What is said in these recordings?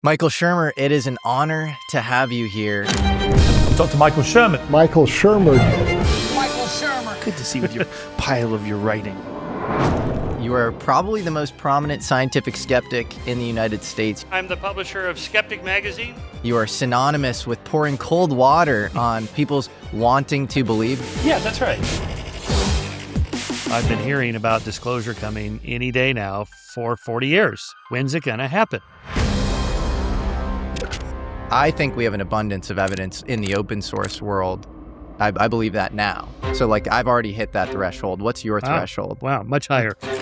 Michael Shermer, it is an honor to have you here. Dr. Michael Shermer. Michael Shermer. Michael Shermer. Good to see you with your pile of your writing. You are probably the most prominent scientific skeptic in the United States. I'm the publisher of Skeptic Magazine. You are synonymous with pouring cold water on people's wanting to believe. Yeah, that's right. I've been hearing about disclosure coming any day now for 40 years. When's it going to happen? I think we have an abundance of evidence in the open source world. I believe that now. So, I've already hit that threshold. What's your threshold? Wow, much higher. If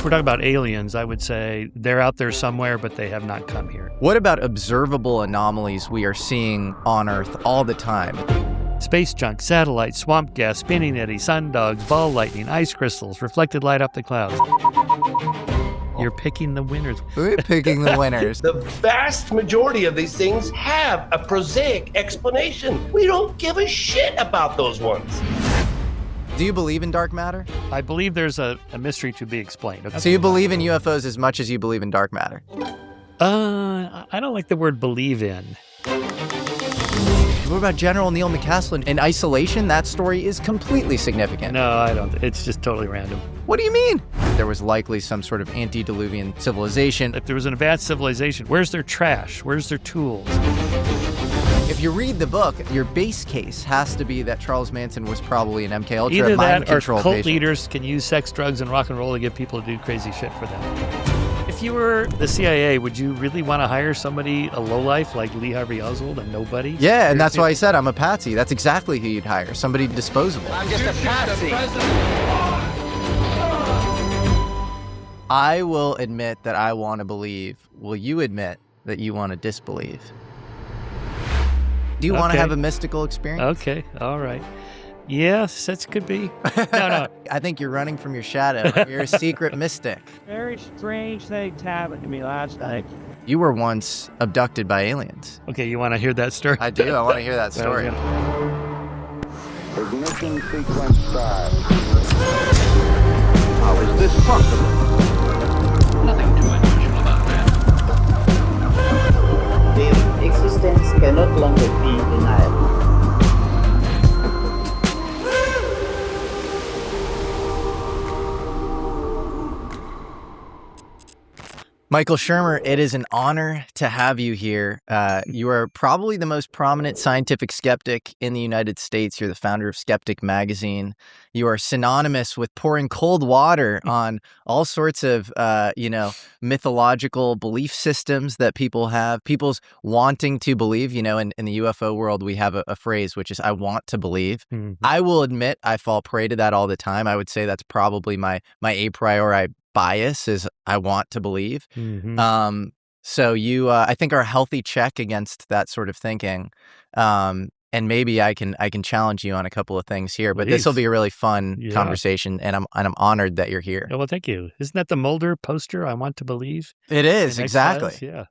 we're talking about aliens, I would say they're out there somewhere, but they have not come here. What about observable anomalies we are seeing on Earth all the time? Space junk, satellites, swamp gas, spinning eddies, sundogs, ball lightning, ice crystals, reflected light up the clouds. You're picking the winners. We're picking the winners. The vast majority of these things have a prosaic explanation. We don't give a shit about those ones. Do you believe in dark matter? I believe there's a mystery to be explained. So you believe in UFOs as much as you believe in dark matter? I don't like the word believe in. What about General Neil McCasland? In isolation, that story is completely significant. No, I don't. It's just totally random. What do you mean? There was likely some sort of antediluvian civilization. If there was an advanced civilization, where's their trash? Where's their tools? If you read the book, your base case has to be that Charles Manson was probably an MKUltra Either mind that or control cult patient. leaders can use sex, drugs, and rock and roll to get people to do crazy shit for them. If you were the CIA, would you really want to hire somebody, a lowlife like Lee Harvey Oswald, a nobody? Yeah, and that's why I said I'm a patsy. That's exactly who you'd hire, somebody disposable. I'm just a patsy. I will admit that I want to believe. Will you admit that you want to disbelieve? Do you want to have a mystical experience? Okay, all right. Yes, that could be. No. I think you're running from your shadow. You're a secret mystic. Very strange things happened to me last night. You were once abducted by aliens. Okay, you want to hear that story? I do. I want to hear that story. Ignition sequence start. How is this possible? Nothing too unusual about that. Their existence cannot longer be denied. Michael Shermer, it is an honor to have you here. You are probably the most prominent scientific skeptic in the United States. You're the founder of Skeptic Magazine. You are synonymous with pouring cold water on all sorts of, mythological belief systems that people have. People's wanting to believe. In the UFO world, we have a phrase, which is, I want to believe. Mm-hmm. I will admit I fall prey to that all the time. I would say that's probably my a priori bias is I want to believe. Mm-hmm. So you, I think, are a healthy check against that sort of thinking. And maybe I can challenge you on a couple of things here, but this will be a really fun conversation, and I'm honored that you're here. Oh, well, thank you. Isn't that the Mulder poster? I want to believe. It is, exactly. Yeah.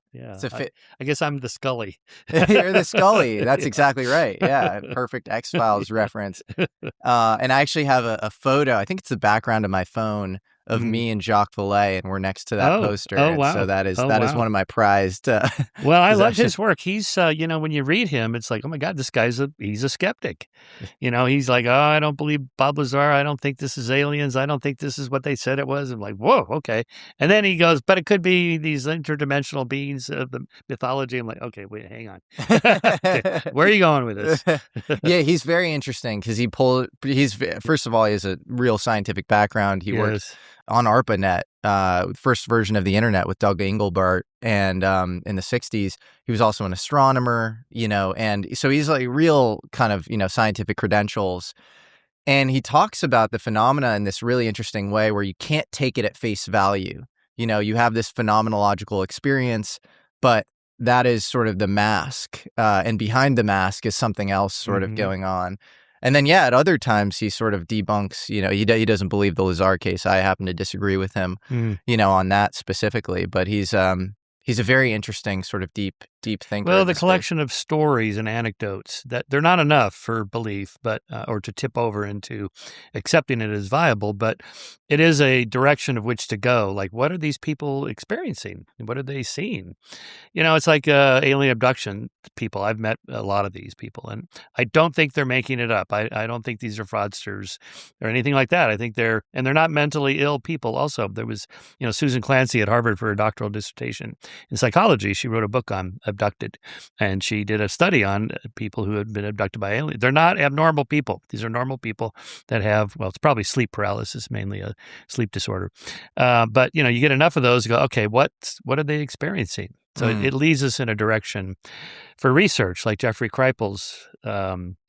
I guess I'm the Scully. You're the Scully. That's exactly right. Yeah, perfect X-Files reference. And I actually have a photo. I think it's the background of my phone of me and Jacques Vallée, and we're next to that poster. Oh, wow. So that is one of my prized. Well, I love his work. He's, when you read him, it's like, oh my God, this guy's he's a skeptic. He's like, oh, I don't believe Bob Lazar. I don't think this is aliens. I don't think this is what they said it was. I'm like, whoa, okay. And then he goes, but it could be these interdimensional beings of the mythology. I'm like, okay, wait, hang on. Okay, where are you going with this? Yeah, he's very interesting because first of all, he has a real scientific background. He worked on ARPANET, first version of the internet with Doug Engelbart, and in the 60s. He was also an astronomer, and so he's like real kind of, scientific credentials. And he talks about the phenomena in this really interesting way where you can't take it at face value. You have this phenomenological experience, but that is sort of the mask. And behind the mask is something else sort of going on. And then, at other times he sort of debunks, he doesn't believe the Lazar case. I happen to disagree with him, on that specifically. But he's a very interesting sort of deep deep thinker. Well, in the space. collection of stories and anecdotes that they're not enough for belief, but or to tip over into accepting it as viable, but it is a direction of which to go. Like, what are these people experiencing? What are they seeing? It's like alien abduction people. I've met a lot of these people, and I don't think they're making it up. I don't think these are fraudsters or anything like that. I think they're not mentally ill people. Also, there was, Susan Clancy at Harvard for a doctoral dissertation in psychology. She wrote a book on abducted, and she did a study on people who had been abducted by aliens. They're not abnormal people. These are normal people that have, well, it's probably sleep paralysis, mainly a sleep disorder. But, you get enough of those, you go, okay, what are they experiencing? So it leads us in a direction for research, like Jeffrey Kripal's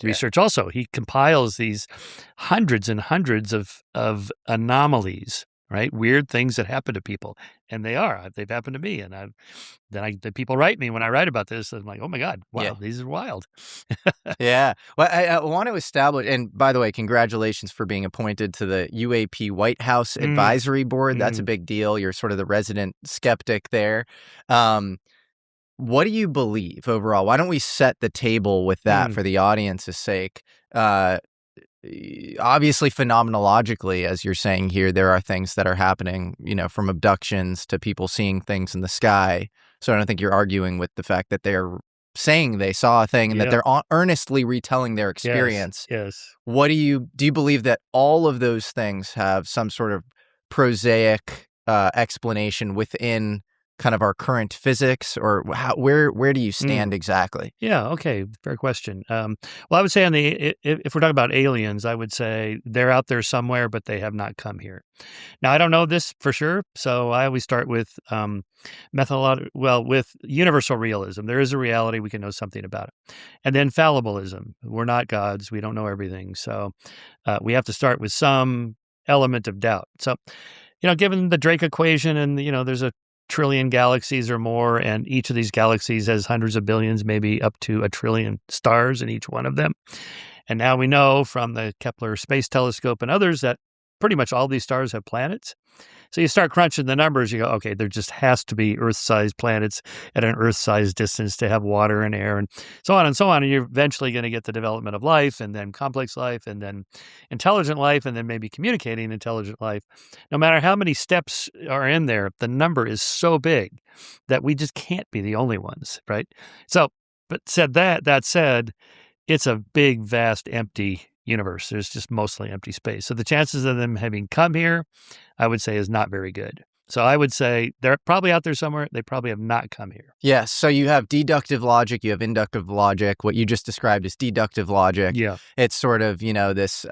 research also. He compiles these hundreds and hundreds of anomalies, right? Weird things that happen to people. And they've happened to me. And the people write me when I write about this. I'm like, oh my God, wow, these are wild. Yeah. Well, I want to establish, and by the way, congratulations for being appointed to the UAP White House Advisory Board. That's a big deal. You're sort of the resident skeptic there. What do you believe overall? Why don't we set the table with that for the audience's sake? Obviously, phenomenologically, as you're saying here, there are things that are happening, from abductions to people seeing things in the sky. So I don't think you're arguing with the fact that they're saying they saw a thing and that they're earnestly retelling their experience. Yes. What do you believe that all of those things have some sort of prosaic explanation within kind of our current physics, or where do you stand exactly? Yeah. Okay. Fair question. Well, I would say if we're talking about aliens, I would say they're out there somewhere, but they have not come here. Now, I don't know this for sure, so I always start with with universal realism. There is a reality, we can know something about it. And then fallibilism. We're not gods. We don't know everything. So we have to start with some element of doubt. So, given the Drake equation and, there's a trillion galaxies or more, and each of these galaxies has hundreds of billions, maybe up to a trillion stars in each one of them. And now we know from the Kepler Space Telescope and others that pretty much all these stars have planets. So you start crunching the numbers, you go, okay, there just has to be Earth-sized planets at an Earth-sized distance to have water and air and so on and so on. And you're eventually going to get the development of life, and then complex life, and then intelligent life, and then maybe communicating intelligent life. No matter how many steps are in there, the number is so big that we just can't be the only ones, right? So, but that said, it's a big, vast, empty universe. There's just mostly empty space. So the chances of them having come here, I would say, is not very good. So I would say they're probably out there somewhere. They probably have not come here. Yes. So you have deductive logic, you have inductive logic. What you just described is deductive logic. Yeah. It's sort of, this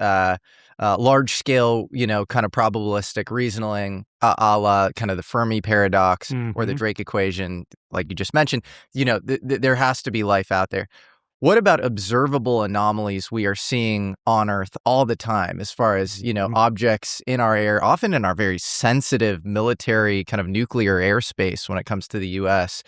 large scale, kind of probabilistic reasoning, a la kind of the Fermi paradox or the Drake equation, like you just mentioned. There has to be life out there. What about observable anomalies we are seeing on Earth all the time, as far as, objects in our air, often in our very sensitive military kind of nuclear airspace when it comes to the U.S.,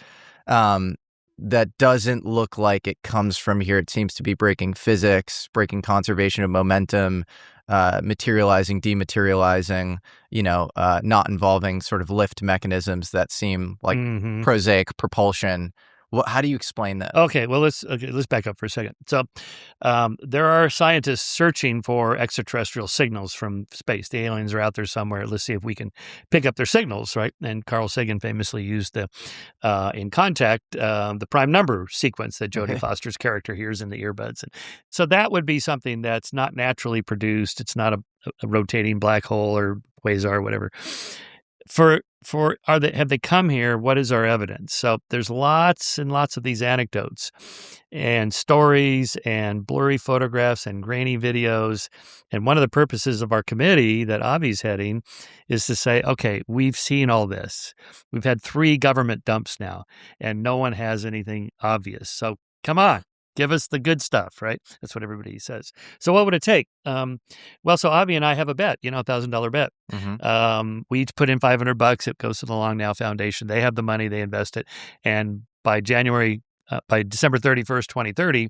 that doesn't look like it comes from here? It seems to be breaking physics, breaking conservation of momentum, materializing, dematerializing, not involving sort of lift mechanisms that seem like prosaic propulsion. How do you explain that? Okay, well, let's back up for a second. So there are scientists searching for extraterrestrial signals from space. The aliens are out there somewhere. Let's see if we can pick up their signals, right? And Carl Sagan famously used in Contact, the prime number sequence that Jodie Foster's character hears in the earbuds. And so that would be something that's not naturally produced. It's not a rotating black hole or quasar or whatever. Have they come here? What is our evidence? So there's lots and lots of these anecdotes and stories and blurry photographs and grainy videos. And one of the purposes of our committee that Avi's heading is to say, okay, we've seen all this. We've had 3 government dumps now, and no one has anything obvious. So come on. Give us the good stuff, right? That's what everybody says. So what would it take? So Avi and I have a bet, $1,000 bet. We each put in $500. It goes to the Long Now Foundation. They have the money. They invest it. And by January by December 31st, 2030,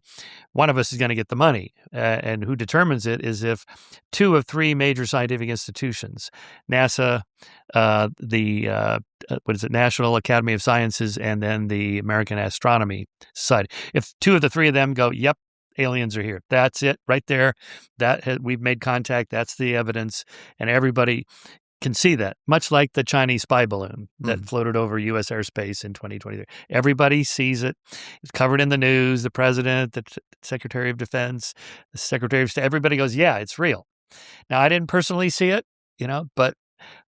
one of us is going to get the money. And who determines it is if 2 of 3 major scientific institutions, NASA, National Academy of Sciences, and then the American Astronomy Society, if 2 of the 3 of them go, yep, aliens are here. That's it right there. We've made contact. That's the evidence. And everybody can see that, much like the Chinese spy balloon that floated over U.S. airspace in 2023. Everybody sees it. It's covered in the news. The president, the Secretary of Defense, the Secretary of State, everybody goes, yeah, it's real. Now, I didn't personally see it, but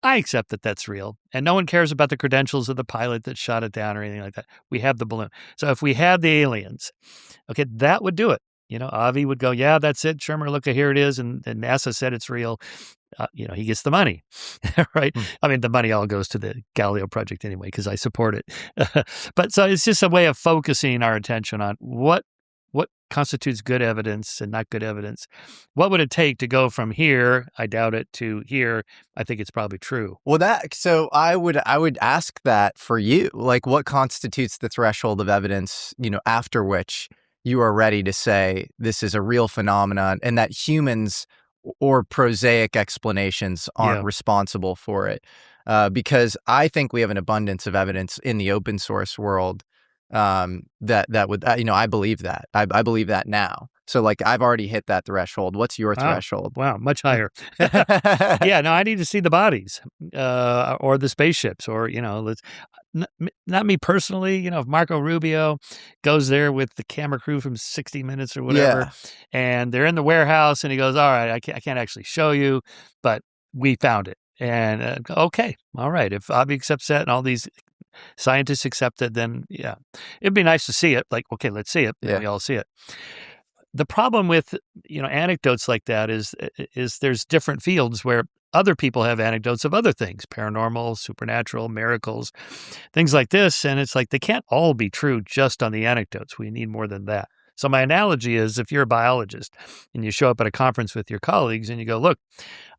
I accept that that's real. And no one cares about the credentials of the pilot that shot it down or anything like that. We have the balloon. So if we had the aliens, okay, that would do it. Avi would go, yeah, that's it. Shermer, look, here it is. And NASA said it's real. He gets the money, right? I mean, the money all goes to the Galileo project anyway, because I support it. But so it's just a way of focusing our attention on what constitutes good evidence and not good evidence. What would it take to go from here, I doubt it, to here, I think it's probably true? Well, so I would ask that for you, like what constitutes the threshold of evidence, after which you are ready to say this is a real phenomenon and that humans or prosaic explanations aren't responsible for it. Because I think we have an abundance of evidence in the open source world that would, I believe that. I believe that now. So like I've already hit that threshold. What's your threshold? Wow, much higher. Yeah, no, I need to see the bodies or the spaceships or, not me personally, if Marco Rubio goes there with the camera crew from 60 Minutes or whatever, and they're in the warehouse and he goes, all right, I can't actually show you, but we found it. And okay, all right, if Avi accepts that and all these scientists accept it, then yeah, it'd be nice to see it. Like, okay, let's see it. We all see it. The problem with, anecdotes like that is there's different fields where other people have anecdotes of other things, paranormal, supernatural, miracles, things like this. And it's like, they can't all be true just on the anecdotes. We need more than that. So my analogy is if you're a biologist and you show up at a conference with your colleagues and you go, look,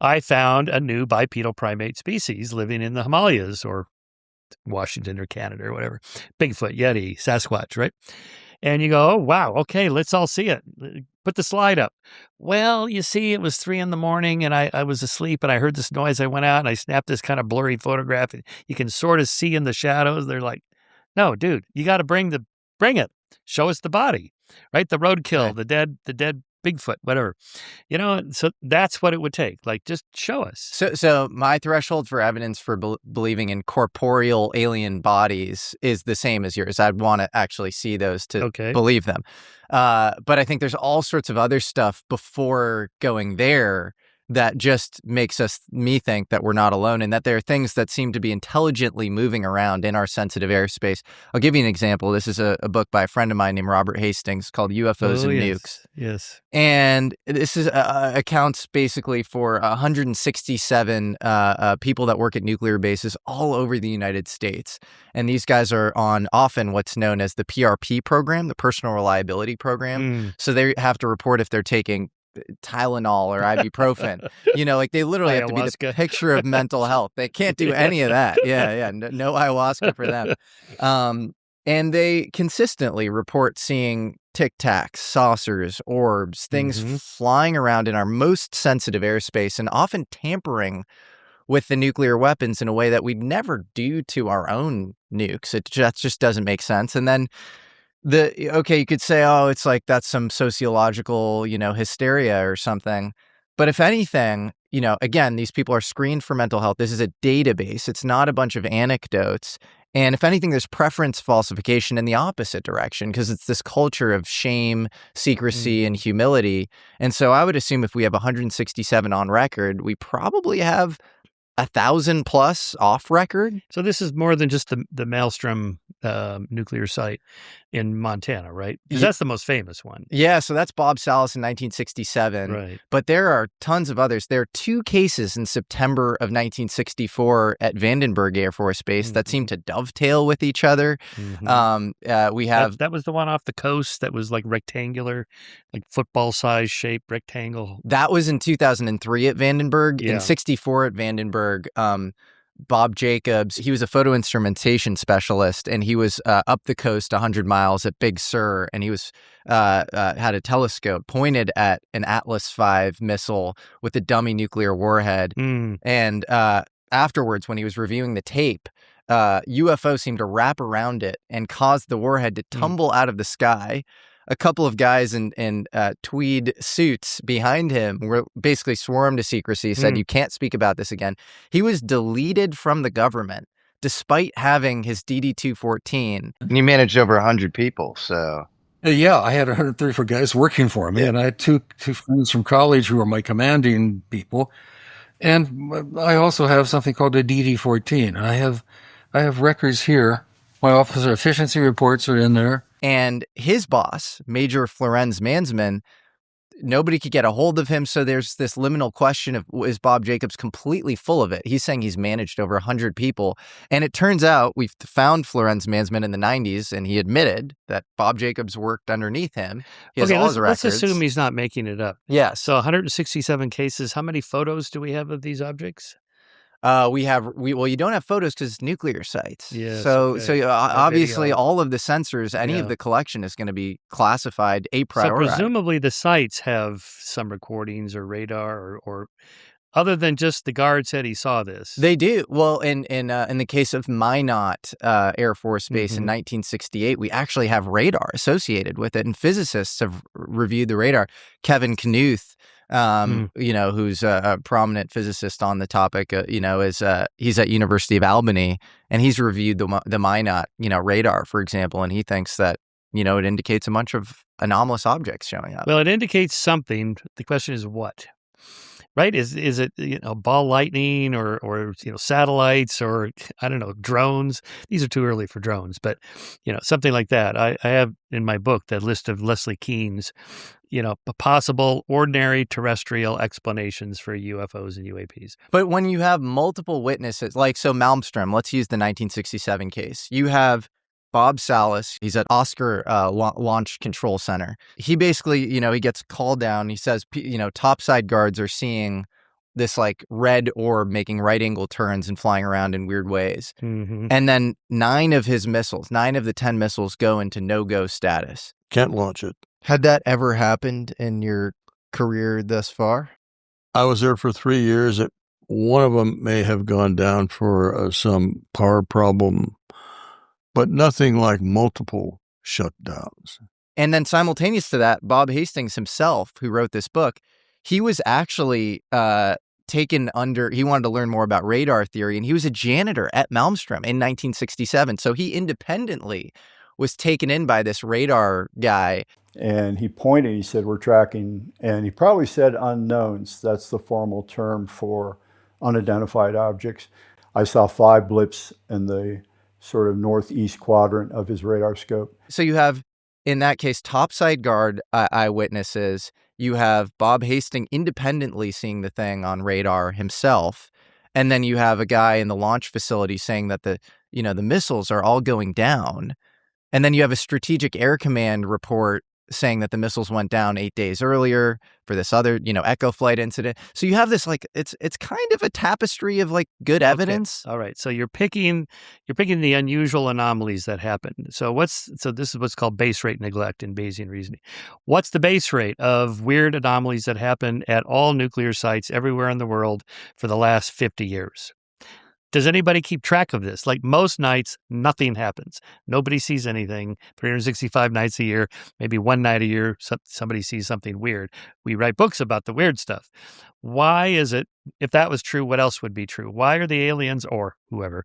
I found a new bipedal primate species living in the Himalayas or Washington or Canada or whatever, Bigfoot, Yeti, Sasquatch, right? And you go, oh, wow, okay, let's all see it. Put the slide up. Well, you see, it was 3 a.m. and I was asleep and I heard this noise. I went out and I snapped this kind of blurry photograph and you can sort of see in the shadows. They're like, no, dude, you got to bring it. Show us the body, right? The roadkill, the dead Bigfoot, whatever, so that's what it would take. Like, just show us. So my threshold for evidence for believing in corporeal alien bodies is the same as yours. I'd want to actually see those to believe them. But I think there's all sorts of other stuff before going there that just makes me think that we're not alone and that there are things that seem to be intelligently moving around in our sensitive airspace. I'll give you an example. This is a book by a friend of mine named Robert Hastings called UFOs and Nukes. Yes. And this is accounts basically for 167 people that work at nuclear bases all over the United States. And these guys are on often what's known as the PRP program, the Personal Reliability Program. So they have to report if they're taking Tylenol or ibuprofen, like they literally have to be the picture of mental health. They can't do any of that. No ayahuasca for them. And they consistently report seeing tic tacs, saucers, orbs, things flying around in our most sensitive airspace and often tampering with the nuclear weapons in a way that we'd never do to our own nukes. That just doesn't make sense. And then you could say, oh, it's like that's some sociological, hysteria or something. But if anything, again, these people are screened for mental health. This is a database. It's not a bunch of anecdotes. And if anything, there's preference falsification in the opposite direction because it's this culture of shame, secrecy, and humility. And so I would assume if we have 167 on record, we probably have 1,000 plus off record. So this is more than just the Maelstrom nuclear site in Montana, right? Because that's the most famous one. Yeah, so that's Bob Salas in 1967. Right. But there are tons of others. There are 2 cases in September of 1964 at Vandenberg Air Force Base that seem to dovetail with each other. We have... That was the one off the coast that was like rectangular, like football-sized shape rectangle. That was in 2003 at Vandenberg. In 64 at Vandenberg, Bob Jacobs. He was a photo instrumentation specialist, and he was up the coast 100 miles at Big Sur, and he was had a telescope pointed at an Atlas V missile with a dummy nuclear warhead. And afterwards, when he was reviewing the tape, UFO seemed to wrap around it and cause the warhead to tumble out of the sky. A couple of guys in tweed suits behind him were basically sworn to secrecy, said, you can't speak about this again. He was deleted from the government despite having his DD-214. And you managed over 100 people, so... Yeah, I had 134 guys working for me, and I had two friends from college who were my commanding people. And I also have something called a DD-14. I have records here. My officer efficiency reports are in there. And his boss, Major Florenz Mansman, nobody could get a hold of him. So there's this liminal question of, is Bob Jacobs completely full of it? He's saying he's managed over 100 people. And it turns out we've found Florenz Mansman in the 90s, and he admitted that Bob Jacobs worked underneath him. He has all his records. Let's assume he's not making it up. Yeah. So 167 cases. How many photos do we have of these objects? Well, you don't have photos because it's nuclear sites. Yes, So obviously video. All of the sensors, any of the collection is going to be classified a priori. So presumably the sites have some recordings or radar or other than just the guard said he saw this. They do. Well, in the case of Minot Air Force Base in 1968, we actually have radar associated with it, and physicists have reviewed the radar. Kevin Knuth, who's a prominent physicist on the topic, he's at University of Albany, and he's reviewed the Minot, radar, for example, and he thinks that, it indicates a bunch of anomalous objects showing up. Well, it indicates something. The question is what? Right? Is it ball lightning or satellites or I don't know, drones? These are too early for drones, but something like that. I have in my book that list of Leslie Kean's possible ordinary terrestrial explanations for UFOs and UAPs. But when you have multiple witnesses, like Malmstrom, let's use the 1967 case. You have Bob Salas, he's at Oscar Launch Control Center. He basically, he gets called down. He says, topside guards are seeing this like red orb making right angle turns and flying around in weird ways. And then 9 of the 10 missiles go into no-go status. Can't launch it. Had that ever happened in your career thus far? I was there for 3 years. One of them may have gone down for some power problem, but nothing like multiple shutdowns. And then simultaneous to that, Bob Hastings himself, who wrote this book, he was actually taken under, he wanted to learn more about radar theory, and he was a janitor at Malmstrom in 1967. So he independently was taken in by this radar guy. And he pointed, he said, we're tracking, and he probably said unknowns. That's the formal term for unidentified objects. I saw 5 blips in the sort of northeast quadrant of his radar scope. So you have, in that case, topside guard eyewitnesses. You have Bob Hastings independently seeing the thing on radar himself. And then you have a guy in the launch facility saying that the missiles are all going down. And then you have a Strategic Air Command report saying that the missiles went down 8 days earlier for this other, Echo flight incident. So you have this it's kind of a tapestry of good evidence. Okay. All right. So you're picking the unusual anomalies that happen. So this is what's called base rate neglect in Bayesian reasoning. What's the base rate of weird anomalies that happen at all nuclear sites everywhere in the world for the last 50 years? Does anybody keep track of this? Like most nights, nothing happens. Nobody sees anything. 365 nights a year, maybe one night a year, somebody sees something weird. We write books about the weird stuff. Why is it, if that was true, what else would be true? Why are the aliens or whoever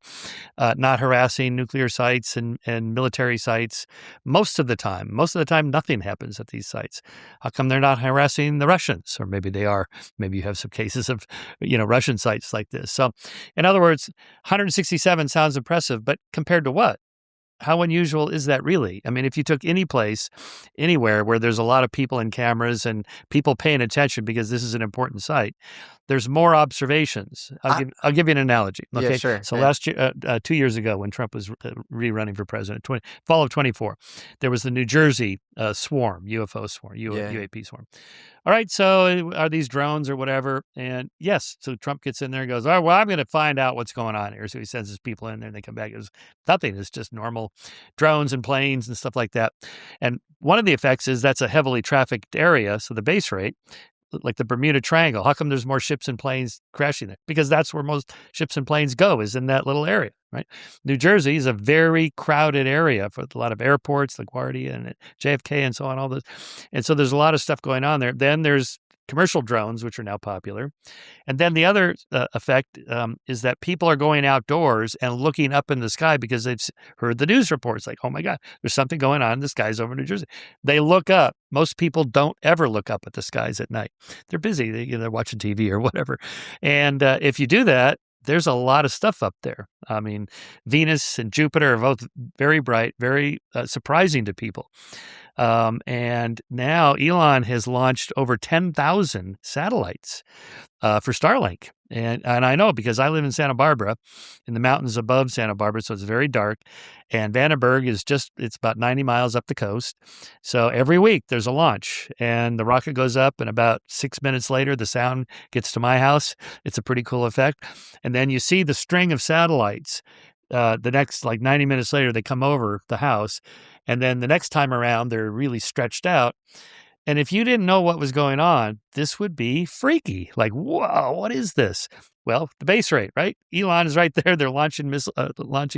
not harassing nuclear sites and military sites most of the time? Most of the time, nothing happens at these sites. How come they're not harassing the Russians? Or maybe they are. Maybe you have some cases of, Russian sites like this. So, in other words, 167 sounds impressive, but compared to what? How unusual is that really? I mean, if you took any place, anywhere where there's a lot of people and cameras and people paying attention because this is an important site, there's more observations. I'll give you an analogy. Okay, yeah, sure. So last year, 2 years ago, when Trump was rerunning for president, fall of 24, there was the New Jersey swarm, UFO swarm, UAP swarm. all right, so are these drones or whatever? And yes, so Trump gets in there and goes, all right, well, I'm going to find out what's going on here. So he sends his people in there and they come back. It was nothing. It's just normal drones and planes and stuff like that. And one of the effects is that's a heavily trafficked area. So the base rate, like the Bermuda Triangle, how come there's more ships and planes crashing there? Because that's where most ships and planes go, is in that little area, right? New Jersey is a very crowded area for a lot of airports, LaGuardia and JFK and so on, all this. And so there's a lot of stuff going on there. Then there's commercial drones, which are now popular. And then the other effect is that people are going outdoors and looking up in the sky because they've heard the news reports like, oh my God, there's something going on in the skies over New Jersey. They look up. Most people don't ever look up at the skies at night. They're busy. They're watching TV or whatever. And if you do that, there's a lot of stuff up there. I mean, Venus and Jupiter are both very bright, very surprising to people. And now Elon has launched over 10,000 satellites for Starlink. And I know because I live in Santa Barbara, in the mountains above Santa Barbara, so it's very dark. And Vandenberg is it's about 90 miles up the coast. So every week there's a launch and the rocket goes up and about 6 minutes later, the sound gets to my house. It's a pretty cool effect. And then you see the string of satellites. The next 90 minutes later, they come over the house. And then the next time around, they're really stretched out. And if you didn't know what was going on, this would be freaky. Like, whoa, what is this? Well, the base rate, right? Elon is right there. They're launching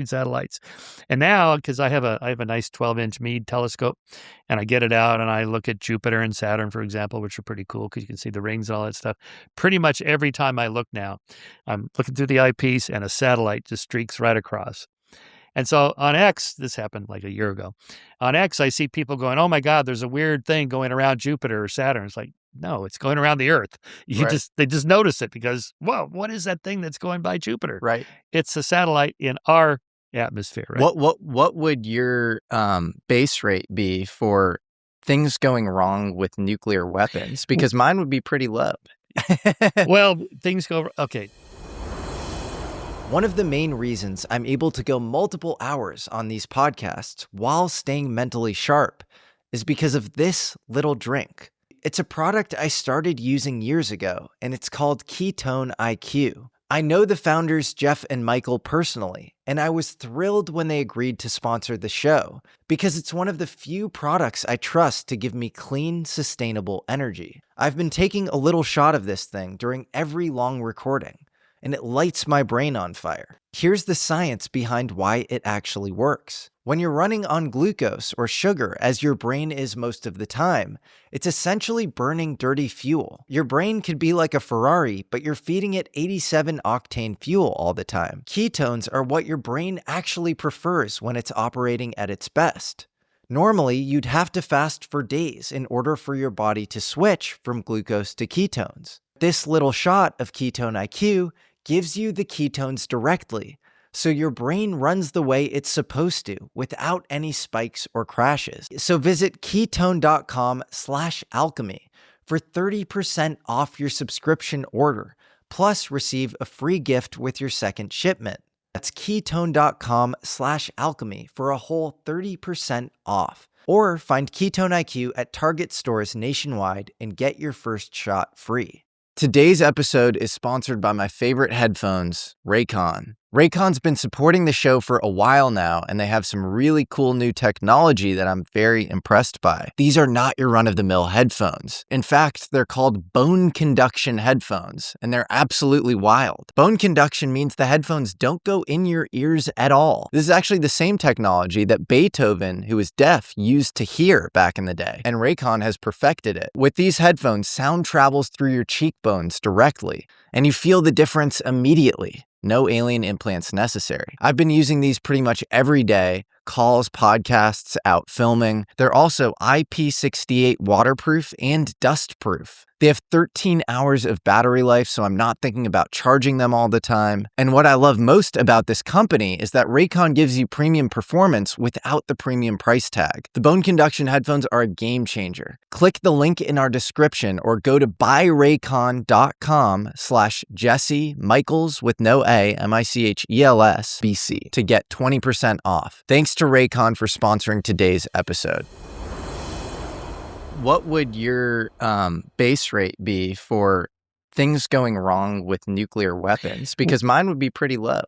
satellites. And now, because I have a nice 12-inch Meade telescope, and I get it out and I look at Jupiter and Saturn, for example, which are pretty cool because you can see the rings and all that stuff. Pretty much every time I look now, I'm looking through the eyepiece and a satellite just streaks right across. And so on X, this happened like a year ago. On X, I see people going, oh my God, there's a weird thing going around Jupiter or Saturn. It's like, no, it's going around the Earth. They just notice it because, whoa, what is that thing that's going by Jupiter? Right. It's a satellite in our atmosphere. Right? What would your base rate be for things going wrong with nuclear weapons? Because mine would be pretty low. Well, things go, okay. One of the main reasons I'm able to go multiple hours on these podcasts while staying mentally sharp is because of this little drink. It's a product I started using years ago, and it's called KetoneIQ. I know the founders Jeff and Michael personally, and I was thrilled when they agreed to sponsor the show because it's one of the few products I trust to give me clean, sustainable energy. I've been taking a little shot of this thing during every long recording, and it lights my brain on fire. Here's the science behind why it actually works. When you're running on glucose or sugar, as your brain is most of the time, it's essentially burning dirty fuel. Your brain could be like a Ferrari, but you're feeding it 87 octane fuel all the time. Ketones are what your brain actually prefers when it's operating at its best. Normally, you'd have to fast for days in order for your body to switch from glucose to ketones. This little shot of KetoneIQ gives you the ketones directly, so your brain runs the way it's supposed to without any spikes or crashes. So visit ketone.com/alchemy for 30% off your subscription order, plus receive a free gift with your second shipment. That's ketone.com/alchemy for a whole 30% off. Or find KetoneIQ at Target stores nationwide and get your first shot free. Today's episode is sponsored by my favorite headphones, Raycon. Raycon's been supporting the show for a while now, and they have some really cool new technology that I'm very impressed by. These are not your run-of-the-mill headphones. In fact, they're called bone conduction headphones, and they're absolutely wild. Bone conduction means the headphones don't go in your ears at all. This is actually the same technology that Beethoven, who was deaf, used to hear back in the day, and Raycon has perfected it. With these headphones, sound travels through your cheekbones directly, and you feel the difference immediately. No alien implants necessary. I've been using these pretty much every day, calls, podcasts, out filming. They're also IP68 waterproof and dustproof. They have 13 hours of battery life, so I'm not thinking about charging them all the time. And what I love most about this company is that Raycon gives you premium performance without the premium price tag. The bone conduction headphones are a game changer. Click the link in our description or go to buyraycon.com/Jesse Michaels with no A, Michels BC to get 20% off. Thanks to Raycon for sponsoring today's episode. what would your base rate be for things going wrong with nuclear weapons? Because mine would be pretty low.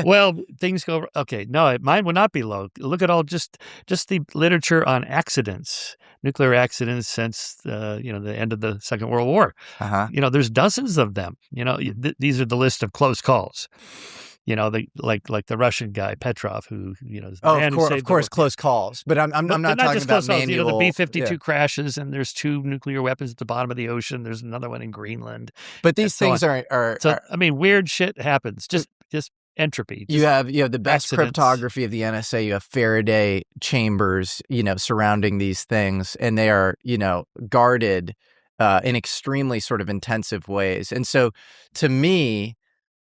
Well, things go okay. No, mine would not be low. Look at all just the literature on accidents, nuclear accidents since the end of the Second World War. There's dozens of them. These are the list of close calls. Like the Russian guy Petrov, who of course, close calls. But I'm not talking just about close manual. Calls. The B-52 crashes, and there's 2 nuclear weapons at the bottom of the ocean. There's another one in Greenland. But these things are. I mean, weird shit happens. Just entropy. You have the best accidents. cryptography of the NSA. You have Faraday chambers, surrounding these things, and they are, guarded in extremely sort of intensive ways. And so, to me,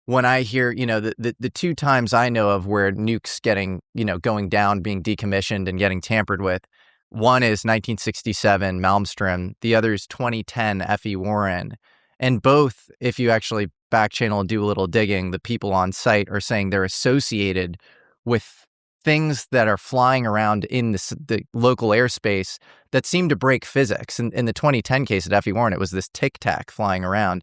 when I hear, the 2 times I know of where nukes getting, going down, being decommissioned and getting tampered with, one is 1967 Malmstrom, the other is 2010 F.E. Warren. And both, if you actually back channel and do a little digging, the people on site are saying they're associated with things that are flying around in the local airspace that seem to break physics. And in the 2010 case at F.E. Warren, it was this Tic Tac flying around.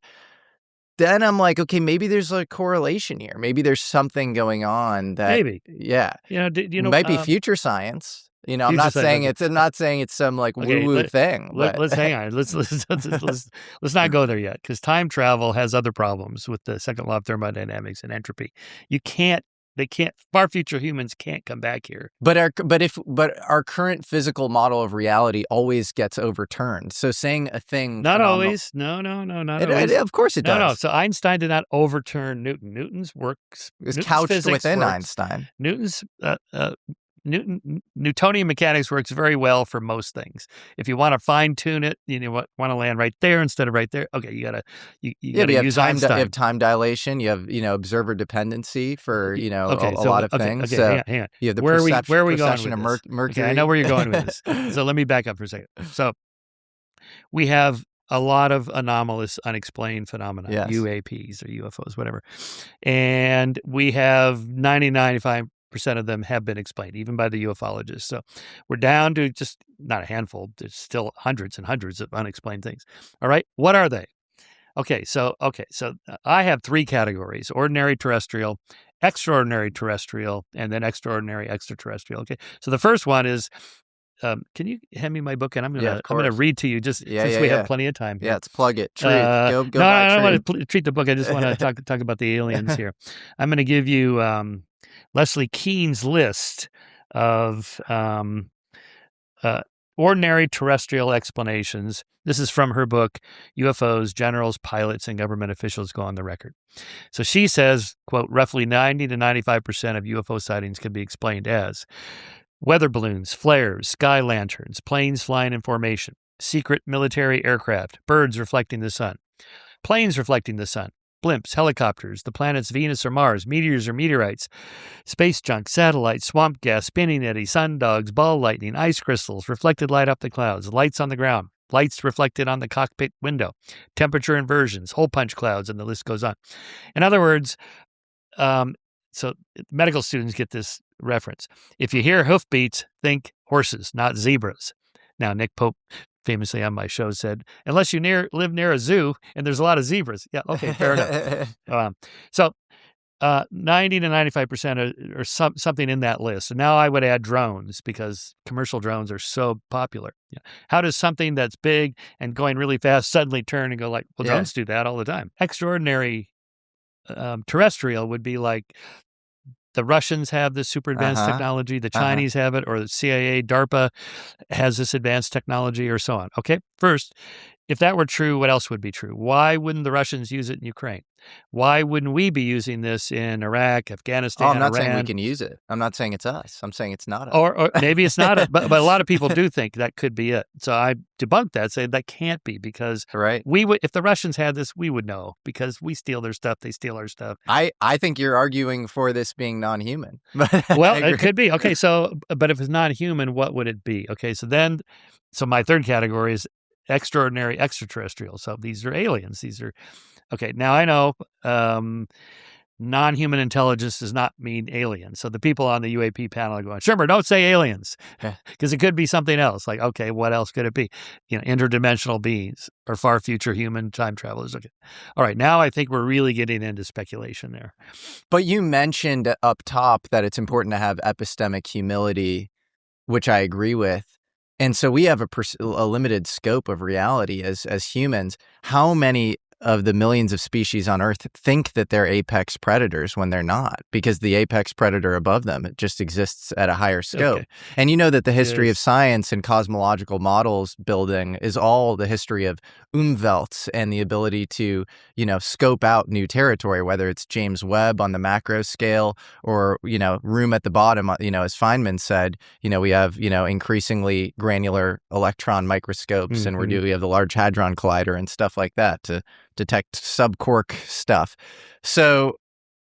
Then I'm like, okay, maybe there's a correlation here. Maybe there's something going on that maybe, yeah, it might be future science. I'm not saying it's some like woo-woo thing. Let's hang on. Let's not go there yet, because time travel has other problems with the second law of thermodynamics and entropy. Far future humans can't come back here. But our current physical model of reality always gets overturned. So saying a thing not always. No, not always. Of course it does. No. So Einstein did not overturn Newton. Newton's work is couched within Einstein. Newton's Newtonian mechanics works very well for most things. If you want to fine tune it, want to land right there instead of right there. Okay, you gotta use Einstein. You have time dilation. You have observer dependency for a lot of things. Okay, hang on. You have the where are we going with of Mercury. Okay, I know where you're going with this. So let me back up for a second. So we have a lot of anomalous, unexplained phenomena, yes. UAPs or UFOs, whatever, and we have 95% of them have been explained, even by the ufologists. So we're down to just not a handful. There's still hundreds and hundreds of unexplained things. All right. What are they? Okay. So I have 3 categories: ordinary terrestrial, extraordinary terrestrial, and then extraordinary extraterrestrial. Okay. So the first one is, can you hand me my book? And I'm gonna read to you since we have plenty of time here. Yeah, let's plug it. Truth. I don't want to treat the book. I just want to talk about the aliens here. I'm going to give you Leslie Kean's list of ordinary terrestrial explanations. This is from her book, UFOs, Generals, Pilots, and Government Officials Go on the Record. So she says, quote, roughly 90 to 95% of UFO sightings can be explained as weather balloons, flares, sky lanterns, planes flying in formation, secret military aircraft, birds reflecting the sun, planes reflecting the sun, blimps, helicopters, the planets Venus or Mars, meteors or meteorites, space junk, satellites, swamp gas, spinning eddies, sundogs, ball lightning, ice crystals, reflected light up the clouds, lights on the ground, lights reflected on the cockpit window, temperature inversions, hole punch clouds, and the list goes on. In other words, so medical students get this reference. If you hear hoofbeats, think horses, not zebras. Now, Nick Pope famously on my show said, unless you live near a zoo and there's a lot of zebras. Yeah, okay, fair enough. So 90 to 95% or something in that list. And now I would add drones, because commercial drones are so popular. Yeah. How does something that's big and going really fast suddenly turn and go like, well, drones do that all the time. Extraordinary terrestrial would be like, the Russians have this super advanced technology, the Chinese have it, or the CIA, DARPA has this advanced technology, or so on. Okay, first, if that were true, what else would be true? Why wouldn't the Russians use it in Ukraine? Why wouldn't we be using this in Iraq, Afghanistan, I'm not Iran? saying we can use it. I'm not saying it's us. I'm saying it's not us. Or maybe it's not it, but a lot of people do think that could be it. So I debunked that, say that can't be, because we would, if the Russians had this, we would know, because we steal their stuff, they steal our stuff. I think you're arguing for this being non-human. Well, it could be. Okay, so, but if it's not human, what would it be? Okay, so my third category is extraordinary extraterrestrial. So these are aliens. These are, okay, now I know non-human intelligence does not mean aliens. So the people on the UAP panel are going, Shermer, don't say aliens, because it could be something else. Like, okay, what else could it be? Interdimensional beings or far future human time travelers. Okay. All right, now I think we're really getting into speculation there. But you mentioned up top that it's important to have epistemic humility, which I agree with. And so we have a limited scope of reality as humans. How many of the millions of species on Earth think that they're apex predators when they're not, because the apex predator above them, it just exists at a higher scope. Okay. And you know that the history of science and cosmological models building is all the history of Umwelt and the ability to, scope out new territory, whether it's James Webb on the macro scale or, room at the bottom, as Feynman said, we have, increasingly granular electron microscopes and we have the Large Hadron Collider and stuff like that to detect subquark stuff. So,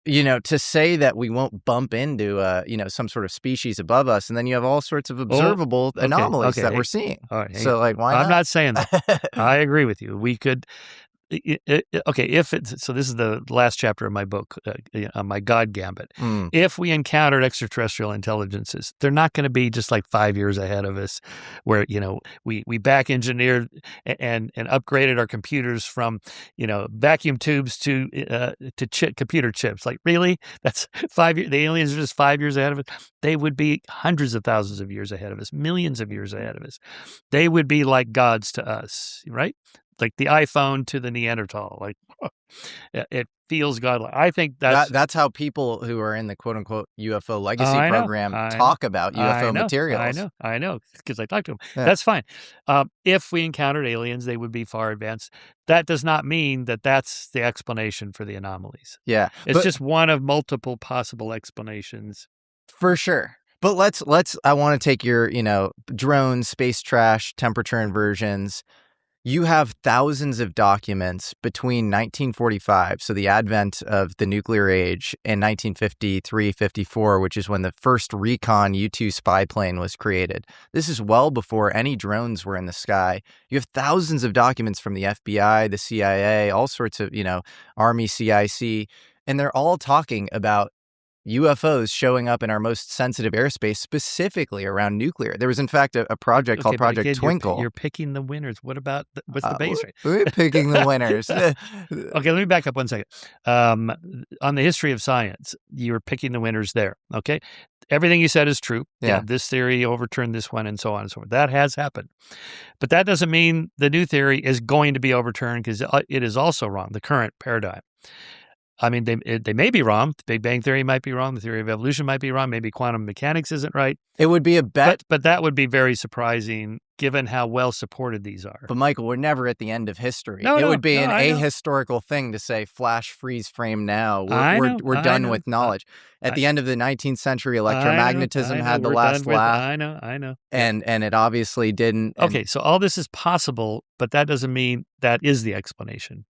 to say that we won't bump into, some sort of species above us, and then you have all sorts of observable anomalies that we're seeing. All right, so, why not? I'm not saying that. I agree with you. We could. If it's so, this is the last chapter of my book, my God Gambit. If we encountered extraterrestrial intelligences, they're not going to be just like 5 years ahead of us, where we back engineered and upgraded our computers from vacuum tubes to computer chips. Like, really, that's 5 years. The aliens are just 5 years ahead of us. They would be hundreds of thousands of years ahead of us, millions of years ahead of us. They would be like gods to us, right? Like the iPhone to the Neanderthal, like it feels godlike. I think that's how people who are in the quote unquote UFO legacy program talk about UFO materials. I know, because I talk to them. Yeah. That's fine. If we encountered aliens, they would be far advanced. That does not mean that that's the explanation for the anomalies. Yeah, it's just one of multiple possible explanations. For sure. But let's. I want to take your drones, space trash, temperature inversions. You have thousands of documents between 1945, so the advent of the nuclear age, and 1953-54, which is when the first Raycon U-2 spy plane was created. This is well before any drones were in the sky. You have thousands of documents from the FBI, the CIA, all sorts of, Army, CIC, and they're all talking about UFOs showing up in our most sensitive airspace, specifically around nuclear. There was, in fact, a project called Project Twinkle. You're picking the winners. What about what's the base rate? We're picking the winners. Okay, let me back up 1 second. On the history of science, you were picking the winners there. Okay, everything you said is true. Yeah, this theory overturned this one, and so on and so forth. That has happened, but that doesn't mean the new theory is going to be overturned, because it is also wrong. The current paradigm. I mean, they may be wrong. The Big Bang Theory might be wrong. The theory of evolution might be wrong. Maybe quantum mechanics isn't right. It would be a bet. But that would be very surprising, given how well supported these are. But Michael, we're never at the end of history. It would be an ahistorical thing to say, flash, freeze frame now. We're done with knowledge. At the end of the 19th century, electromagnetism had the last laugh. I know. And it obviously didn't. Okay, so all this is possible, but that doesn't mean that is the explanation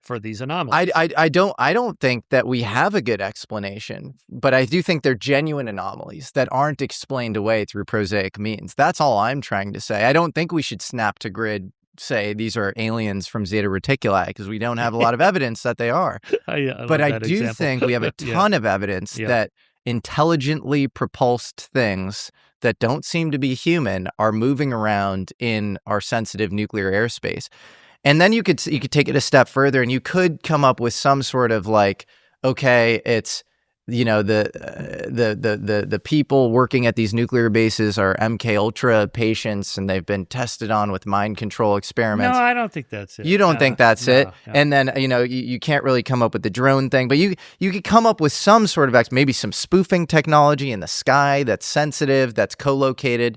for these anomalies. I don't think that we have a good explanation, but I do think they're genuine anomalies that aren't explained away through prosaic means. That's all I'm trying to say. I don't think we should snap to grid, say these are aliens from Zeta Reticuli, because we don't have a lot of evidence that they are. But I do think we have a ton of evidence that intelligently propulsed things that don't seem to be human are moving around in our sensitive nuclear airspace. And then you could take it a step further, and you could come up with some sort of okay, it's the people working at these nuclear bases are MKUltra patients, and they've been tested on with mind control experiments. No, I don't think that's it. You don't think that's it? No. And then you can't really come up with the drone thing, but you could come up with some sort of maybe some spoofing technology in the sky that's sensitive, that's co-located.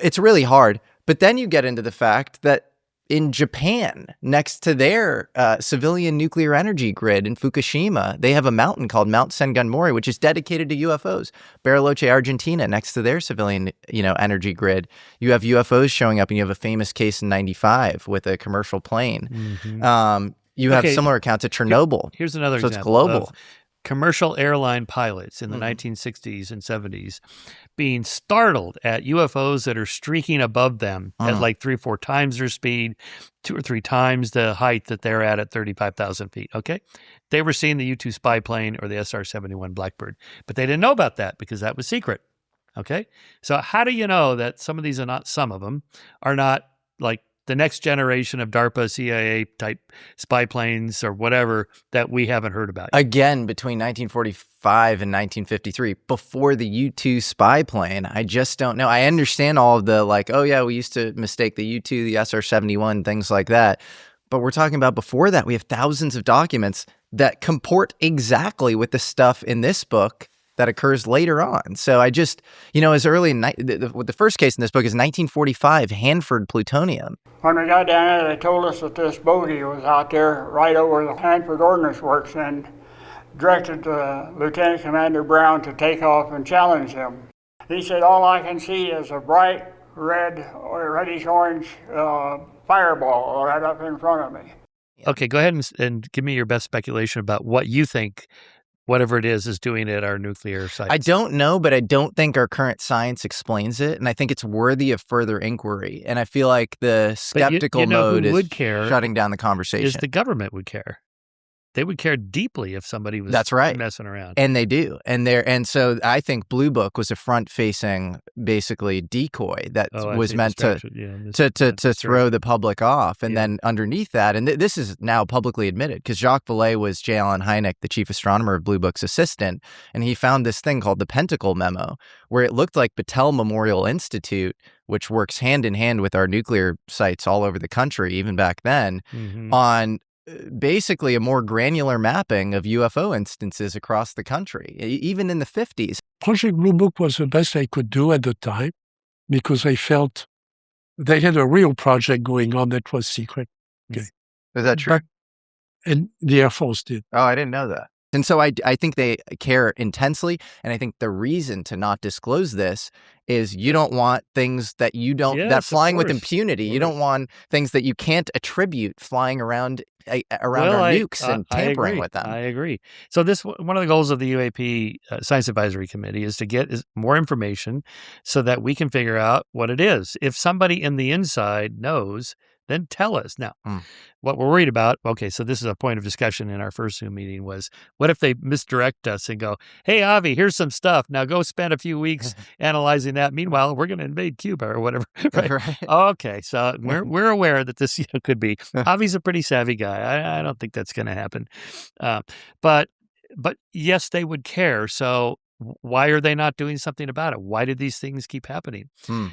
It's really hard. But then you get into the fact that in Japan, next to their civilian nuclear energy grid in Fukushima, they have a mountain called Mount Sengun-Mori, which is dedicated to UFOs. Bariloche, Argentina, next to their civilian energy grid, you have UFOs showing up, and you have a famous case in '95 with a commercial plane. You have similar accounts at Chernobyl. Here's another example. So it's global. commercial airline pilots in the 1960s and 70s being startled at UFOs that are streaking above them at like 3 or 4 times their speed, 2 or 3 times the height that they're at 35,000 feet. Okay. They were seeing the U-2 spy plane or the SR-71 Blackbird, but they didn't know about that because that was secret. Okay. So how do you know that some of these are not, some of them are not like the next generation of DARPA, CIA type spy planes or whatever that we haven't heard about yet? Again, between 1945 and 1953, before the U-2 spy plane, I just don't know. I understand all of the like, oh yeah, we used to mistake the U-2, the SR-71, things like that. But we're talking about before that, we have thousands of documents that comport exactly with the stuff in this book that occurs later on. So I just, as early in the first case in this book is 1945, Hanford plutonium. When we got down there, they told us that this bogey was out there right over the Hanford Ordnance Works and directed Lieutenant Commander Brown to take off and challenge him. He said, all I can see is a bright red or reddish-orange fireball right up in front of me. Okay, go ahead and give me your best speculation about what you think whatever it is doing at our nuclear sites. I don't know, but I don't think our current science explains it, and I think it's worthy of further inquiry. And I feel like the skeptical mode is shutting down the conversation. Is the government would care. They would care deeply if somebody was messing around. And they do. And so I think Blue Book was a front-facing, basically, decoy that was meant to throw the public off. And then underneath that, and this is now publicly admitted, because Jacques Vallée was J. Allen Hynek, the chief astronomer of Blue Book's assistant, and he found this thing called the Pentacle Memo, where it looked like Battelle Memorial Institute, which works hand-in-hand with our nuclear sites all over the country, even back then, on basically a more granular mapping of UFO instances across the country, even in the 50s. Project Blue Book was the best I could do at the time because I felt they had a real project going on that was secret. Okay. Is that true? And the Air Force did. Oh, I didn't know that. And so I think they care intensely. And I think the reason to not disclose this is you don't want things that you don't, that flying with impunity, you don't want things that you can't attribute flying around our nukes and tampering with them. I agree. So one of the goals of the UAP Science Advisory Committee is to get more information so that we can figure out what it is. If somebody in the inside knows, then tell us. Now, what we're worried about, okay, so this is a point of discussion in our first Zoom meeting, was what if they misdirect us and go, hey, Avi, here's some stuff. Now go spend a few weeks analyzing that. Meanwhile, we're going to invade Cuba or whatever. Right? Okay, so we're aware that this could be. Avi's a pretty savvy guy. I don't think that's going to happen. But yes, they would care. So why are they not doing something about it? Why did these things keep happening?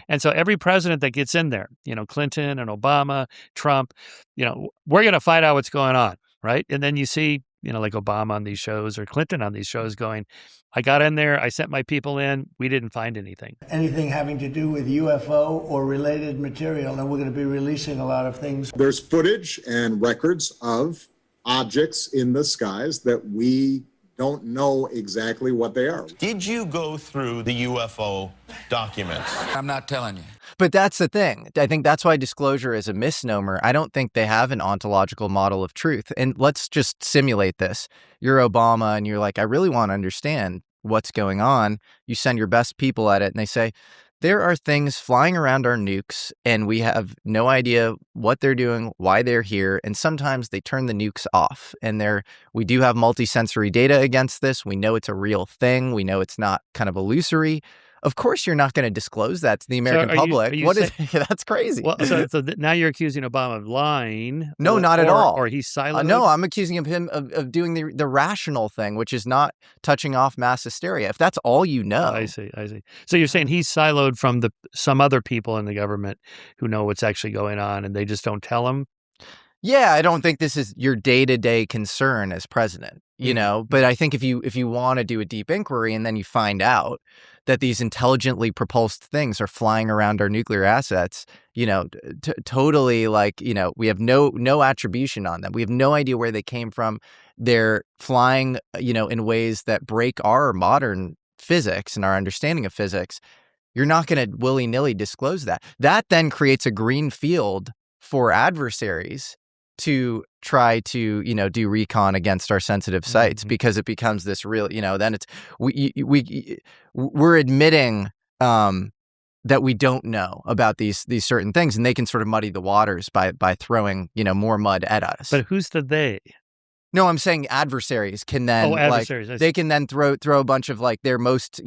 And so every president that gets in there, Clinton and Obama, Trump, we're going to find out what's going on, right? And then you see, like Obama on these shows or Clinton on these shows going, I got in there, I sent my people in, we didn't find anything. Anything having to do with UFO or related material, and we're going to be releasing a lot of things. There's footage and records of objects in the skies that we don't know exactly what they are. Did you go through the UFO documents? I'm not telling you. But that's the thing. I think that's why disclosure is a misnomer. I don't think they have an ontological model of truth. And let's just simulate this. You're Obama and you're like, I really want to understand what's going on. You send your best people at it and they say, there are things flying around our nukes and we have no idea what they're doing, why they're here. And sometimes they turn the nukes off. And we do have multisensory data against this. We know it's a real thing. We know it's not kind of illusory. Of course, you're not going to disclose that to the American public. That's crazy. Well, so now you're accusing Obama of lying. No, not at all. Or he's silent. No, I'm accusing him of doing the rational thing, which is not touching off mass hysteria. If that's all you know. I see. So you're saying he's siloed from some other people in the government who know what's actually going on and they just don't tell him? Yeah, I don't think this is your day-to-day concern as president, but I think if you want to do a deep inquiry and then you find out that these intelligently propulsed things are flying around our nuclear assets, totally we have no attribution on them. We have no idea where they came from. They're flying, in ways that break our modern physics and our understanding of physics. You're not going to willy-nilly disclose that. That then creates a green field for adversaries to try to, do recon against our sensitive sites because it becomes this real, then it's, we're admitting, that we don't know about these certain things, and they can sort of muddy the waters by throwing, more mud at us. But who's the they? No, I'm saying adversaries can then they can then throw a bunch of like their most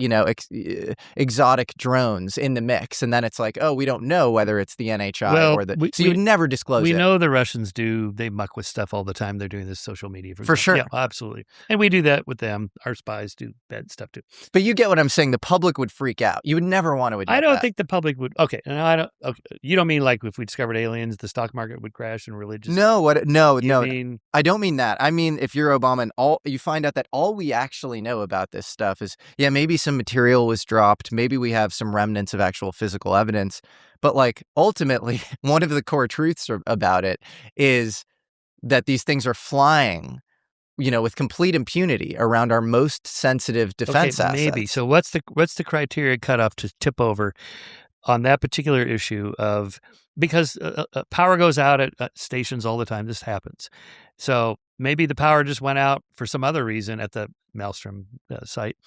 exotic drones in the mix, and then it's like, oh, we don't know whether it's the NHI or the. So you would never disclose. We know the Russians do. They muck with stuff all the time. They're doing this social media for sure. Yeah, absolutely, and we do that with them. Our spies do bad stuff too. But you get what I'm saying. The public would freak out. You would never want to admit I don't that. think the public would. Okay, and I don't. Okay, you don't mean like if we discovered aliens, the stock market would crash and religious. No, no. Mean, I don't mean that. I mean if you're Obama. And you find out that all we actually know about this stuff is, maybe some material was dropped. Maybe we have some remnants of actual physical evidence. But like ultimately, one of the core truths about it is that these things are flying, with complete impunity around our most sensitive defense assets. Maybe. So what's the criteria cutoff to tip over on that particular issue of, because power goes out at stations all the time. This happens. So maybe the power just went out for some other reason at the Maelstrom site,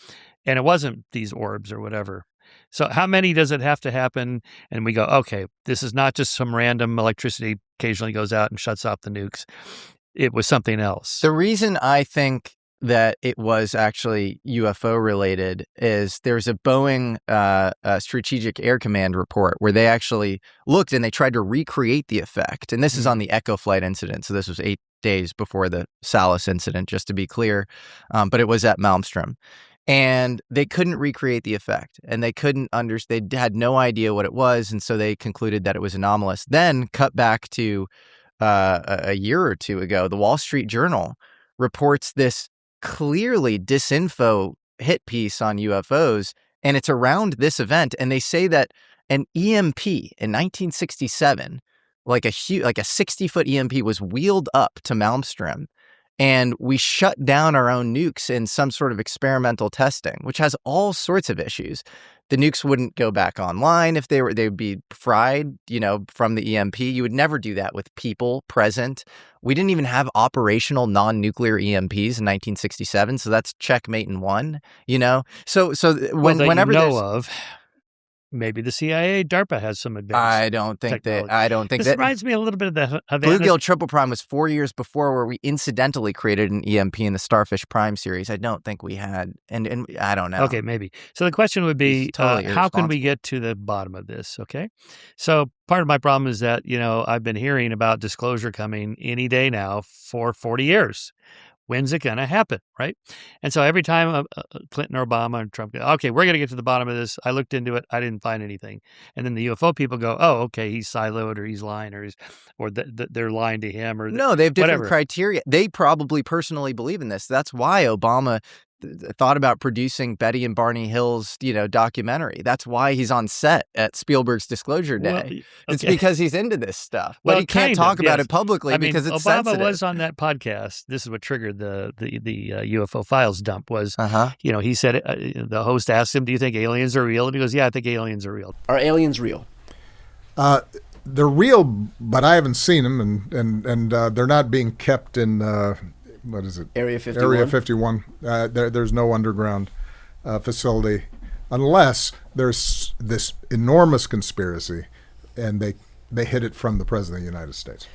and it wasn't these orbs or whatever. So how many does it have to happen? And we go, okay, this is not just some random electricity occasionally goes out and shuts off the nukes. It was something else. The reason I think that it was actually UFO related is there's a Boeing Strategic Air Command report where they actually looked and they tried to recreate the effect. And this is on the Echo flight incident. So this was 8 days before the Salas incident, just to be clear. But it was at Malmstrom. And they couldn't recreate the effect, and they couldn't they had no idea what it was. And so they concluded that it was anomalous. Then cut back to a year or two ago, the Wall Street Journal reports this clearly disinfo hit piece on UFOs, and it's around this event. And they say that an EMP in 1967, like a 60-foot EMP, was wheeled up to Malmstrom, and we shut down our own nukes in some sort of experimental testing, which has all sorts of issues. The nukes wouldn't go back online if they would be fried, from the EMP. You would never do that with people present. We didn't even have operational non-nuclear EMPs in 1967, so that's checkmate in one, So whenever maybe the CIA, DARPA has some advanced I don't think this reminds me a little bit of the Havana. Bluegill Triple Prime was 4 years before, where we incidentally created an EMP in the Starfish Prime series. I don't think we had, and I don't know. Okay, maybe. So the question would be, totally how can we get to the bottom of this? Okay, so part of my problem is that I've been hearing about disclosure coming any day now for 40 years. When's it going to happen, right? And so every time Clinton or Obama and Trump go, okay, we're going to get to the bottom of this. I looked into it. I didn't find anything. And then the UFO people go, oh, okay, he's siloed, or he's lying, or they're lying to him. Or no, they have different whatever. criteria. They probably personally believe in this. That's why Obama thought about producing Betty and Barney Hill's, documentary. That's why he's on set at Spielberg's Disclosure Day. Well, okay. It's because he's into this stuff. But Well, he can't talk about yes. it publicly because it's Obama sensitive. was on that podcast. This is what triggered the UFO files dump. Was he said the host asked him, "Do you think aliens are real?" And he goes, "Yeah, I think aliens are real." Are aliens real? They're real, but I haven't seen them, and they're not being kept in. What is it? Area 51? Area 51. There's no underground facility unless there's this enormous conspiracy and they hid it from the President of the United States.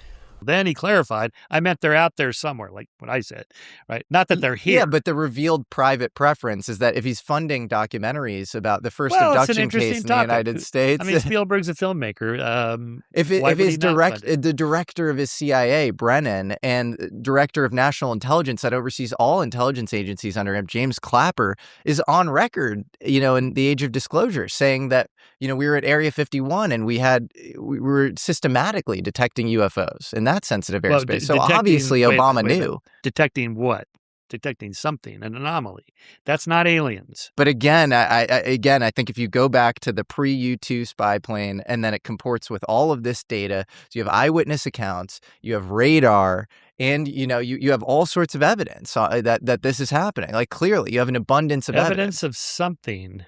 Then he clarified, I meant they're out there somewhere, like what I said, right? Not that they're here. Yeah, but the revealed private preference is that if he's funding documentaries about the first abduction case in the United States. I mean, Spielberg's a filmmaker. If his the director of his CIA, Brennan, and director of national intelligence that oversees all intelligence agencies under him, James Clapper, is on record, in the age of disclosure, saying that, we were at Area 51 and we were systematically detecting UFOs in that sensitive airspace. So obviously Obama knew. Detecting what? Detecting something, an anomaly. That's not aliens. But again, I think if you go back to the pre-U2 spy plane and then it comports with all of this data, so you have eyewitness accounts, you have radar, and you have all sorts of evidence that this is happening. Like clearly, you have an abundance of evidence of something,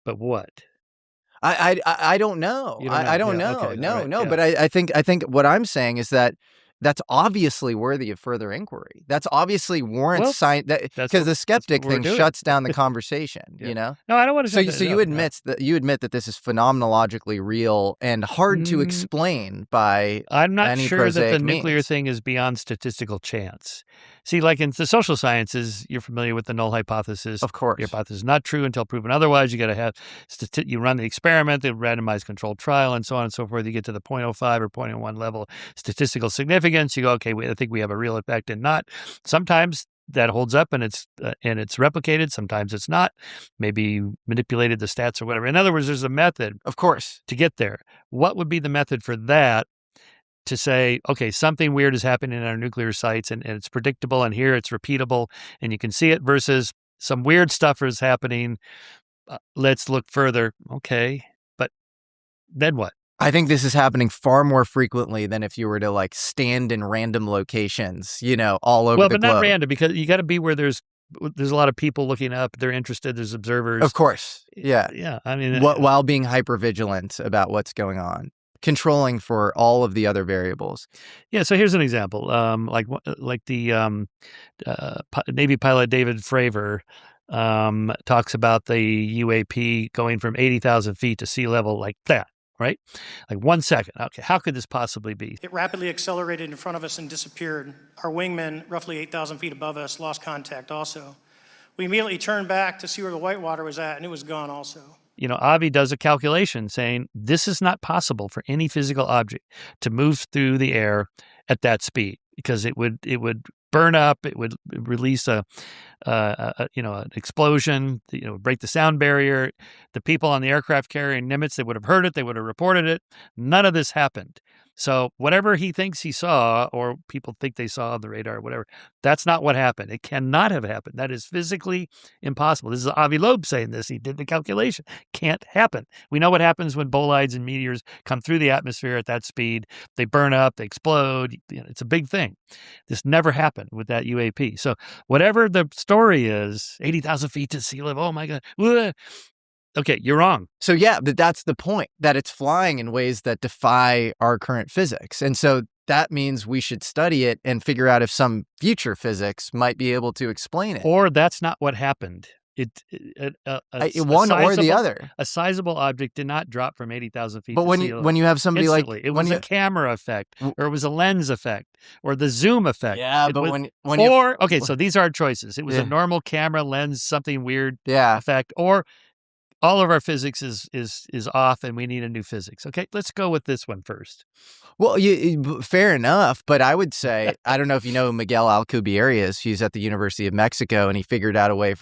but what? I don't know. I don't know. Okay, No. right, yeah. But I think what I'm saying is that that's obviously worthy of further inquiry. That's obviously warrants science, because the skeptic thing shuts down the conversation. You know? No, I don't want to. So you admit that this is phenomenologically real and hard to explain by. I'm not any sure that the means. nuclear thing is beyond statistical chance. See, like in the social sciences, you're familiar with the null hypothesis. Of course, the hypothesis is not true until proven otherwise. You got to have you run the experiment, the randomized controlled trial, and so on and so forth. You get to the 0.05 or 0.01 level statistical significance. You go, okay, I think we have a real effect, and not. Sometimes that holds up and it's replicated. Sometimes it's not. Maybe manipulated the stats or whatever. In other words, there's a method, of course, to get there. What would be the method for that? To say, okay, something weird is happening in our nuclear sites and it's predictable, and here it's repeatable and you can see it, versus some weird stuff is happening. Let's look further. Okay, but then what? I think this is happening far more frequently than if you were to like stand in random locations, all over the globe. Well, but not random, because you got to be where there's a lot of people looking up. They're interested. There's observers. Of course. Yeah. Yeah. I mean, while being hypervigilant about what's going on. Controlling for all of the other variables. Yeah, so here's an example. Like the Navy pilot David Fravor talks about the UAP going from 80,000 feet to sea level like that, right? Like 1 second. Okay, how could this possibly be? It rapidly accelerated in front of us and disappeared. Our wingman, roughly 8,000 feet above us, lost contact also. We immediately turned back to see where the white water was at, and it was gone also. Avi does a calculation saying this is not possible for any physical object to move through the air at that speed, because it would burn up, it would release an explosion, break the sound barrier. The people on the aircraft carrier in Nimitz, they would have heard it, they would have reported it. None of this happened. So whatever he thinks he saw, or people think they saw on the radar or whatever, that's not what happened. It cannot have happened. That is physically impossible. This is Avi Loeb saying this. He did the calculation. Can't happen. We know what happens when bolides and meteors come through the atmosphere at that speed. They burn up, they explode. It's a big thing. This never happened with that UAP. So whatever the story is, 80,000 feet to sea level, oh my God. Okay, you're wrong. So yeah, but that's the point, that it's flying in ways that defy our current physics. And so that means we should study it and figure out if some future physics might be able to explain it. Or that's not what happened. One or the other. A sizable object did not drop from 80,000 feet. But when you have somebody instantly. like it was a camera effect, or it was a lens effect, or the zoom effect. Yeah, but so these are choices. It was a normal camera lens, something weird Yeah. effect, or all of our physics is off and we need a new physics. Okay, let's go with this one first. Well, fair enough, but I would say, I don't know if you know who Miguel Alcubierre is. He's at the University of Mexico, and he figured out a way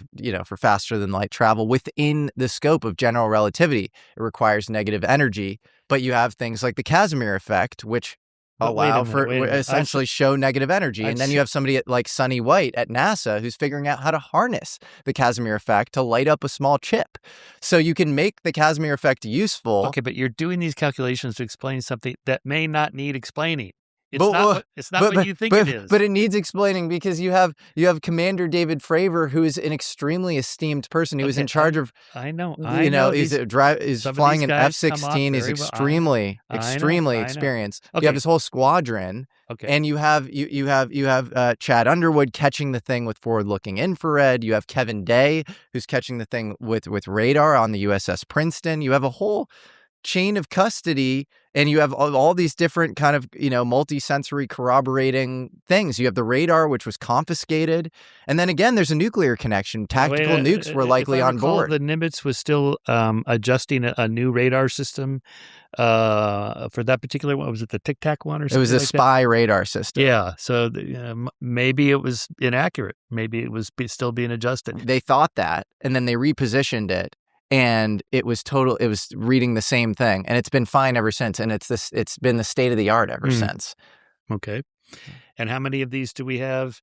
for faster than light travel within the scope of general relativity. It requires negative energy, but you have things like the Casimir effect, which allow for essentially show negative energy. And then you have somebody like Sonny White at NASA who's figuring out how to harness the Casimir effect to light up a small chip. So you can make the Casimir effect useful. Okay, but you're doing these calculations to explain something that may not need explaining. It's not what you think it is. But it needs explaining, because you have Commander David Fravor, who is an experiencely esteemed person. He was in charge of. I know. He's flying an F-16. He's extremely experienced. Okay. You have this whole squadron. Okay. And you have Chad Underwood catching the thing with forward-looking infrared. You have Kevin Day, who's catching the thing with radar on the USS Princeton. You have a whole chain of custody, and you have all these different kind of multi-sensory corroborating things. You have the radar, which was confiscated, and then again there's a nuclear connection. Tactical nukes were likely on board. The Nimitz was still adjusting a new radar system for that particular one. Was it the Tic Tac one or something? It was a spy radar system. Yeah, so maybe it was inaccurate. Maybe it was still being adjusted. They thought that, and then they repositioned it. And it was reading the same thing, and it's been fine ever since. And it's been the state of the art ever since. Okay. And how many of these do we have?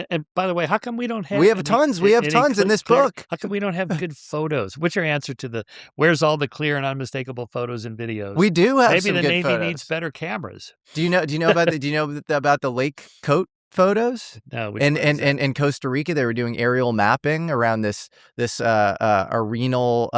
And by the way, how come we don't have? We have tons. We have tons in this book. How come we don't have good photos? What's your answer to where's all the clear and unmistakable photos and videos? We do have some good Maybe the Navy photos. needs better cameras. Do you know about the lake coat photos? No. In Costa Rica, they were doing aerial mapping around this arenal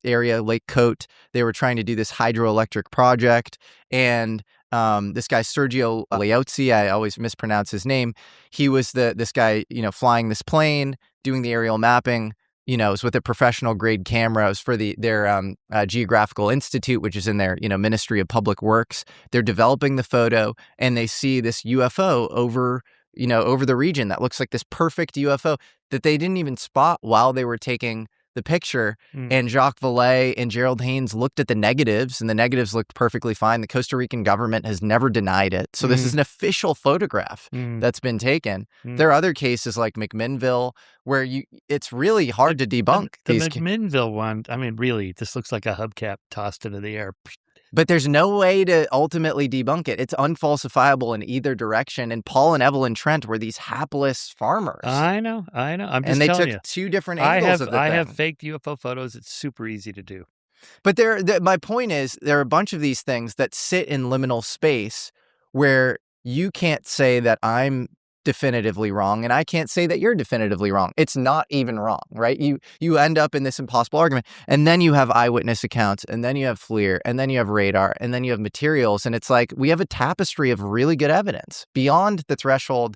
area, Lake Cote. They were trying to do this hydroelectric project, and This guy, Sergio Leozzi, I always mispronounce his name. He was this guy, flying this plane, doing the aerial mapping. It was with a professional grade camera. It was for their Geographical Institute, which is in their, Ministry of Public Works. They're developing the photo, and they see this UFO over the region that looks like this perfect UFO that they didn't even spot while they were taking the picture. And Jacques Vallée and Gerald Haynes looked at the negatives, and the negatives looked perfectly fine. The Costa Rican government has never denied it. So this is an official photograph that's been taken. There are other cases like McMinnville where it's really hard to debunk. The McMinnville one, I mean, really, this looks like a hubcap tossed into the air. But there's no way to ultimately debunk it. It's unfalsifiable in either direction. And Paul and Evelyn Trent were these hapless farmers. I know. I'm just and they telling took you. two different angles of the thing. I have faked UFO photos. It's super easy to do. But my point is, there are a bunch of these things that sit in liminal space where you can't say that I'm definitively wrong, and I can't say that you're definitively wrong. It's not even wrong, right? You end up in this impossible argument, and then you have eyewitness accounts, and then you have FLIR, and then you have radar, and then you have materials, and it's like we have a tapestry of really good evidence beyond the threshold,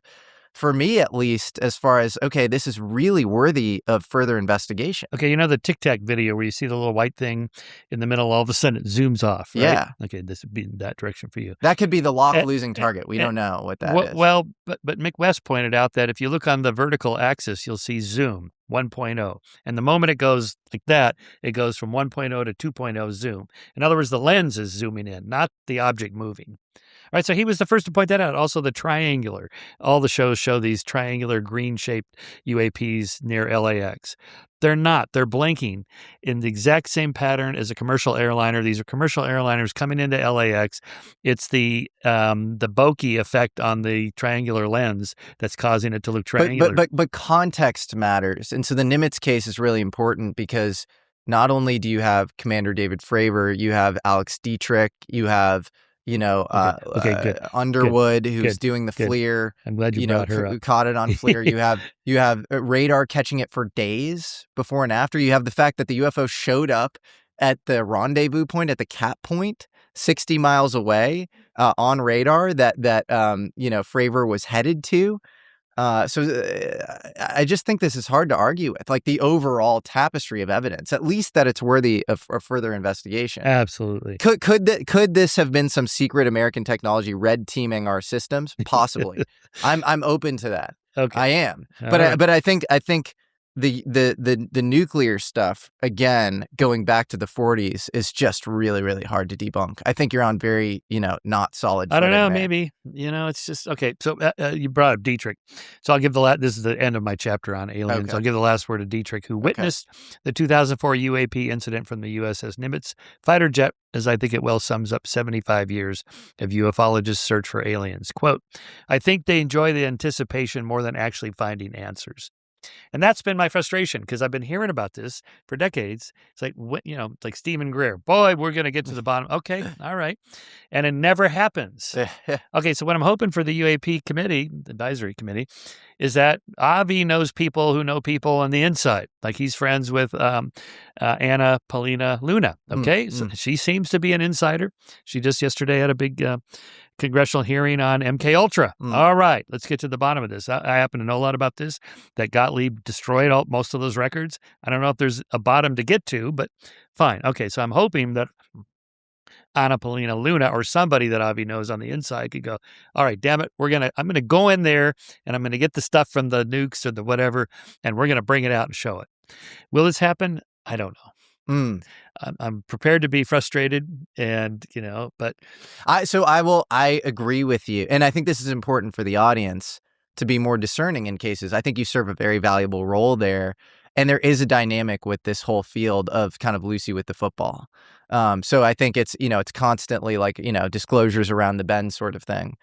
for me at least, as far as, okay, this is really worthy of further investigation. Okay, the Tic Tac video where you see the little white thing in the middle, all of a sudden it zooms off, right? Yeah. Okay, this would be in that direction for you. That could be the lock losing target. We don't know what that is. Well, but Mick West pointed out that if you look on the vertical axis, you'll see zoom 1.0. And the moment it goes like that, it goes from 1.0 to 2.0 zoom. In other words, the lens is zooming in, not the object moving. All right, so he was the first to point that out. Also, the triangular. All the shows show these triangular green-shaped UAPs near LAX. They're not. They're blinking in the exact same pattern as a commercial airliner. These are commercial airliners coming into LAX. It's the bokeh effect on the triangular lens that's causing it to look triangular. But context matters. And so the Nimitz case is really important because not only do you have Commander David Fravor, you have Alex Dietrich, you have Underwood, who's doing the FLIR. I'm glad you brought her up. Caught it on FLIR. You have radar catching it for days before and after. You have the fact that the UFO showed up at the rendezvous point, at the cap point, 60 miles away on radar that Fravor was headed to. So I just think this is hard to argue with, like the overall tapestry of evidence, at least that it's worthy of further investigation. Absolutely. Could this have been some secret American technology red teaming our systems? Possibly. I'm open to that. Okay. I am. But I think the nuclear stuff, again, going back to the 40s, is just really, really hard to debunk. I think you're on very, not solid footing. I don't know, there. maybe. It's just, okay, so you brought up Dietrich. So I'll give this is the end of my chapter on aliens. Okay. I'll give the last word to Dietrich, who witnessed the 2004 UAP incident from the USS Nimitz fighter jet, as I think it well sums up 75 years of ufologists' search for aliens. Quote, "I think they enjoy the anticipation more than actually finding answers." And that's been my frustration, because I've been hearing about this for decades. It's like, like Stephen Greer. Boy, we're going to get to the bottom. Okay, all right. And it never happens. Okay, so what I'm hoping for the UAP committee, the advisory committee, is that Avi knows people who know people on the inside. Like he's friends with Anna Paulina Luna. Okay, so she seems to be an insider. She just yesterday had a big congressional hearing on MKUltra. All right, let's get to the bottom of this. I happen to know a lot about this, that Gottlieb destroyed most of those records. I don't know if there's a bottom to get to, but fine. Okay, so I'm hoping that Anna Paulina Luna or somebody that Avi knows on the inside could go, all right, damn it, I'm gonna go in there and I'm gonna get the stuff from the nukes or the whatever, and we're gonna bring it out and show it. Will this happen? I don't know. I'm prepared to be frustrated, and but I agree with you, and I think this is important for the audience to be more discerning in cases. I think you serve a very valuable role there, and there is a dynamic with this whole field of kind of Lucy with the football. So I think it's it's constantly like disclosures around the bend sort of thing.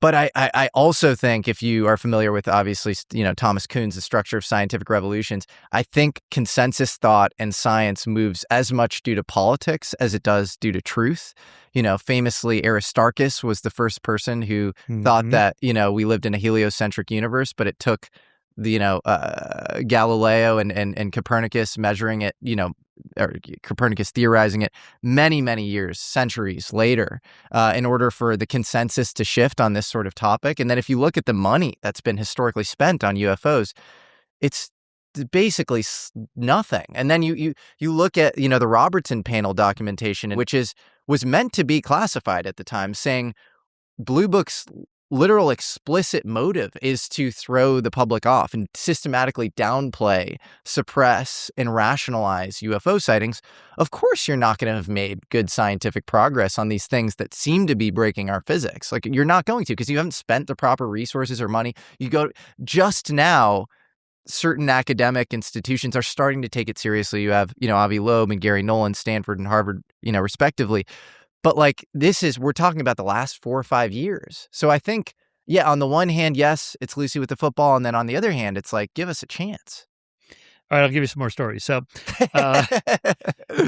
But I also think, if you are familiar with, obviously, Thomas Kuhn's The Structure of Scientific Revolutions, I think consensus thought and science moves as much due to politics as it does due to truth. Famously, Aristarchus was the first person who thought that, we lived in a heliocentric universe, but it took Galileo and Copernicus measuring it, or Copernicus theorizing it many, many years, centuries later, in order for the consensus to shift on this sort of topic. And then if you look at the money that's been historically spent on UFOs, it's basically nothing. And then you look at, the Robertson panel documentation, which was meant to be classified at the time, saying Blue Book's literal explicit motive is to throw the public off and systematically downplay, suppress, and rationalize UFO sightings. Of course, you're not going to have made good scientific progress on these things that seem to be breaking our physics. Like, you're not going to, because you haven't spent the proper resources or money. You go just now. Certain academic institutions are starting to take it seriously. You have, Avi Loeb and Gary Nolan, Stanford and Harvard, respectively. But we're talking about the last 4 or 5 years. So I think, on the one hand, yes, it's Lucy with the football. And then on the other hand, it's like, give us a chance. All right, I'll give you some more stories. So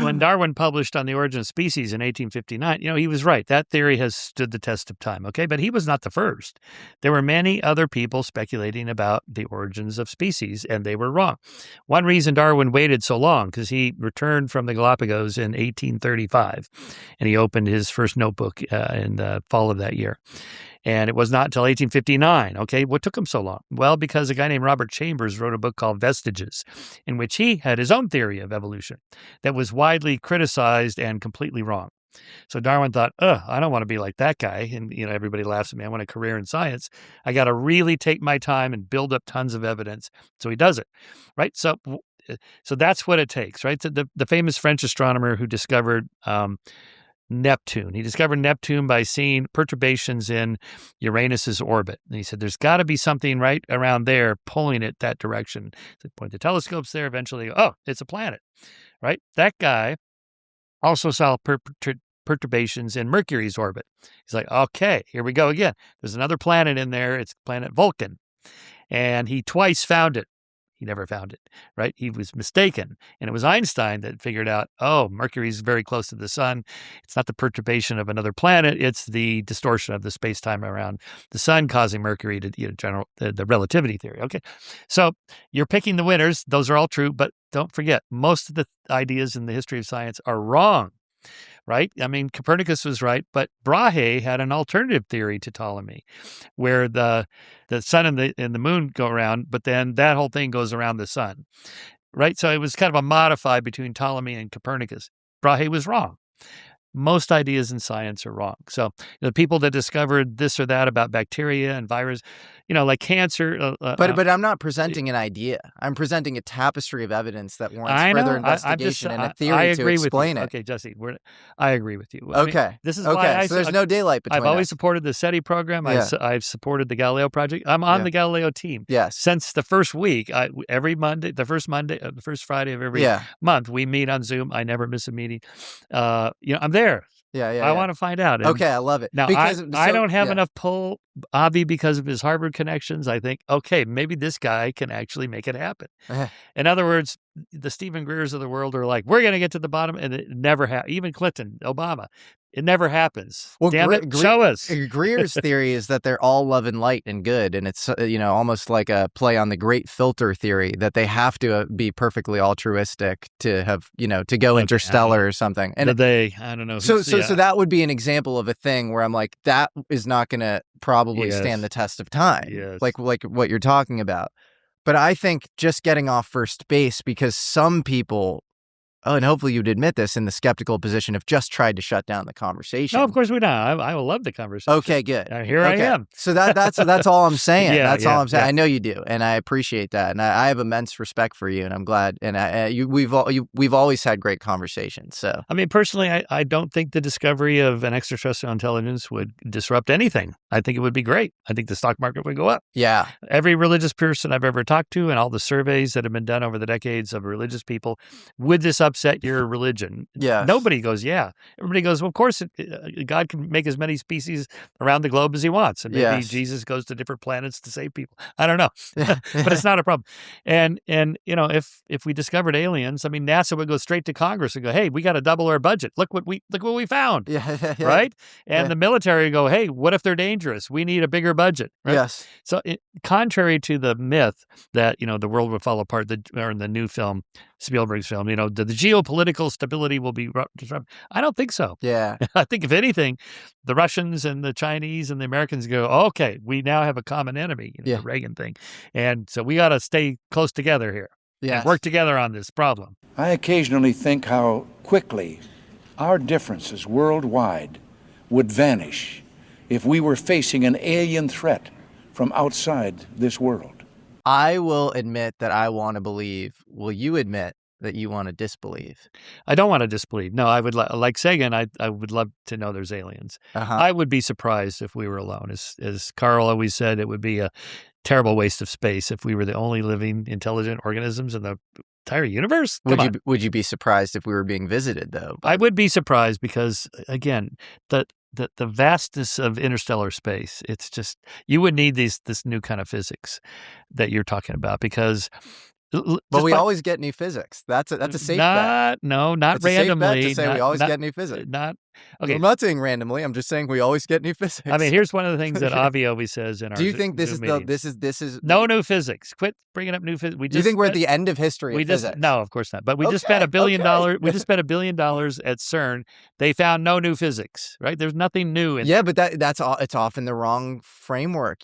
when Darwin published On the Origin of Species in 1859, he was right. That theory has stood the test of time, okay? But he was not the first. There were many other people speculating about the origins of species, and they were wrong. One reason Darwin waited so long, because he returned from the Galapagos in 1835, and he opened his first notebook in the fall of that year. And it was not until 1859. Okay, what took him so long? Well, because a guy named Robert Chambers wrote a book called Vestiges, in which he had his own theory of evolution that was widely criticized and completely wrong. So Darwin thought, I don't want to be like that guy. And, everybody laughs at me. I want a career in science. I got to really take my time and build up tons of evidence. So he does it, right? So that's what it takes, right? So the famous French astronomer who discovered Neptune. He discovered Neptune by seeing perturbations in Uranus's orbit. And he said, there's got to be something right around there pulling it that direction. So they point the telescopes there. Eventually, they go, it's a planet, right? That guy also saw perturbations in Mercury's orbit. He's like, okay, here we go again. There's another planet in there. It's planet Vulcan. And he twice found it. He never found it, right? He was mistaken. And it was Einstein that figured out, Mercury's very close to the sun. It's not the perturbation of another planet. It's the distortion of the space-time around the sun causing Mercury to, the relativity theory. Okay. So you're picking the winners. Those are all true. But don't forget, most of the ideas in the history of science are wrong. Right? I mean, Copernicus was right, but Brahe had an alternative theory to Ptolemy, where the sun and the moon go around, but then that whole thing goes around the sun. Right? So it was kind of a modified between Ptolemy and Copernicus. Brahe was wrong. Most ideas in science are wrong. So the people that discovered this or that about bacteria and virus, like cancer. But I'm not presenting an idea. I'm presenting a tapestry of evidence that warrants further investigation and a theory to explain it. Okay, Jesse, I agree with you. Okay. This is why so there's no daylight between I've always supported the SETI program. Yeah. I've supported the Galileo project. I'm on the Galileo team. Yes. Since the first week, every Monday, the first Friday of every month, we meet on Zoom. I never miss a meeting. I'm there. I want to find out. Okay, I love it. Now, I don't have enough pull, Avi, because of his Harvard connections. I think, okay, maybe this guy can actually make it happen. In other words, the Stephen Greers of the world are like, we're going to get to the bottom, and it never happens. Even Clinton, Obama. It never happens. Well, damn it, show us. Greer's theory is that they're all love and light and good, and it's almost like a play on the great filter theory that they have to be perfectly altruistic to have to go interstellar or something. And I don't know. So that would be an example of a thing where I'm like, that is not going to probably stand the test of time, like what you're talking about. But I think just getting off first base, because some people. Oh, and hopefully you'd admit this, in the skeptical position, have just tried to shut down the conversation. No, of course we don't. I will love the conversation. Okay, good. Here I am. So that's all I'm saying. That's all I'm saying. Yeah. I know you do, and I appreciate that, and I have immense respect for you, and I'm glad. And we've always had great conversations. So I mean, personally, I don't think the discovery of an extraterrestrial intelligence would disrupt anything. I think it would be great. I think the stock market would go up. Yeah. Every religious person I've ever talked to, and all the surveys that have been done over the decades of religious people, would this upset your religion? Yeah. Nobody goes, yeah. Everybody goes, well, of course, God can make as many species around the globe as he wants. And maybe Jesus goes to different planets to save people. I don't know. But it's not a problem. And if we discovered aliens, I mean, NASA would go straight to Congress and go, hey, we got to double our budget. Look what we found. Yeah. Right? And the military go, hey, what if they're dangerous? We need a bigger budget. Right? Yes. So contrary to the myth that, the world would fall apart, or in the new film, Spielberg's film, the geopolitical stability will be disrupted. I don't think so. Yeah. I think if anything, the Russians and the Chinese and the Americans go, okay, we now have a common enemy, the Reagan thing. And so we got to stay close together here. And work together on this problem. I occasionally think how quickly our differences worldwide would vanish if we were facing an alien threat from outside this world. I will admit that I want to believe. Will you admit that you want to disbelieve? I don't want to disbelieve. No, I would like Sagan. I would love to know there's aliens. I would be surprised if we were alone. As Carl always said, it would be a terrible waste of space if we were the only living intelligent organisms in the entire universe. Would you be surprised if we were being visited, though? I would be surprised because, again, the vastness of interstellar space, it's just, you would need this new kind of physics that you're talking about, because but we always get new physics. That's a safe bet. No, not that's randomly. A safe bet to say we always get new physics. Okay. I'm not saying randomly. I'm just saying we always get new physics. I mean, here's one of the things that Avi always says in our. Do you think this is no new physics? Quit bringing up new physics. Do you think we're at the end of history of physics? No, of course not. But we just spent $1 billion. We just spent $1 billion at CERN. They found no new physics. Right? There's nothing new. But that's all. It's often the wrong framework.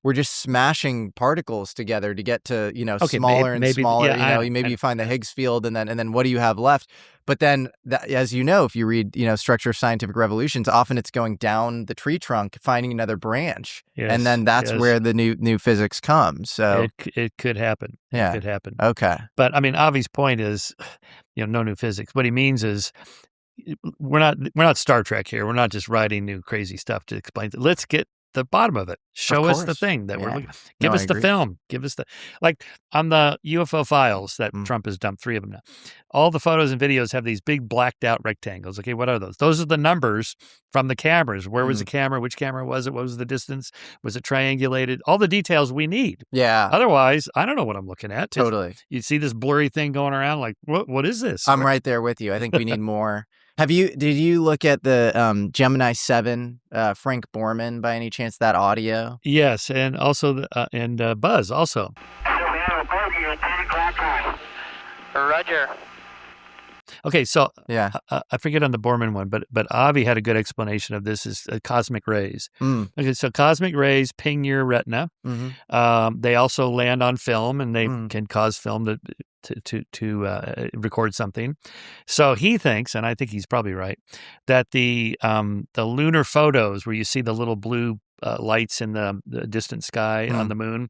We're just smashing particles together to get to, smaller and smaller. Maybe you find the Higgs field, and then what do you have left? But then, as you know, if you read, Structure of Scientific Revolutions, often it's going down the tree trunk, finding another branch, and then that's where the new physics comes. So it could happen. Yeah, it could happen. Okay, but I mean, Avi's point is, no new physics. What he means is, we're not Star Trek here. We're not just writing new crazy stuff to explain. Let's get the bottom of it. Show us the thing that we're looking at. Give us the film. Give us like on the UFO files that Trump has dumped 3 of them now. All the photos and videos have these big blacked out rectangles. Okay, what are those? Those are the numbers from the cameras. Where was the camera? Which camera was it? What was the distance? Was it triangulated? All the details we need. Yeah. Otherwise, I don't know what I'm looking at. Totally. You see this blurry thing going around, like, what is this? I'm right there with you. I think we need more. Did you look at the Gemini 7, Frank Borman, by any chance, that audio? Yes, and also Buzz also. Roger. Okay, so I forget on the Borman one, but Avi had a good explanation of this is cosmic rays. Okay, so cosmic rays ping your retina. They also land on film, and they can cause film to record something. So he thinks, and I think he's probably right, that the lunar photos where you see the little blue lights in the distant sky on the moon,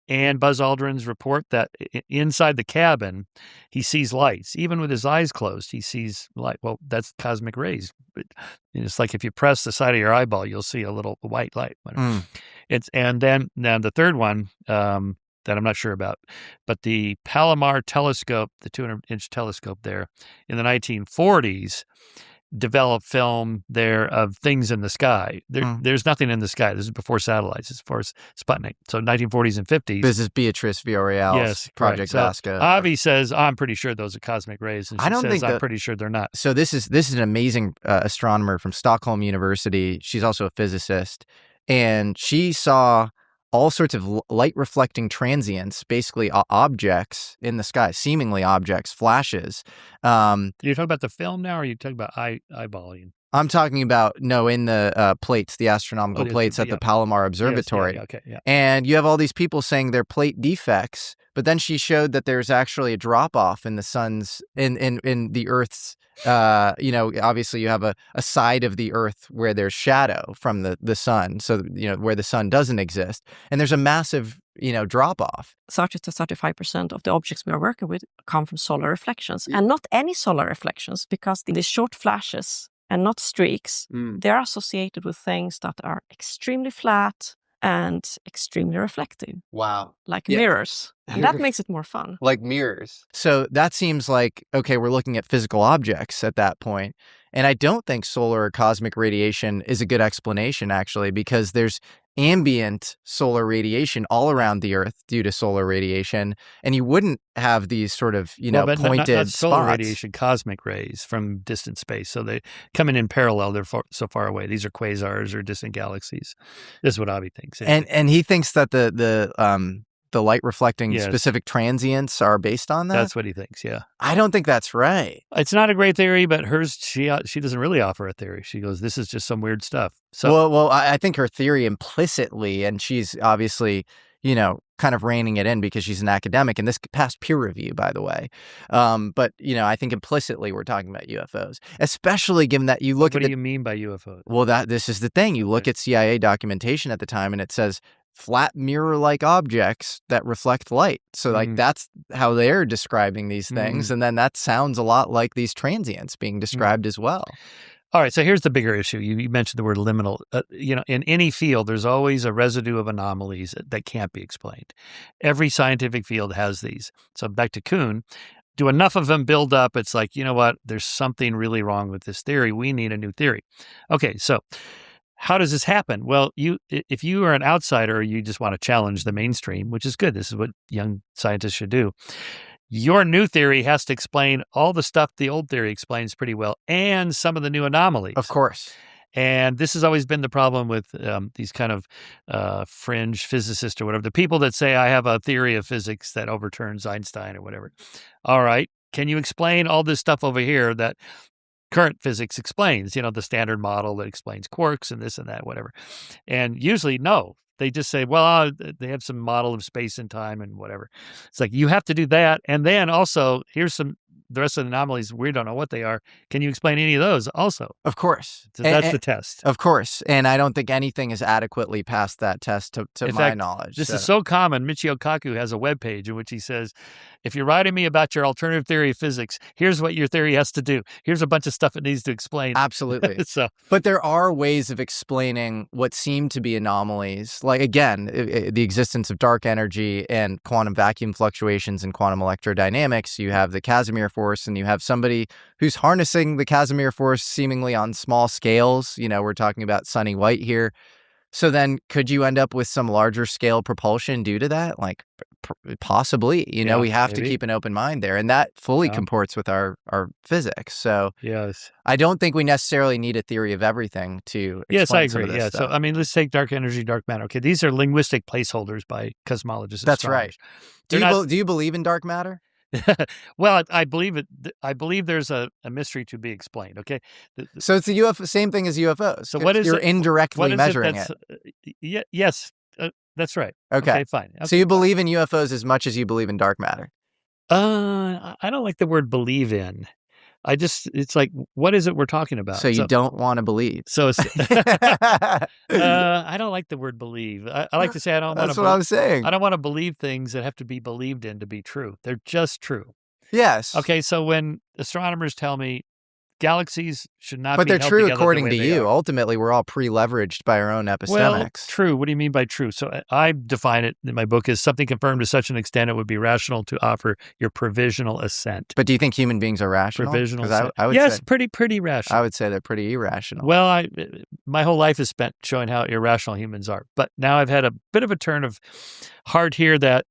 and Buzz Aldrin's report that inside the cabin he sees lights, even with his eyes closed. He sees light. Well, that's cosmic rays. It's like if you press the side of your eyeball, you'll see a little white light. And then the third one. That I'm not sure about, but the Palomar telescope, the 200-inch telescope there in the 1940s, developed film there of things in the sky. There's nothing in the sky. This is before satellites. It's before Sputnik. So 1940s and 50s. This is Beatrice Villarreal's Project Vasca. So Avi says, I'm pretty sure those are cosmic rays. And I'm pretty sure they're not. So this is an amazing astronomer from Stockholm University. She's also a physicist. And she saw all sorts of light reflecting transients, basically objects in the sky, seemingly objects, flashes. You're talking about the film now, or are you talking about eyeballing? I'm talking about, in the plates, the astronomical plates at the Palomar Observatory. Yes, And you have all these people saying they're plate defects, but then she showed that there's actually a drop off in the sun's, in the Earth's, obviously you have a side of the Earth where there's shadow from the sun. So, where the sun doesn't exist. And there's a massive, drop off. 30 to 35% of the objects we are working with come from solar reflections, and not any solar reflections, because the short flashes and not streaks, they are associated with things that are extremely flat and extremely reflective. Wow. Like mirrors. And that makes it more fun. Like mirrors. So that seems like, okay, we're looking at physical objects at that point. And I don't think solar or cosmic radiation is a good explanation, actually, because there's ambient solar radiation all around the Earth due to solar radiation. And you wouldn't have these sort of, but pointed not solar spots. radiation, cosmic rays from distant space. So they come in parallel. They're so far away. These are quasars or distant galaxies. This is what Avi thinks. Anyway. And he thinks that the light reflecting specific transients are based on that? That's what he thinks, yeah. I don't think that's right. It's not a great theory, but hers, she doesn't really offer a theory. She goes, this is just some weird stuff. So, well, I think her theory implicitly, and she's obviously, kind of reining it in because she's an academic, and this passed peer review, by the way. But, I think implicitly we're talking about UFOs, especially given that you look What do you mean by UFOs? Well, this is the thing. You look at CIA documentation at the time, and it says flat mirror-like objects that reflect light. So that's how they're describing these things. And then that sounds a lot like these transients being described as well. All right. So here's the bigger issue. You mentioned the word liminal. In any field, there's always a residue of anomalies that can't be explained. Every scientific field has these. So back to Kuhn, do enough of them build up? It's like, you know what? There's something really wrong with this theory. We need a new theory. Okay. So how does this happen? Well, if you are an outsider or you just want to challenge the mainstream, which is good, this is what young scientists should do, your new theory has to explain all the stuff the old theory explains pretty well and some of the new anomalies. Of course. And this has always been the problem with these kind of fringe physicists or whatever, the people that say, I have a theory of physics that overturns Einstein or whatever. All right. Can you explain all this stuff over here that current physics explains, the standard model that explains quarks and this and that, whatever. And usually, no, they just say, well, they have some model of space and time and whatever. It's like, you have to do that. And then also, here's the rest of the anomalies, we don't know what they are. Can you explain any of those also? Of course. So that's the test. Of course. And I don't think anything is adequately passed that test to my knowledge. This is so common. Michio Kaku has a webpage in which he says, if you're writing me about your alternative theory of physics, here's what your theory has to do. Here's a bunch of stuff it needs to explain. Absolutely. So, but there are ways of explaining what seem to be anomalies. Like, again, the existence of dark energy and quantum vacuum fluctuations in quantum electrodynamics. You have the Casimir force, and you have somebody who's harnessing the Casimir force seemingly on small scales. We're talking about Sonny White here. So then could you end up with some larger scale propulsion due to that? Like possibly, we have to keep an open mind there. And that fully comports with our physics. So yes, I don't think we necessarily need a theory of everything to explain Yes, I some agree. of this Stuff. So, let's take dark energy, dark matter. Okay, these are linguistic placeholders by cosmologists. That's right. Do you believe in dark matter? Well, I believe it. I believe there's a mystery to be explained. Okay, so it's the UFO, same thing as UFOs. So what is you're indirectly measuring it? Yes, that's right. Okay, fine. Okay, so you believe in UFOs as much as you believe in dark matter? I don't like the word "believe in." It's like, what is it we're talking about? So you don't want to believe. So it's, I don't like the word believe. I like to say I don't want to. That's what I'm saying. I don't want to believe things that have to be believed in to be true. They're just true. Yes. Okay. So when astronomers tell me galaxies should not but be they're true together according the to way you. Are. Ultimately, we're all pre-leveraged by our own epistemics. Well, true. What do you mean by true? So I define it in my book as something confirmed to such an extent it would be rational to offer your provisional assent. But do you think human beings are rational? Provisional assent. I would yes, say, pretty rational. I would say they're pretty irrational. Well, my whole life is spent showing how irrational humans are. But now I've had a bit of a turn of heart here that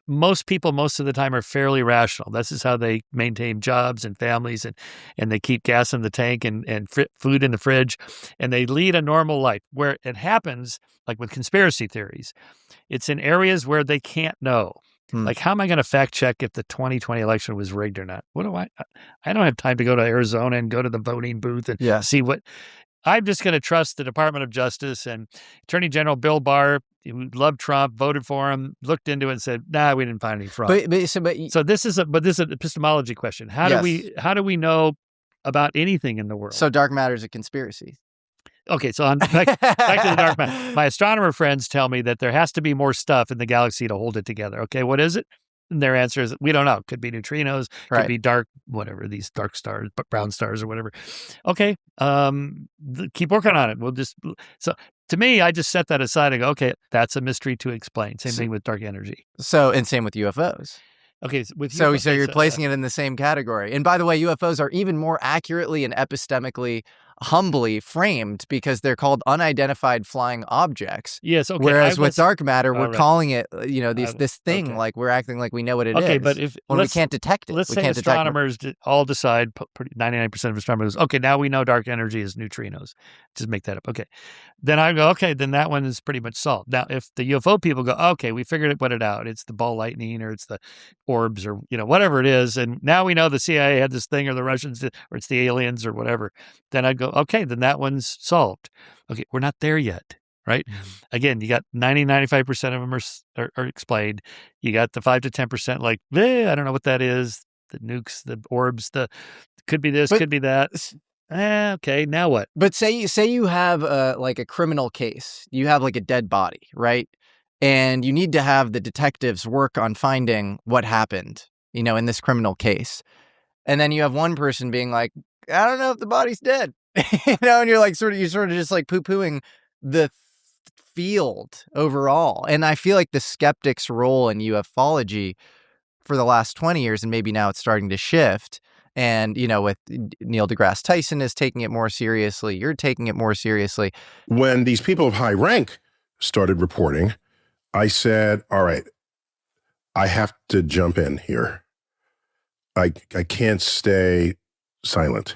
most people, most of the time, are fairly rational. This is how they maintain jobs and families, and they keep gas in the tank and food in the fridge, and they lead a normal life. Where it happens, like with conspiracy theories, it's in areas where they can't know. Like, how am I going to fact check if the 2020 election was rigged or not? What do I don't have time to go to Arizona and go to the voting booth and see what. I'm just going to trust the Department of Justice and Attorney General Bill Barr, who loved Trump, voted for him, looked into it and said, "Nah, we didn't find any fraud." So this is an epistemology question. How do we know about anything in the world? So dark matter is a conspiracy. Okay, so back to the dark matter. My astronomer friends tell me that there has to be more stuff in the galaxy to hold it together. Okay, what is it? And their answer is, we don't know. Could be neutrinos, could be dark, whatever, these dark stars, brown stars or whatever. Okay, keep working on it. So to me, I just set that aside and go, okay, that's a mystery to explain. Same thing with dark energy. So, and same with UFOs. Okay, with so UFOs, you're placing it in the same category. And by the way, UFOs are even more accurately and epistemically humbly framed because they're called unidentified flying objects. Yes, okay. Whereas with dark matter, we're calling it, this thing, okay. like we're acting like we know what it is. Okay, but when we can't detect it. Let's say astronomers all decide, 99% of astronomers, okay, now we know dark energy is neutrinos. Just make that up. Okay. Then I go, okay, then that one is pretty much solved. Now, if the UFO people go, okay, we figured it out. It's the ball lightning or it's the orbs or, whatever it is. And now we know the CIA had this thing or the Russians did, or it's the aliens or whatever. Then I'd go, okay, then that one's solved. Okay, we're not there yet, right? Mm-hmm. Again, you got 95% of them are explained. You got the 5 to 10% like, I don't know what that is. The nukes, the orbs, could be this, could be that. Okay, now what? But say you have like a criminal case. You have like a dead body, right? And you need to have the detectives work on finding what happened, in this criminal case. And then you have one person being like, I don't know if the body's dead. And you're like sort of just like poo-pooing the field overall. And I feel like the skeptic's role in ufology for the last 20 years, and maybe now it's starting to shift. And, with Neil deGrasse Tyson is taking it more seriously. You're taking it more seriously. When these people of high rank started reporting, I said, all right, I have to jump in here. I can't stay silent.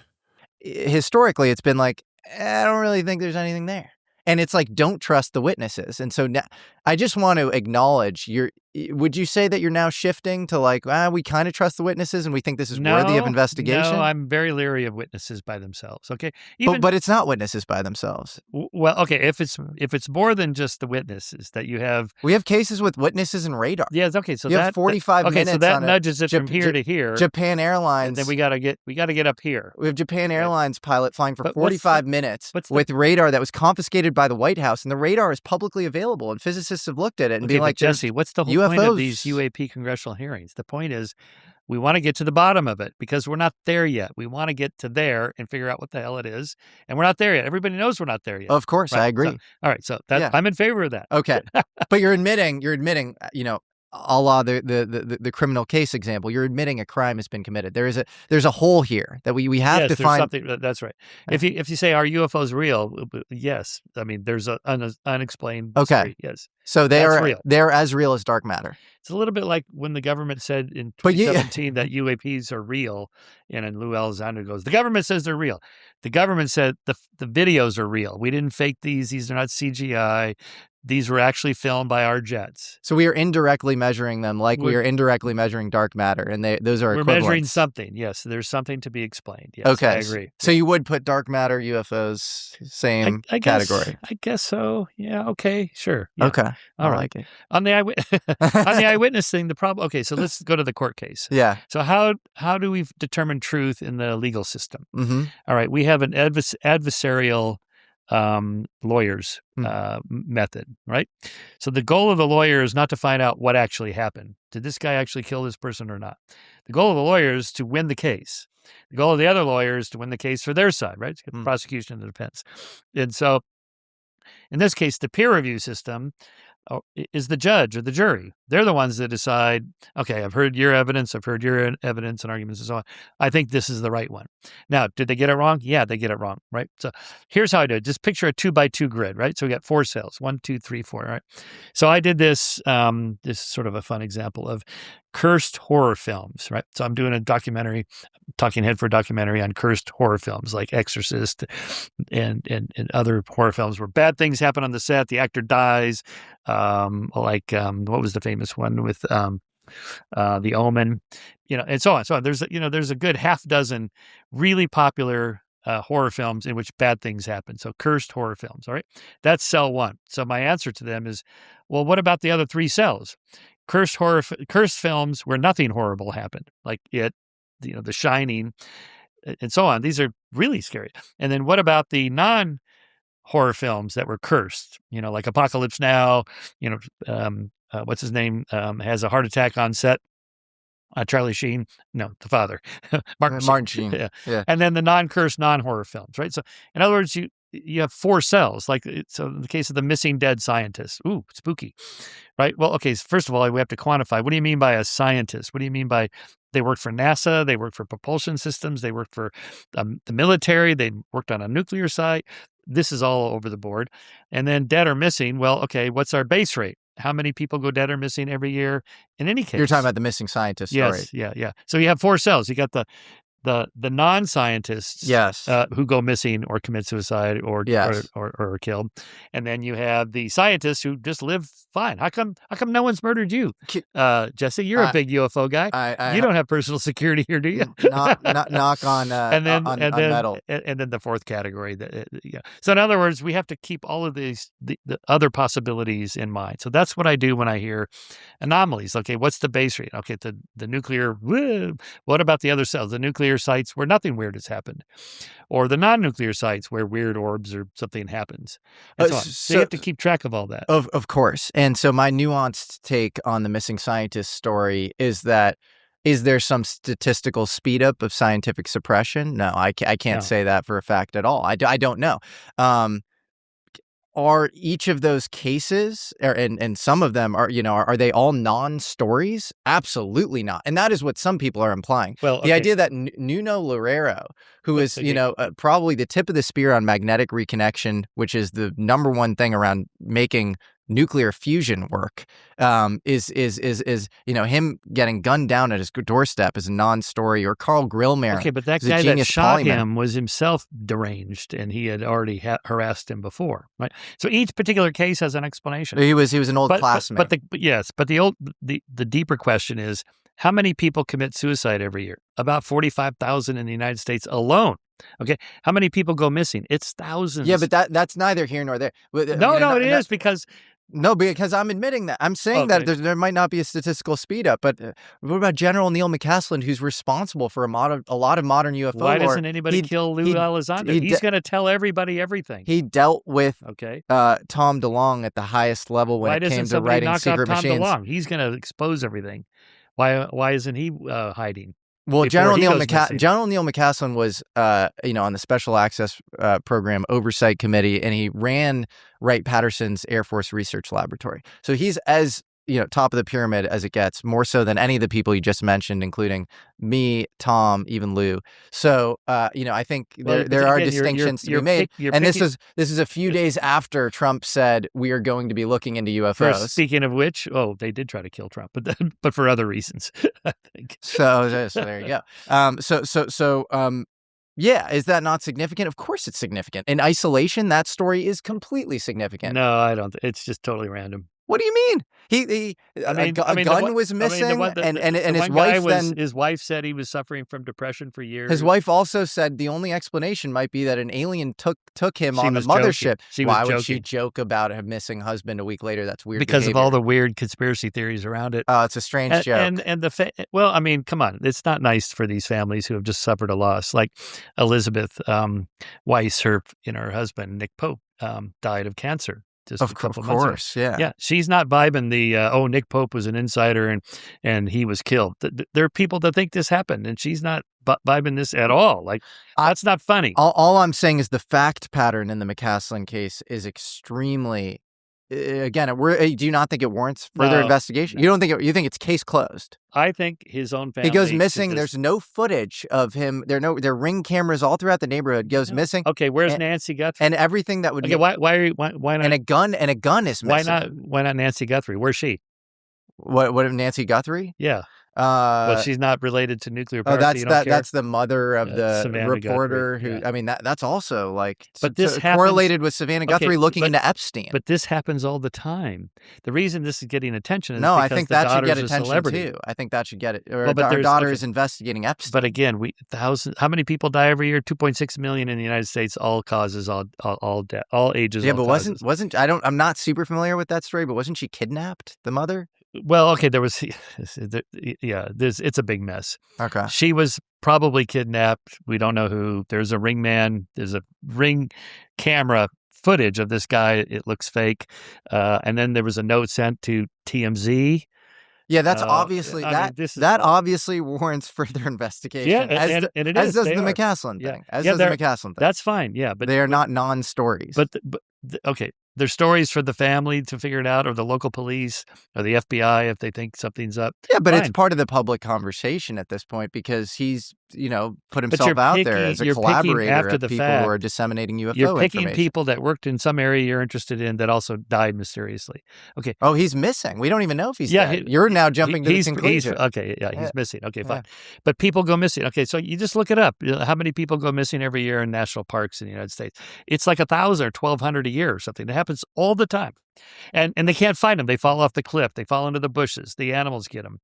Historically, it's been like, I don't really think there's anything there. And it's like, don't trust the witnesses. And so now, I just want to acknowledge would you say that you're now shifting to like, we kind of trust the witnesses and we think this is worthy of investigation? No, I'm very leery of witnesses by themselves. Okay. But it's not witnesses by themselves. Well, okay. If it's more than just the witnesses that you have. We have cases with witnesses and radar. Yes. Okay. So you have 45 minutes. Okay. So that nudges it from here to here. Japan Airlines. And then we got to get up here. We have Japan Airlines pilot flying for 45 minutes with radar that was confiscated by the White House. And the radar is publicly available. And physicists have looked at it and be like, Jesse, what's the whole point of these UAP congressional hearings? The point is, we want to get to the bottom of it because we're not there yet. We want to get to there and figure out what the hell it is. And we're not there yet. Everybody knows we're not there yet. Of course, right? I agree. So, all right. So I'm in favor of that. Okay. But you're admitting, a la the criminal case example, you're admitting a crime has been committed. There's a hole here that we have to find. Something, that's right. If you say, are UFOs real? Yes. I mean, there's an unexplained mystery. Okay. Yes. So they're as real as dark matter. It's a little bit like when the government said in 2017 that UAPs are real, and then Lou Elizondo goes, the government says they're real. The government said the videos are real. We didn't fake these. These are not CGI. These were actually filmed by our jets. So we are indirectly measuring them like we are indirectly measuring dark matter, and those are we're measuring something. Yes, there's something to be explained. Yes, okay, I agree. So you would put dark matter, UFOs, same category. I guess so. Yeah. Okay. Sure. Yeah. Okay. All right. Like it. On the eyewitness thing, the problem. Okay, so let's go to the court case. Yeah. So how do we determine truth in the legal system? Mm-hmm. All right, we have an adversarial lawyers method, right? So the goal of the lawyer is not to find out what actually happened. Did this guy actually kill this person or not? The goal of the lawyer is to win the case. The goal of the other lawyer is to win the case for their side, right? To get the prosecution and the defense. And so in this case, the peer review system is the judge or the jury. They're the ones that decide, okay, I've heard your evidence, and arguments and so on. I think this is the right one. Now, did they get it wrong? Yeah, they get it wrong, right? So here's how I do it. Just picture a 2x2 grid, right? So we got 4 cells, 1, 2, 3, 4, right? So I did this, this is sort of a fun example of cursed horror films, right? So I'm doing a documentary, talking head for a documentary on cursed horror films like Exorcist and other horror films where bad things happen on the set, the actor dies, what was the famous one with The Omen, and so on. So there's a good half dozen really popular horror films in which bad things happen. So cursed horror films, all right? That's cell 1. So my answer to them is, well, what about the other 3 cells? Cursed films where nothing horrible happened, like it, The Shining, and so on. These are really scary. And then what about the non-horror films that were cursed? Like Apocalypse Now. What's his name? Has a heart attack on set. Charlie Sheen, no, the father, Martin Sheen. Yeah. And then the non-cursed, non-horror films, right? So, in other words, you have 4 cells. Like, so in the case of the missing dead scientist, ooh, spooky, right? Well, okay, so first of all, we have to quantify. What do you mean by a scientist? What do you mean by they worked for NASA, they worked for propulsion systems, they worked for the military, they worked on a nuclear site? This is all over the board. And then dead or missing, well, okay, what's our base rate? How many people go dead or missing every year in any case? You're talking about the missing scientist story. Yes, yeah. So you have 4 cells. You got the non-scientists, yes, who go missing or commit suicide or are killed, and then you have the scientists who just live fine. How come no one's murdered you, Jesse? You're a big UFO guy. You don't have personal security here, do you? knock on metal. And then the fourth category, So in other words, we have to keep all of these the other possibilities in mind. So that's what I do when I hear anomalies. Okay, what's the base rate? Okay, the nuclear. What about the other cells? The nuclear sites where nothing weird has happened, or the non-nuclear sites where weird orbs or something happens, and so on. So you have to keep track of all that. Of course. And so my nuanced take on the missing scientist story is that, is there some statistical speed up of scientific suppression? No, I can't say that for a fact at all. I don't know. Are each of those cases, and some of them are, are they all non-stories? Absolutely not. And that is what some people are implying. Well, the idea that Nuno Loureiro, who is, probably the tip of the spear on magnetic reconnection, which is the number one thing around making nuclear fusion work, is him getting gunned down at his doorstep is a non-story. Or Carl Grillmer. Okay, but that guy that shot him was himself deranged, and he had already harassed him before, right? So each particular case has an explanation. He was an old classmate. But the deeper question is, how many people commit suicide every year? About 45,000 in the United States alone. Okay, how many people go missing? It's thousands. Yeah, but that's neither here nor there. It is because. No, because I'm admitting that. I'm saying that there might not be a statistical speed up, but what about General Neil McCasland, who's responsible for a lot of modern UFO Why doesn't anybody kill Lou Elizondo? He's going to tell everybody everything. He dealt with Tom DeLonge at the highest level when it came to writing Secret Machines. DeLonge? He's going to expose everything. Why isn't he hiding? Well, General Neil McCasland was, on the Special Access Program Oversight Committee, and he ran Wright-Patterson's Air Force Research Laboratory. So he's as top of the pyramid as it gets, more so than any of the people you just mentioned, including me, Tom, even Lou. So, I think there are distinctions to be made. This is a few days after Trump said we are going to be looking into UFOs. Speaking of which, they did try to kill Trump, but for other reasons, I think. So there you go. Yeah, is that not significant? Of course it's significant. In isolation, that story is completely significant. No, I don't. It's just totally random. What do you mean? A gun was missing, and his wife his wife said he was suffering from depression for years. His wife also said the only explanation might be that an alien took him on the mothership. Why would she joke about a missing husband a week later? That's weird. Because of all the weird conspiracy theories around it. Oh, it's a strange joke. Come on, it's not nice for these families who have just suffered a loss. Like Elizabeth Weiss, her husband Nick Pope died of cancer. Just a couple months ago. Yeah. She's not vibing the Nick Pope was an insider and he was killed. There are people that think this happened, and she's not vibing this at all. Like, that's not funny. All I'm saying is the fact pattern in the McCasland case is extremely. Again, do you not think it warrants further investigation? No. You don't think you think it's case closed? I think his own family. He goes missing. There's no footage of him. There are Ring cameras all throughout the neighborhood. Goes missing. Okay, where's Nancy Guthrie? And everything that would. Okay, why not? And a gun is missing. Why not Nancy Guthrie? Where's she? What of Nancy Guthrie? Yeah. Well, she's not related to nuclear power. That's the mother of the Savannah reporter Guthrie. who. Yeah. I mean, that's also like. But this correlated with Savannah Guthrie looking into Epstein. But this happens all the time. The reason this is getting attention is I think that should get attention too. I think that should get it. Our daughter is investigating Epstein. But again, how many people die every year? 2.6 million in the United States. All causes, all ages. Yeah, all but causes. wasn't I'm not super familiar with that story, but wasn't she kidnapped? The mother. Well, okay, it's a big mess. Okay. She was probably kidnapped. We don't know who. There's a ring man. There's a ring camera footage of this guy. It looks fake. And then there was a note sent to TMZ. Yeah, that's obviously that obviously warrants further investigation. Yeah, and it as is. does They the are. McCasland Yeah. thing. As Yeah, does the McCasland thing. That's fine. Yeah, but they are not non-stories. But okay, there's stories for the family to figure it out, or the local police, or the FBI if they think something's up. Yeah, but Fine. it's part of the public conversation at this point because he's, put himself out there as a collaborator of people who are disseminating UFO You're picking information. people that worked in some area you're interested in that also died mysteriously. Okay. Oh, he's missing. We don't even know if he's dead. You're now jumping to the conclusion. He's missing. Okay, fine. But people go missing. Okay, so you just look it up. How many people go missing every year in national parks in the United States? It's like 1,000 or 1,200 a year or something. It happens all the time. And they can't find them. They fall off the cliff. They fall into the bushes. The animals get them.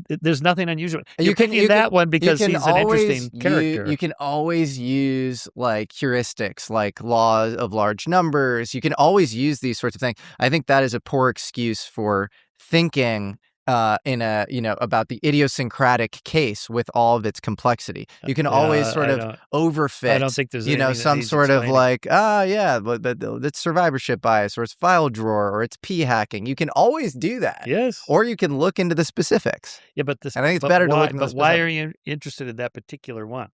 There's nothing unusual. You're picking that one because he's an interesting character. You can always use like heuristics, like laws of large numbers. You can always use these sorts of things. I think that is a poor excuse for thinking about the idiosyncratic case with all of its complexity. You can always sort of overfit. I don't think there's some sort of like, but it's survivorship bias, or it's file drawer, or it's p hacking. You can always do that. Yes. Or you can look into the specifics. Yeah, but I think it's better to look into the specifics. Why are you interested in that particular one?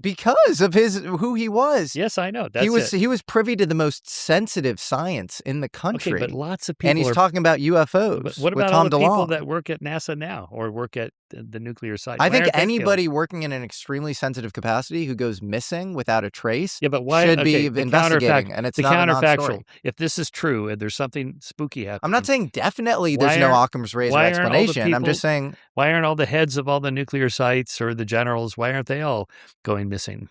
Because of who he was. Yes, I know. He was privy to the most sensitive science in the country. Okay, but lots of people. And he's talking about UFOs. But what about all the people that work at NASA now or work at the nuclear site? I think anybody working in an extremely sensitive capacity who goes missing without a trace should be investigating. And it's not a non-story. If this is true and there's something spooky happening. I'm not saying definitely there's no Occam's razor explanation. I'm just saying. Why aren't all the heads of all the nuclear sites or the generals, why aren't they all going missing?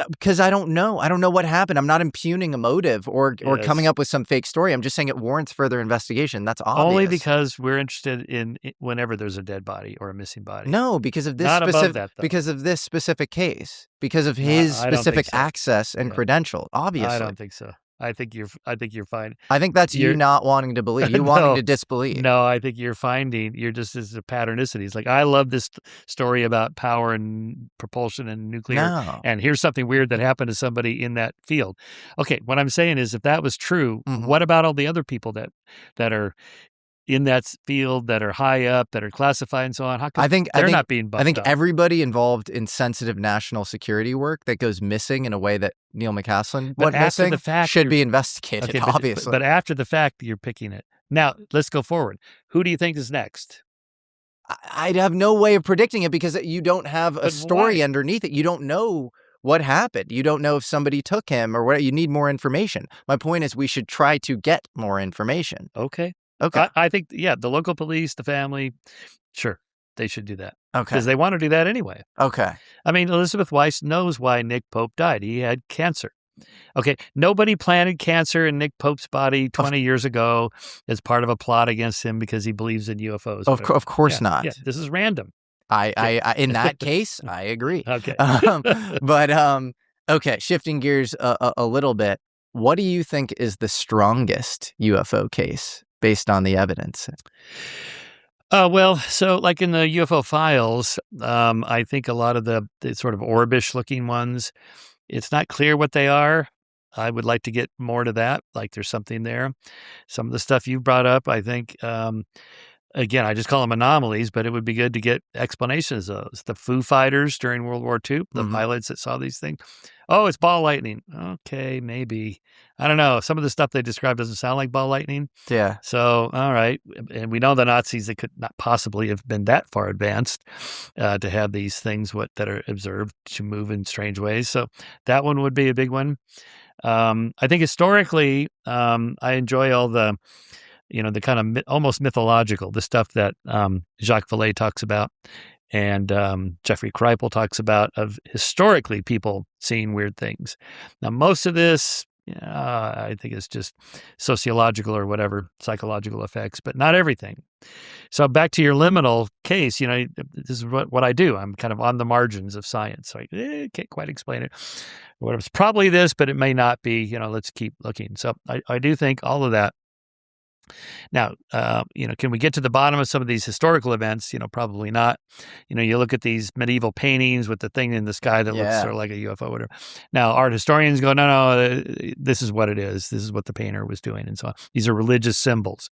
Because I don't know. I don't know what happened. I'm not impugning a motive or coming up with some fake story. I'm just saying it warrants further investigation. That's obvious. Only because we're interested in whenever there's a dead body or a missing body. No, because of this because of this specific case. Because of his specific access and credential. Obviously. I don't think so. I think you're fine. I think that's you not wanting to believe. You wanting to disbelieve. No, I think you're just as a patternicities. It's like, I love this story about power and propulsion and nuclear. No. And here's something weird that happened to somebody in that field. Okay, what I'm saying is, if that was true, what about all the other people that are in that field, that are high up, that are classified and so on? How come they're not being bumped I think up? everybody involved in sensitive national security work that goes missing in a way that Neil McCasland went missing should be investigated, obviously. But after the fact, you're picking it. Now, let's go forward. Who do you think is next? I'd have no way of predicting it because you don't have a story underneath it. You don't know what happened. You don't know if somebody took him or what. You need more information. My point is we should try to get more information. Okay. I think, the local police, the family, sure, they should do that. Okay. Because they want to do that anyway. Okay. I mean, Elizabeth Weiss knows why Nick Pope died. He had cancer. Okay. Nobody planted cancer in Nick Pope's body 20 years ago as part of a plot against him because he believes in UFOs. Of course not. Yeah, this is random. I in that case, I agree. Okay. Okay, shifting gears a little bit. What do you think is the strongest UFO case based on the evidence? So like in the UFO files, I think a lot of the sort of orbish looking ones, it's not clear what they are. I would like to get more to that. Like there's something there. Some of the stuff you brought up, I think, again, I just call them anomalies, but it would be good to get explanations of those. The Foo Fighters during World War II, the pilots that saw these things. Oh, it's ball lightning. Okay, maybe. I don't know. Some of the stuff they describe doesn't sound like ball lightning. Yeah. So, all right. And we know the Nazis, they could not possibly have been that far advanced to have these things that are observed to move in strange ways. So that one would be a big one. I think historically, I enjoy all the the kind of almost mythological, the stuff that Jacques Vallée talks about and Jeffrey Kripal talks about of historically people seeing weird things. Now, most of this, I think it's just sociological or whatever, psychological effects, but not everything. So back to your liminal case, this is what I do. I'm kind of on the margins of science. So I can't quite explain it. It's probably this, but it may not be. Let's keep looking. So I do think all of that. Now, can we get to the bottom of some of these historical events? Probably not. You look at these medieval paintings with the thing in the sky that looks sort of like a UFO or whatever. Now, art historians go, no, this is what it is. This is what the painter was doing and so on. These are religious symbols.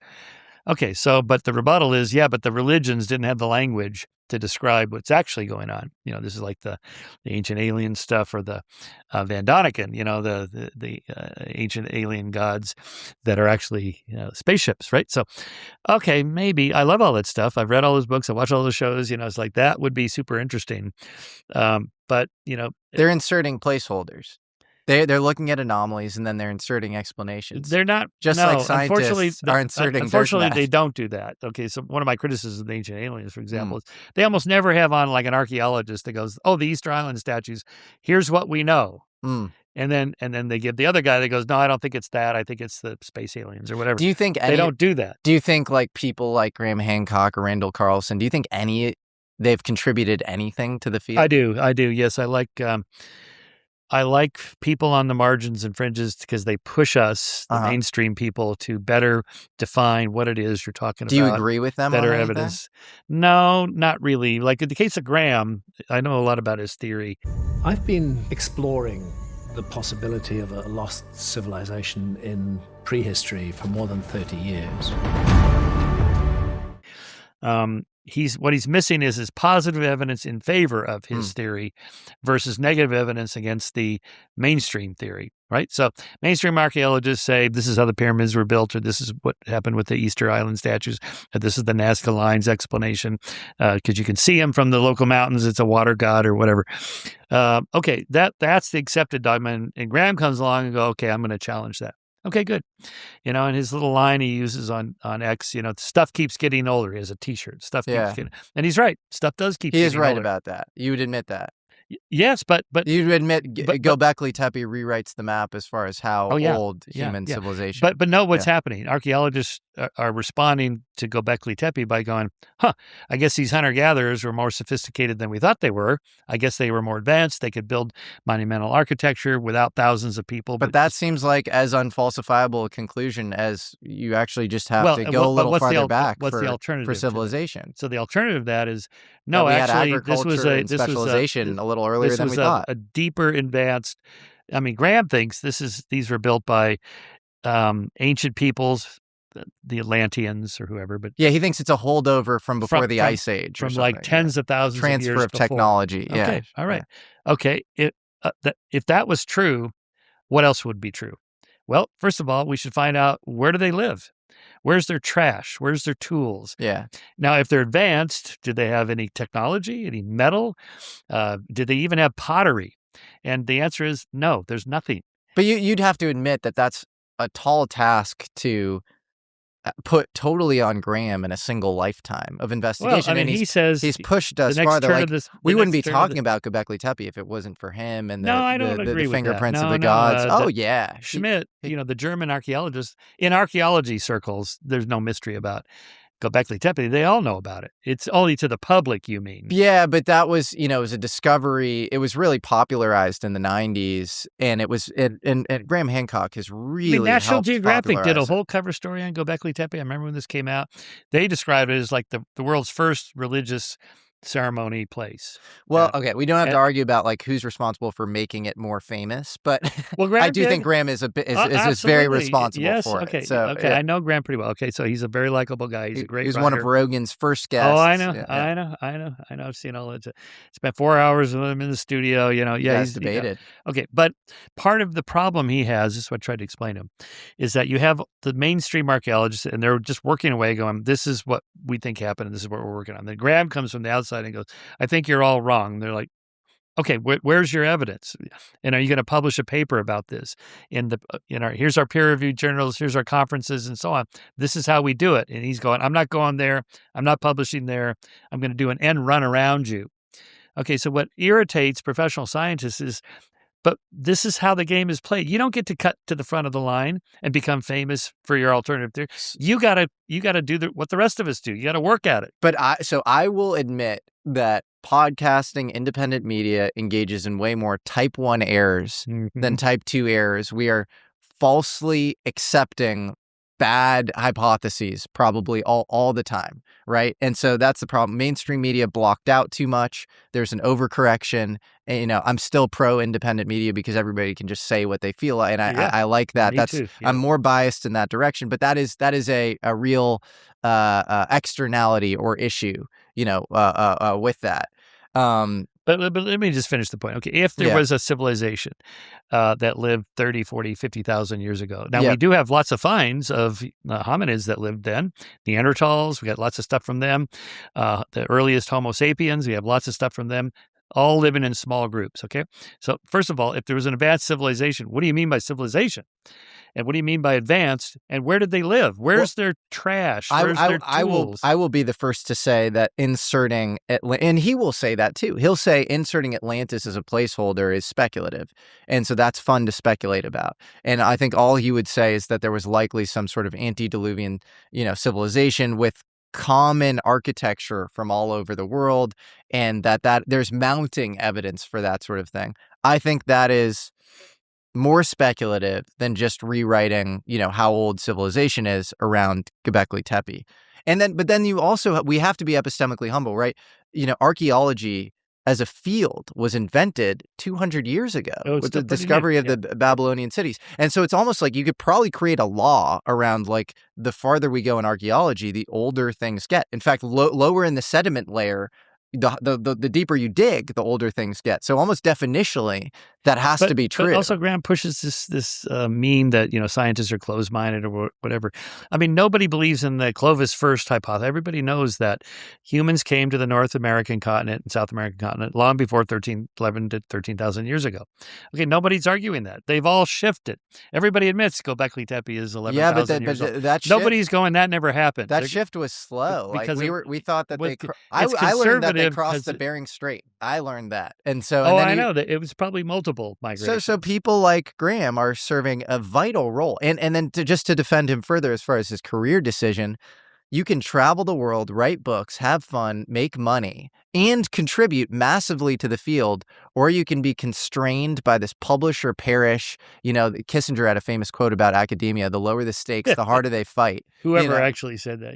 Okay, so, but the rebuttal is, yeah, but the religions didn't have the language to describe what's actually going on. This is like the ancient alien stuff, or the Van Doniken, the ancient alien gods that are actually spaceships, right? So, okay, maybe. I love all that stuff. I've read all those books. I watch all those shows. It's like that would be super interesting. But, they're inserting placeholders. They're looking at anomalies, and then they're inserting explanations. They're not just like scientists are inserting. Unfortunately, they don't do that. Okay, so one of my criticisms of the ancient aliens, for example, is they almost never have on like an archaeologist that goes, "Oh, the Easter Island statues. Here's what we know." And then they give the other guy that goes, "No, I don't think it's that. I think it's the space aliens or whatever." Do you think they don't do that? Do you think like people like Graham Hancock or Randall Carlson? Do you think they've contributed anything to the field? I do. Yes, I like people on the margins and fringes because they push us, the mainstream people, to better define what it is you're talking about. Do you agree with them? Better on evidence? No, not really. Like in the case of Graham, I know a lot about his theory. I've been exploring the possibility of a lost civilization in prehistory for more than 30 years. What he's missing is his positive evidence in favor of his theory versus negative evidence against the mainstream theory, right? So mainstream archaeologists say this is how the pyramids were built, or this is what happened with the Easter Island statues, or this is the Nazca Lines explanation, because you can see them from the local mountains. It's a water god or whatever. Okay, that's the accepted dogma, and Graham comes along and go, okay, I'm going to challenge that. Okay, good. And his little line he uses on X, stuff keeps getting older. He has a T-shirt. Stuff keeps getting, and he's right. Stuff does keep. He getting is right older. about that. You would admit that. Yes, but you admit Göbekli Tepe rewrites the map as far as how old human civilization. But know what's happening. Archaeologists are responding to Göbekli Tepe by going, I guess these hunter-gatherers were more sophisticated than we thought they were. I guess they were more advanced. They could build monumental architecture without thousands of people. But that seems like as unfalsifiable a conclusion as you actually just have to go a little farther back what's the alternative for civilization. So the alternative to that is, no, actually, this was a specialization a little earlier than we thought. A deeper advanced. I mean, Graham thinks these were built by ancient peoples, the Atlanteans or whoever. But yeah, he thinks it's a holdover from before the Ice Age, from like tens of thousands of years transfer of before. technology. Yeah. Okay. All right. Yeah. Okay. If that was true, what else would be true? Well, first of all, we should find out, where do they live? Where's their trash? Where's their tools? Yeah. Now, if they're advanced, did they have any technology, any metal? Did they even have pottery? And the answer is no, there's nothing. But you'd have to admit that that's a tall task to put totally on Graham in a single lifetime of investigation. Well, I mean, and he says he's pushed us farther. Like, we wouldn't be talking about Göbekli Tepe if it wasn't for him and the fingerprints of the gods. Yeah. Schmidt, the German archaeologist, in archaeology circles, there's no mystery about Göbekli Tepe. They all know about it. It's only to the public, you mean? Yeah, but that was, it was a discovery. It was really popularized in the 90s, and it was, and Graham Hancock has really National Geographic did a whole cover story on Göbekli Tepe. I remember when this came out. They described it as like the world's first religious ceremony place. Well, okay, we don't have to argue about like who's responsible for making it more famous, but I do think Graham is very responsible for it. So, I know Graham pretty well. Okay, so he's a very likable guy. He's a great. He's writer. One of Rogan's first guests. Oh, I know. I've seen all that. Spent 4 hours with him in the studio. He's debated. Okay, but part of the problem he has, this is what I tried to explain to him, is that you have the mainstream archaeologists, and they're just working away, going, "This is what we think happened, and this is what we're working on." Then Graham comes from the outside and goes, I think you're all wrong. And they're like, okay, where's your evidence? And are you going to publish a paper about this? In the, here's our peer-reviewed journals, here's our conferences, and so on. This is how we do it. And he's going, I'm not going there. I'm not publishing there. I'm going to do an end run around you. Okay, so what irritates professional scientists is, but this is how the game is played. You don't get to cut to the front of the line and become famous for your alternative theory. You gotta do what the rest of us do. You got to work at it. But I will admit that podcasting, independent media engages in way more type 1 errors than type 2 errors. We are falsely accepting bad hypotheses probably all the time, right? And so that's the problem. Mainstream media blocked out too much. There's an overcorrection. And, you know, I'm still pro independent media because everybody can just say what they feel, and I like that. I'm more biased in that direction, but that is a real externality or issue, you know, with that. But let me just finish the point. Okay, if there was a civilization that lived 30, 40, 50,000 years ago. Now, we do have lots of finds of hominids that lived then. Neanderthals, we got lots of stuff from them. The earliest Homo sapiens, we have lots of stuff from them, all living in small groups, okay? So first of all, if there was an advanced civilization, what do you mean by civilization? And what do you mean by advanced? And where did they live? Where's their trash? Where's their tools? I will be the first to say that inserting, and he will say that too. He'll say inserting Atlantis as a placeholder is speculative. And so that's fun to speculate about. And I think all he would say is that there was likely some sort of antediluvian, you know, civilization with common architecture from all over the world, and that there's mounting evidence for that sort of thing. I think that is more speculative than just rewriting, you know, how old civilization is around Göbekli Tepe. But then we have to be epistemically humble, right? You know, archaeology as a field was invented 200 years ago with the discovery of the Babylonian cities. And so it's almost like you could probably create a law around, like, the farther we go in archaeology, the older things get. In fact, lower in the sediment layer, the deeper you dig, the older things get. So almost definitionally, that has to be true. But also, Graham pushes this meme that, you know, scientists are closed-minded or whatever. I mean, nobody believes in the Clovis first hypothesis. Everybody knows that humans came to the North American continent and South American continent long before 11 to 13,000 years ago. Okay, nobody's arguing that. They've all shifted. Everybody admits Göbekli Tepe is 11,000 years old. Nobody's going, that never happened. That shift was slow. Because we thought that I learned that they crossed the Bering Strait. I learned that. And so I know that it was probably multiple migrations. So people like Graham are serving a vital role. And then to defend him further as far as his career decision, you can travel the world, write books, have fun, make money, and contribute massively to the field, or you can be constrained by this publish or perish. You know, Kissinger had a famous quote about academia: the lower the stakes, the harder they fight. Whoever actually said that,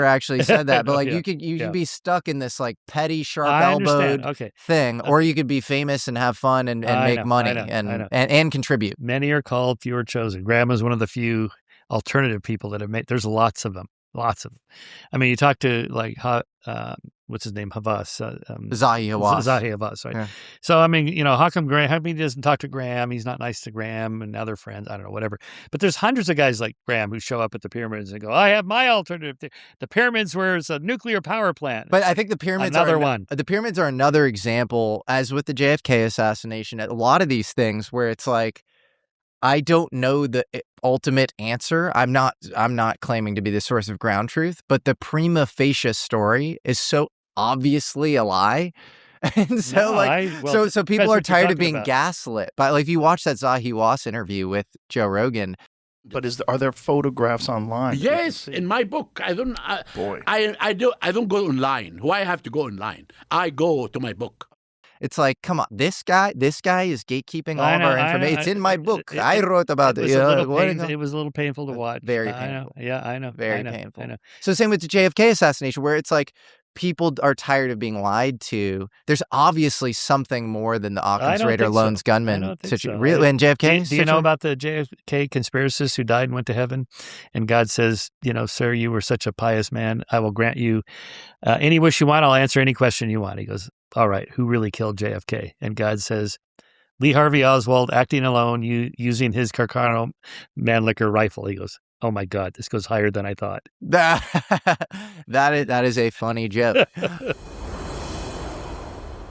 actually said that. But like, you could be stuck in this like petty, sharp-elbowed thing, or you could be famous and have fun and make money and contribute. Many are called, few are chosen. Graham is one of the few alternative people that have made. There's lots of them. Lots of them. I mean, you talk to like what's his name, Havas, Zahi Havas, right? Yeah. So I mean, you know, how come he doesn't talk to Graham? He's not nice to Graham and other friends. I don't know, whatever. But there's hundreds of guys like Graham who show up at the pyramids and go, "I have my alternative. The pyramids were a nuclear power plant." But I think the pyramids The pyramids are another example, as with the JFK assassination. A lot of these things where it's like, I don't know the ultimate answer. I'm not claiming to be the source of ground truth, but the prima facie story is so obviously a lie. And so so people are tired of being gaslit. But like, if you watch that Zahi Hawass interview with Joe Rogan. But are there photographs online? Yes, in my book. I don't go online. Why I have to go online? I go to my book. It's like, come on, this guy is gatekeeping all of our information. It's in my book. I wrote about it. It was a little painful to watch. Very painful. I know. Very painful. I know. So same with the JFK assassination, where it's like, people are tired of being lied to. There's obviously something more than the Occam's Razor Loans gunman situation. Really? And JFK? Do you know about the JFK conspiracist who died and went to heaven? And God says, you know, "Sir, you were such a pious man. I will grant you any wish you want. I'll answer any question you want." He goes, "All right, who really killed JFK?" And God says, "Lee Harvey Oswald, acting alone, using his Carcano Mannlicher rifle." He goes, "Oh my God, this goes higher than I thought." That is a funny joke.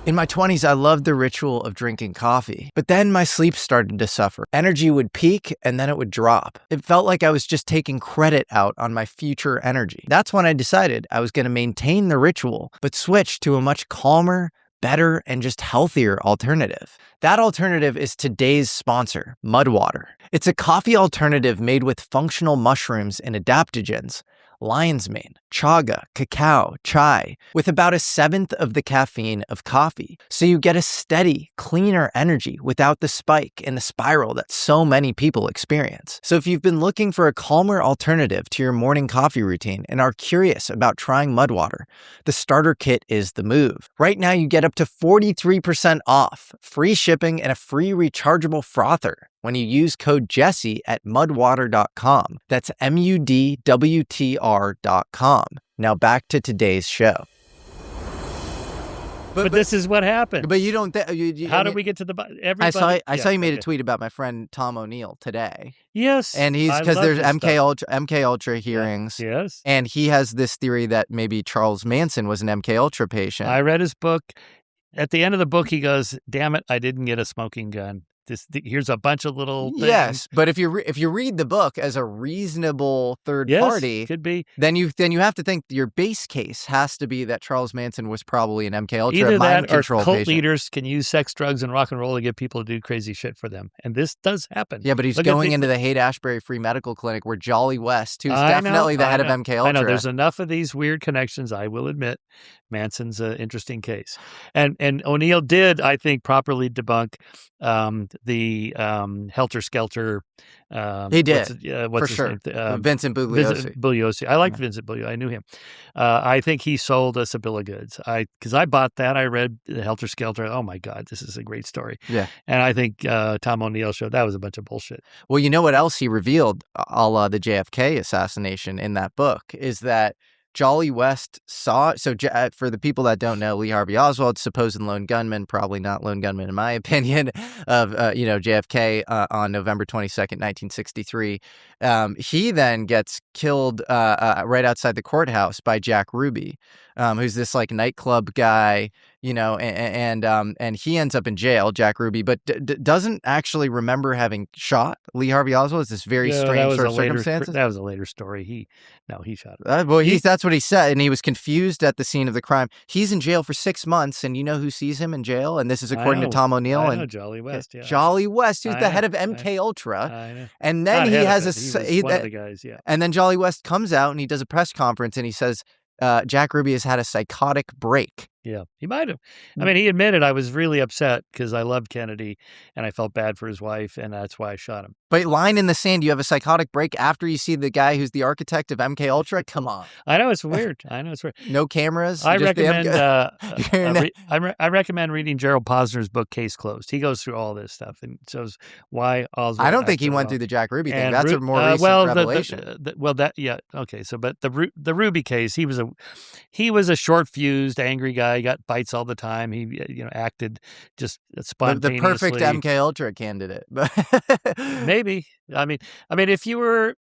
In my 20s, I loved the ritual of drinking coffee, but then my sleep started to suffer. Energy would peak and then it would drop. It felt like I was just taking credit out on my future energy. That's when I decided I was going to maintain the ritual, but switch to a much calmer, better, and just healthier alternative. That alternative is today's sponsor, Mudwater. It's a coffee alternative made with functional mushrooms and adaptogens, lion's mane, chaga, cacao, chai, with about 1/7 of the caffeine of coffee. So you get a steady, cleaner energy without the spike and the spiral that so many people experience. So if you've been looking for a calmer alternative to your morning coffee routine and are curious about trying mud water, the starter kit is the move. Right now you get up to 43% off, free shipping, and a free rechargeable frother when you use code Jesse at mudwater.com. That's MUDWTR.com. Now back to today's show. But this is what happened. But you don't. How did we get to the? Everybody. I saw you made a tweet about my friend Tom O'Neill today. Yes, and he's because there's MKUltra hearings. Yes, and he has this theory that maybe Charles Manson was an MKUltra patient. I read his book. At the end of the book, he goes, "Damn it, I didn't get a smoking gun." Here's a bunch of little things. Yes, but if you read the book as a reasonable third party, could be. Then you have to think your base case has to be that Charles Manson was probably an MKUltra Either mind that or control cult patient. leaders can use sex, drugs, and rock and roll to get people to do crazy shit for them, and this does happen. Yeah, but he's going into the Haight-Ashbury Free Medical Clinic where Jolly West, who's I definitely the head of know. MKUltra. I know there's enough of these weird connections. I will admit, Manson's an interesting case, and O'Neill did, I think, properly debunk the Helter Skelter. He did, what's for his sure. name? Vincent Bugliosi. I liked Vincent Bugliosi. I knew him. I think he sold us a bill of goods. Because I bought that. I read Helter Skelter. Oh my God, this is a great story. Yeah. And I think Tom O'Neill showed that was a bunch of bullshit. Well, you know what else he revealed, a la the JFK assassination in that book, is that Jolly West saw, so for the people that don't know, Lee Harvey Oswald, supposed lone gunman, probably not lone gunman in my opinion, of JFK on November 22nd, 1963. He then gets killed right outside the courthouse by Jack Ruby, who's this like nightclub guy, and he ends up in jail, Jack Ruby, but doesn't actually remember having shot Lee Harvey Oswald. It's this very strange sort of circumstances. That was a later story. He shot him. That's what he said, and he was confused at the scene of the crime. He's in jail for 6 months, and you know who sees him in jail? And this is according to Tom O'Neill. I know Jolly West, yeah. Jolly West, who's the head of MKUltra. I know. And then he has one of the guys, yeah. And then Jolly West comes out and he does a press conference and he says, Jack Ruby has had a psychotic break. Yeah, he might have. I mean, he admitted I was really upset because I loved Kennedy and I felt bad for his wife, and that's why I shot him. But line in the sand, you have a psychotic break after you see the guy who's the architect of MKUltra? Come on. I know it's weird. No cameras. I recommend. I recommend reading Gerald Posner's book Case Closed. He goes through all this stuff and shows why Oswald. I don't think he went through the Jack Ruby thing. That's a more recent revelation. Okay. So, but the Ruby case, he was a short fused, angry guy. He got bites all the time. He acted just spontaneously. The perfect MKUltra candidate. Maybe. I mean, if you were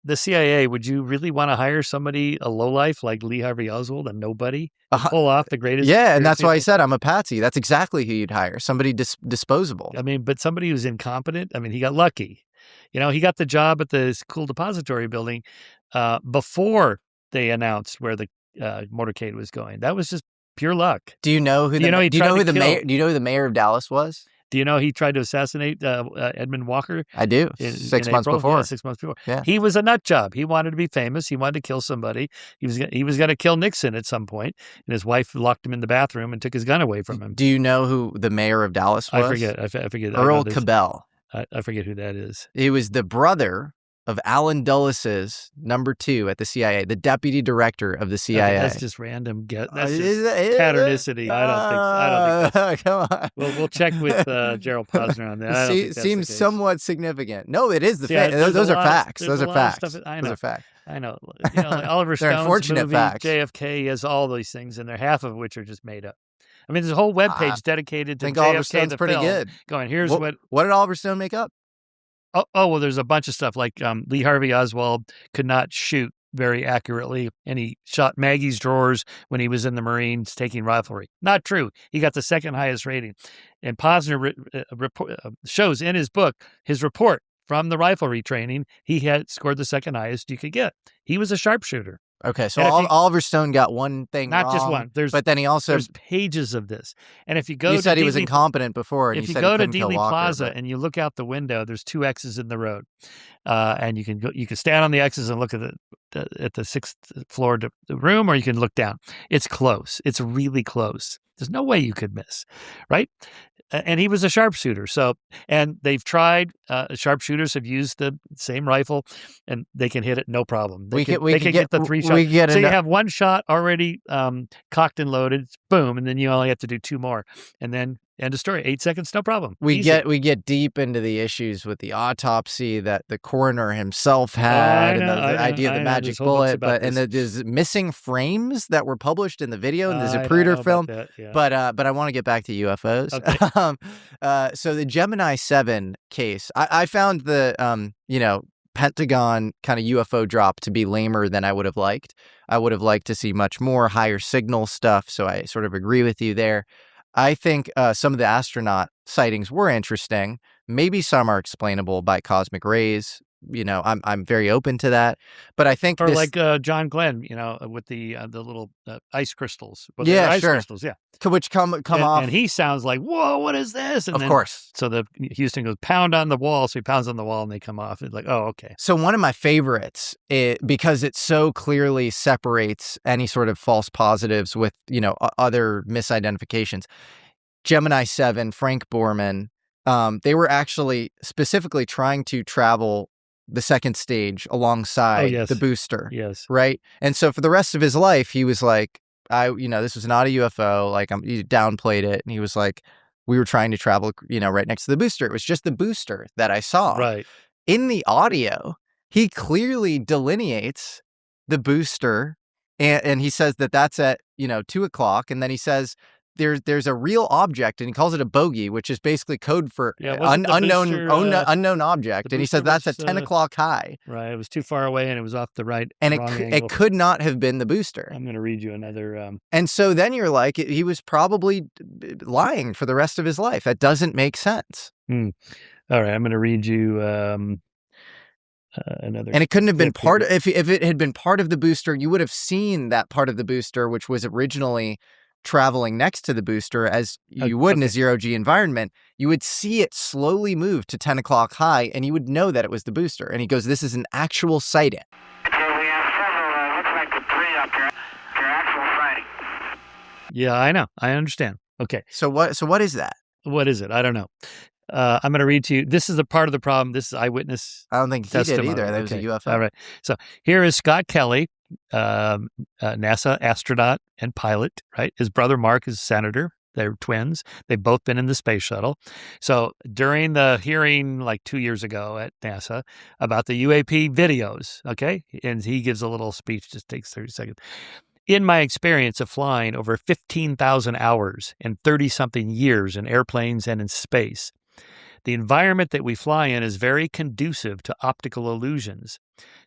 the CIA, would you really want to hire somebody, a lowlife like Lee Harvey Oswald, a nobody, to pull off the greatest? Yeah, and that's why I said I'm a patsy. That's exactly who you'd hire. Somebody disposable. I mean, but somebody who's incompetent. I mean, he got lucky. He got the job at the School Depository building before they announced where the motorcade was going. That was just pure luck. Do you know who the mayor of Dallas was? Do you know he tried to assassinate Edmund Walker? I do. In 6 months April? before. Yeah, 6 months before. Yeah. He was a nut job. He wanted to be famous. He wanted to kill somebody. He was going to kill Nixon at some point, and his wife locked him in the bathroom and took his gun away from him. Do you know who the mayor of Dallas was? I forget. Earl Cabell. I forget who that is. He was the brother of Allen Dulles' number 2 at the CIA, the deputy director of the CIA. Okay, that's just random. That's just patternicity. I don't think so. Come on. We'll check with Gerald Posner on that. Seems somewhat significant. No, it is the fact. Those are facts. Those are facts. I know. Those are facts. I know. Like Oliver Stone's unfortunate movie, facts. JFK has all these things in there, half of which are just made up. I mean, there's a whole webpage dedicated to I think JFK, Oliver Stone's the pretty film, good. Going, here's what did Oliver Stone make up? Oh, well, there's a bunch of stuff like Lee Harvey Oswald could not shoot very accurately, and he shot Maggie's drawers when he was in the Marines taking riflery. Not true. He got the second highest rating. And Posner shows in his book his report from the riflery training. He had scored the second highest you could get. He was a sharpshooter. Okay, so And Oliver Stone got one thing not wrong, just one. but then he also there's pages of this. And if you go, you to said he was Dealey- incompetent before, and if you you said go he to couldn't kill Dealey Walker, Plaza but- and you look out the window, there's 2 X's in the road, and you can stand on the X's and look at the 6th floor room, or you can look down. It's close. It's really close. There's no way you could miss, right? And he was a sharpshooter. And they've tried. Sharpshooters have used the same rifle, and they can hit it no problem. They can get the 3 shots. So you have 1 shot already cocked and loaded. Boom, and then you only have to do 2 more, and then end of story. 8 seconds, no problem. We Easy. get deep into the issues with the autopsy that the coroner himself had, and the idea of the magic bullet, and there's missing frames that were published in the video in the Zapruder film. That, yeah. But I want to get back to UFOs. Okay. So the Gemini 7 case, I found the Pentagon kind of UFO drop to be lamer than I would have liked. I would have liked to see much more higher signal stuff. So I sort of agree with you there. I think some of the astronaut sightings were interesting. Maybe some are explainable by cosmic rays. I'm very open to that. But I think like John Glenn, with the little ice crystals. Well, yeah, ice sure. crystals, yeah. Which come off. And he sounds like, whoa, what is this? And of course. So the Houston goes, pound on the wall. So he pounds on the wall and they come off. It's like, oh, okay. So one of my favorites, because it so clearly separates any sort of false positives with, other misidentifications. Gemini 7, Frank Borman, they were actually specifically trying to travel the second stage alongside the booster. Yes. Right. And so for the rest of his life, he was like, this was not a UFO. Like, he downplayed it. And he was like, we were trying to travel, right next to the booster. It was just the booster that I saw. Right. In the audio, he clearly delineates the booster. And he says that that's at, 2:00. And then he says, there's a real object, and he calls it a bogey, which is basically code for unknown object. And he says that's at 10:00 high. Right. It was too far away, and it was off the right. And it it could not have been the booster. I'm going to read you another. And so then you're like, he was probably lying for the rest of his life. That doesn't make sense. All right. I'm going to read you another. And it couldn't have been part of, if it had been part of the booster, you would have seen that part of the booster, which was originally traveling next to the booster, as you would in a zero-G environment. You would see it slowly move to 10:00 high, and you would know that it was the booster. And he goes, this is an actual sighting. Okay, we have several, looks like the 3 up here, your actual sighting. Yeah, I know. I understand. Okay. So what is that? What is it? I don't know. I'm going to read to you. This is a part of the problem. This is eyewitness. I don't think he did either. That was a UFO. All right. So here is Scott Kelly, NASA astronaut and pilot, right? His brother Mark is a senator. They're twins. They've both been in the space shuttle. So during the hearing like 2 years ago at NASA about the UAP videos, okay? And he gives a little speech, just takes 30 seconds. In my experience of flying over 15,000 hours and 30-something years in airplanes and in space, the environment that we fly in is very conducive to optical illusions.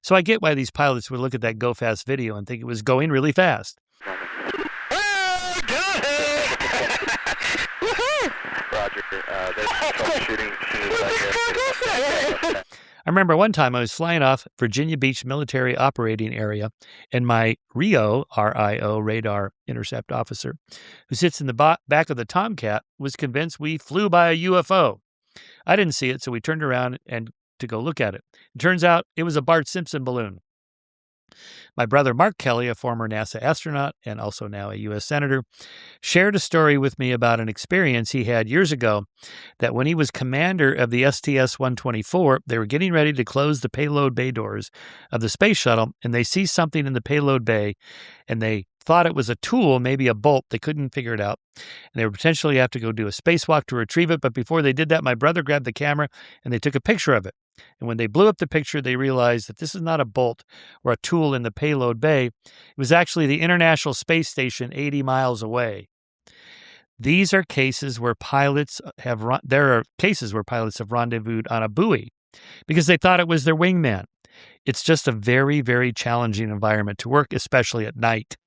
So I get why these pilots would look at that go fast video and think it was going really fast. Roger, there's troubleshooting. I remember one time I was flying off Virginia Beach Military Operating Area, and my RIO, R-I-O, radar intercept officer, who sits in the back of the Tomcat, was convinced we flew by a UFO. I didn't see it, so we turned around and to go look at it. It turns out it was a Bart Simpson balloon. My brother Mark Kelly, a former NASA astronaut and also now a U.S. Senator, shared a story with me about an experience he had years ago that when he was commander of the STS-124, they were getting ready to close the payload bay doors of the space shuttle, and they see something in the payload bay, and they thought it was a tool, maybe a bolt. They couldn't figure it out. And they would potentially have to go do a spacewalk to retrieve it. But before they did that, my brother grabbed the camera and they took a picture of it. And when they blew up the picture, they realized that this is not a bolt or a tool in the payload bay. It was actually the International Space Station 80 miles away. These are cases where pilots have rendezvoused on a buoy because they thought it was their wingman. It's just a very, very challenging environment to work, especially at night.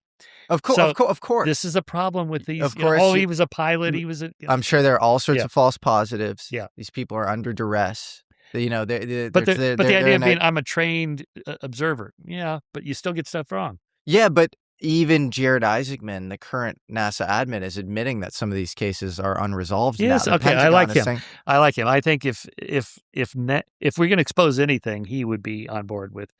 Of course. This is a problem with these. Of course. He was a pilot. He was a. I'm sure there are all sorts of false positives. Yeah. These people are under duress. But the idea of being, I'm a trained observer. Yeah, but you still get stuff wrong. Yeah, but even Jared Isaacman, the current NASA admin, is admitting that some of these cases are unresolved Yes, now. okay, I like him. I like him. I think if we're going to expose anything, he would be on board with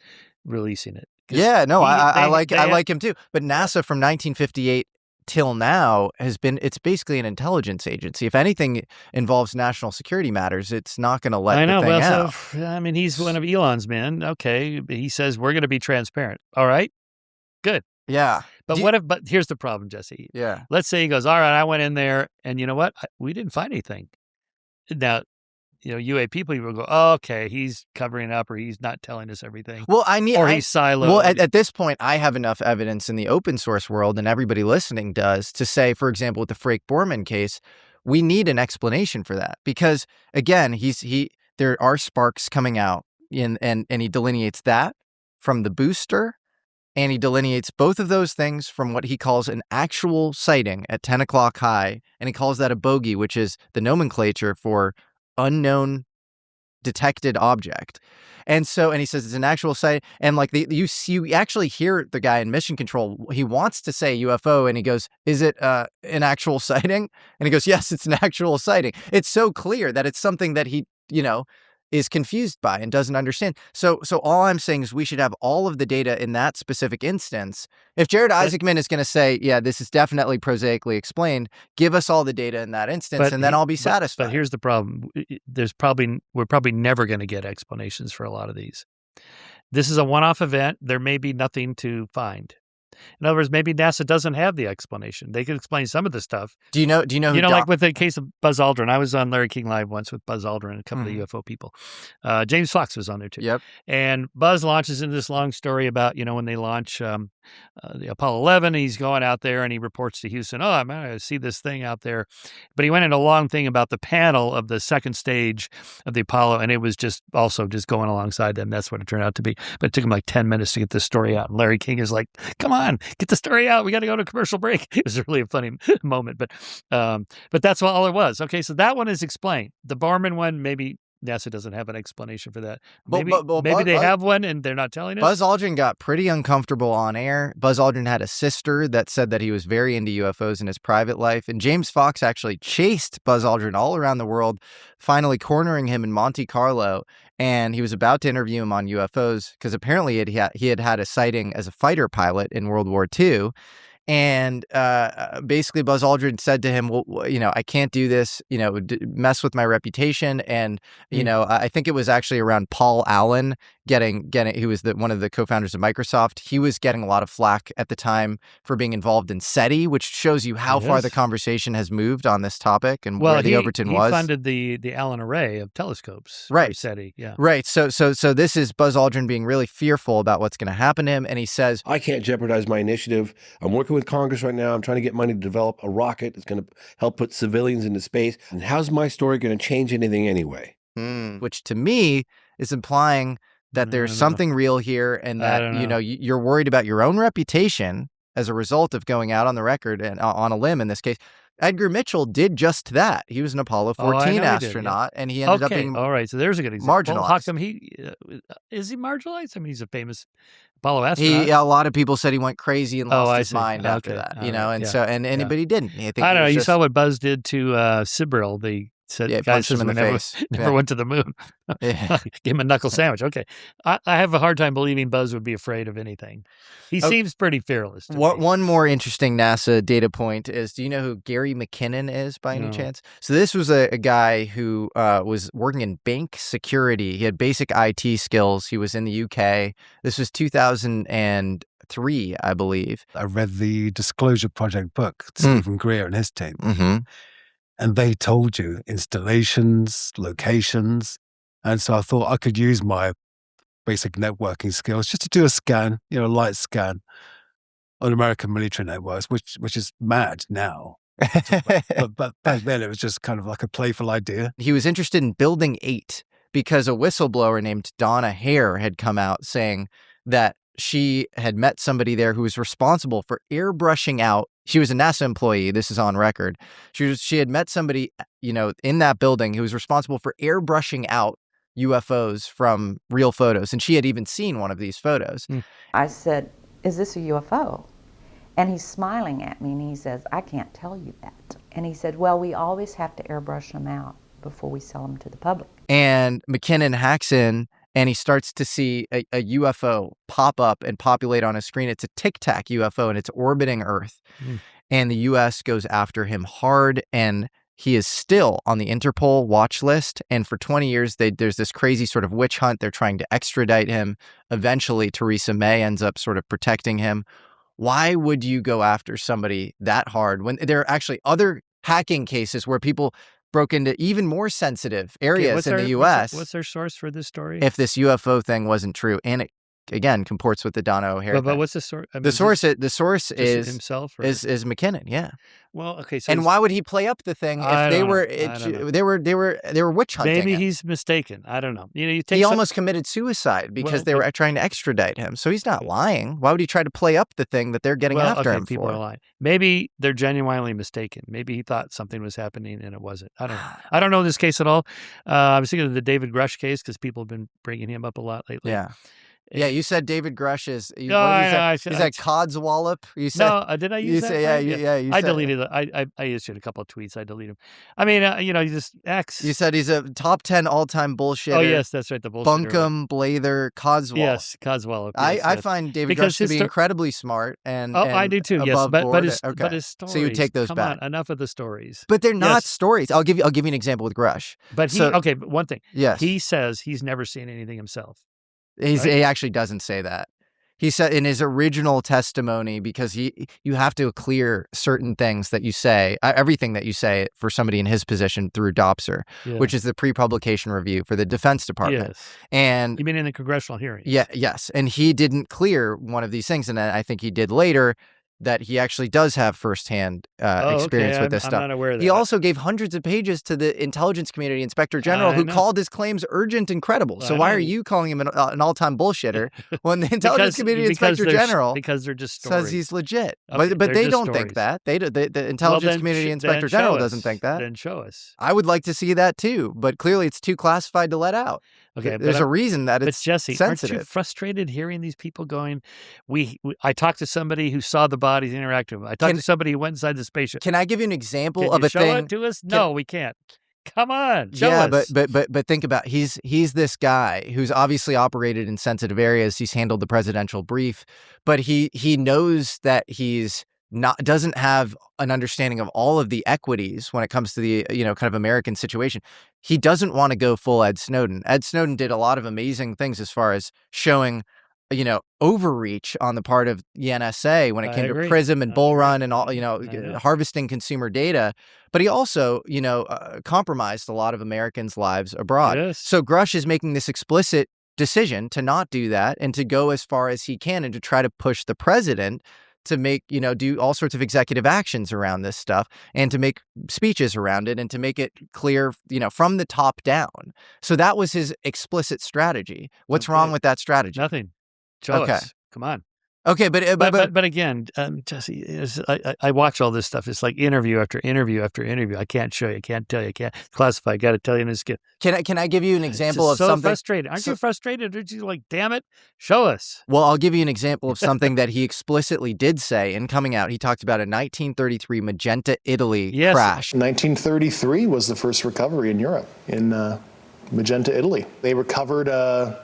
releasing it. Yeah, no, I like him too. But NASA from 1958 till now it's basically an intelligence agency. If anything involves national security matters, it's not going to let the thing out. So, I mean, he's one of Elon's men. Okay, he says we're going to be transparent. All right, good. Yeah. But but here's the problem, Jesse. Yeah. Let's say he goes, all right, I went in there and you know what? We didn't find anything. Now, UAP people will go, oh, okay, he's covering up or he's not telling us everything. Well, he's siloed. Well, at this point, I have enough evidence in the open source world, and everybody listening does, to say, for example, with the Frank Borman case, we need an explanation for that. Because again, there are sparks coming out and he delineates that from the booster. And he delineates both of those things from what he calls an actual sighting at 10 o'clock high. And he calls that a bogey, which is the nomenclature for unknown detected object. And he says it's an actual sight. And like you actually hear the guy in mission control. He wants to say UFO and he goes, is it an actual sighting? And he goes, yes, it's an actual sighting. It's so clear that it's something that he, is confused by and doesn't understand. So all I'm saying is we should have all of the data in that specific instance. If Jared Isaacman is going to say, yeah, this is definitely prosaically explained, give us all the data in that instance, and then I'll be satisfied. But here's the problem. We're probably never going to get explanations for a lot of these. This is a one-off event. There may be nothing to find. In other words, maybe NASA doesn't have the explanation. They could explain some of the stuff. Do you know? Like with the case of Buzz Aldrin, I was on Larry King Live once with Buzz Aldrin and a couple of UFO people. James Fox was on there too. Yep. And Buzz launches into this long story about when they launch the Apollo 11. He's going out there and he reports to Houston. Oh, I'm going to see this thing out there. But he went into a long thing about the panel of the second stage of the Apollo, and it was just going alongside them. That's what it turned out to be. But it took him like 10 minutes to get this story out. And Larry King is like, "Come on, get the story out. We got to go to a commercial break." It was really a funny moment, but that's all it was. Okay, so that one is explained. The Borman one, maybe NASA doesn't have an explanation for that. Maybe they have one and they're not telling us. Buzz Aldrin got pretty uncomfortable on air. Buzz Aldrin had a sister that said that he was very into UFOs in his private life. And James Fox actually chased Buzz Aldrin all around the world, finally cornering him in Monte Carlo. And he was about to interview him on UFOs because apparently he had had a sighting as a fighter pilot in World War II. And basically, Buzz Aldrin said to him, well, I can't do this, mess with my reputation. And, I think it was actually around Paul Allen he was one of the co-founders of Microsoft. He was getting a lot of flack at the time for being involved in SETI, which shows you how far the conversation has moved on this topic and where the Overton was. He funded the Allen Array of telescopes. Right. SETI, yeah. Right. So this is Buzz Aldrin being really fearful about what's going to happen to him. And he says, I can't jeopardize my initiative. I'm working with Congress right now. I'm trying to get money to develop a rocket that's going to help put civilians into space. And how's my story going to change anything anyway? Which to me is implying that there's something real here and that, you're worried about your own reputation as a result of going out on the record and on a limb in this case. Edgar Mitchell did just that. He was an Apollo 14 astronaut, and he ended up being all right. So there's a good example. Marginalized. How come is he marginalized? I mean, he's a famous Apollo astronaut. A lot of people said he went crazy and lost his mind after that. But he didn't. I don't know. You saw what Buzz did to Sibrel, the guys him in the face. Never went to the moon. Give him a knuckle sandwich. Okay. I have a hard time believing Buzz would be afraid of anything. He seems pretty fearless. One more interesting NASA data point is, do you know who Gary McKinnon is by any chance? So this was a guy who was working in bank security. He had basic IT skills. He was in the UK. This was 2003, I believe. I read the Disclosure Project book, Stephen Greer and his team. Mm-hmm. And they told you installations, locations. And so I thought I could use my basic networking skills just to do a scan, a light scan on American military networks, which is mad now. but back then it was just kind of like a playful idea. He was interested in Building 8 because a whistleblower named Donna Hare had come out saying that she had met somebody there who was responsible for airbrushing out. She was a NASA employee. This is on record. She had met somebody, in that building who was responsible for airbrushing out UFOs from real photos. And she had even seen one of these photos. I said, is this a UFO? And he's smiling at me and he says, I can't tell you that. And he said, well, we always have to airbrush them out before we sell them to the public. And McKinnon hacks in and he starts to see a UFO pop up and populate on a screen. It's a Tic Tac UFO and it's orbiting Earth. And the U.S. goes after him hard, and he is still on the Interpol watch list. And for 20 years, there's this crazy sort of witch hunt. They're trying to extradite him. Eventually, Theresa May ends up sort of protecting him. Why would you go after somebody that hard when there are actually other hacking cases where people broke into even more sensitive areas in the U.S.? What's their source for this story? If this UFO thing wasn't true, and it again comports with the Donna O'Hare. But what's the source? I mean, the source is himself. Or? Is McKinnon? Yeah. Well, okay. So and why would he play up the thing if they were witch hunting? Maybe he's mistaken. I don't know. He almost committed suicide because they were trying to extradite him. So he's not lying. Why would he try to play up the thing that they're getting after him people for? Are lying. Maybe they're genuinely mistaken. Maybe he thought something was happening and it wasn't. I don't know. I don't know this case at all. I was thinking of the David Grusch case because people have been bringing him up a lot lately. Yeah. Yeah, you said David Grusch is. No, I said Codswallop. You said no. Did I use that? Yeah. I deleted it. I issued a couple of tweets. I deleted them. I mean, you just X. You said he's a top 10 all-time bullshitter. Oh yes, that's right. The bullshitter. Bunkum, Blather, Codswallop. Yes, Codswallop. Yes, I find David Grusch to be incredibly smart and. I do too. Yes, but his stories. So you take those back. On, enough of the stories. But they're not stories. I'll give you an example with Grusch. But but one thing. Yes. He says he's never seen anything himself. He actually doesn't say that. He said in his original testimony, because you have to clear certain things that you say, everything that you say for somebody in his position through DOPSR, which is the pre-publication review for the Defense Department. Yes. And you mean in the congressional hearings? Yeah, yes. And he didn't clear one of these things, and I think he did later, that he actually does have firsthand experience with this stuff. I'm not aware of that. He also gave hundreds of pages to the intelligence community inspector general who called his claims urgent and credible. So why are you calling him an all-time bullshitter when the intelligence community inspector general because they're just stories. says he's legit? Okay, but they don't stories. think that. The intelligence community inspector general doesn't think that. Then show us. I would like to see that too, but clearly it's too classified to let out. Okay, there's a reason that it's Jesse, sensitive. Aren't you frustrated hearing these people going, I talked to somebody who saw the bodies interact with them. I talked to somebody who went inside the spaceship. Can I give you an example Can of you a show thing? It to us? No, we can't. Come on, show us. But think about he's this guy who's obviously operated in sensitive areas. He's handled the presidential brief, but he knows that he's doesn't have an understanding of all of the equities when it comes to the kind of American situation. He doesn't want to go full Ed Snowden. Ed Snowden did a lot of amazing things as far as showing overreach on the part of the NSA when it came to PRISM and Bull Run and all, harvesting consumer data. But he also, compromised a lot of Americans' lives abroad. Yes. So Grusch is making this explicit decision to not do that and to go as far as he can and to try to push the president to make, do all sorts of executive actions around this stuff and to make speeches around it and to make it clear, from the top down. So that was his explicit strategy. What's wrong with that strategy? Nothing. Show us. Come on. Okay, but again, Jesse, I watch all this stuff. It's like interview after interview after interview. I can't show you, can't tell you, can't classify. I got to tell you in this. Can I give you an example of so something? Frustrated? Aren't you frustrated? Aren't you like, damn it, show us? Well, I'll give you an example of something that he explicitly did say in coming out. He talked about a 1933 Magenta, Italy crash. 1933 was the first recovery in Europe in Magenta, Italy. They recovered a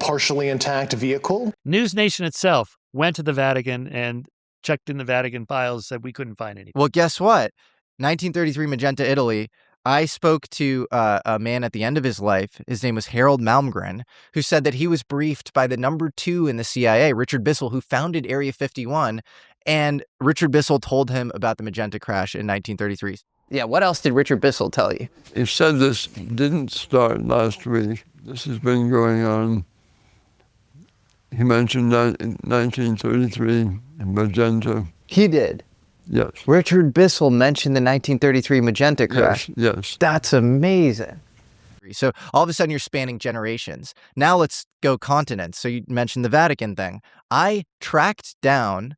partially intact vehicle. News Nation itself went to the Vatican and checked in the Vatican files, said we couldn't find anything. Well, guess what? 1933 Magenta, Italy. I spoke to a man at the end of his life. His name was Harold Malmgren, who said that he was briefed by the number 2 in the CIA, Richard Bissell, who founded Area 51. And Richard Bissell told him about the Magenta crash in 1933. Yeah, what else did Richard Bissell tell you? He said this didn't start last week. This has been going on. He mentioned that in 1933 Magenta. He did? Yes. Richard Bissell mentioned the 1933 Magenta crash? Yes. That's amazing. So all of a sudden you're spanning generations. Now let's go continents. So you mentioned the Vatican thing. I tracked down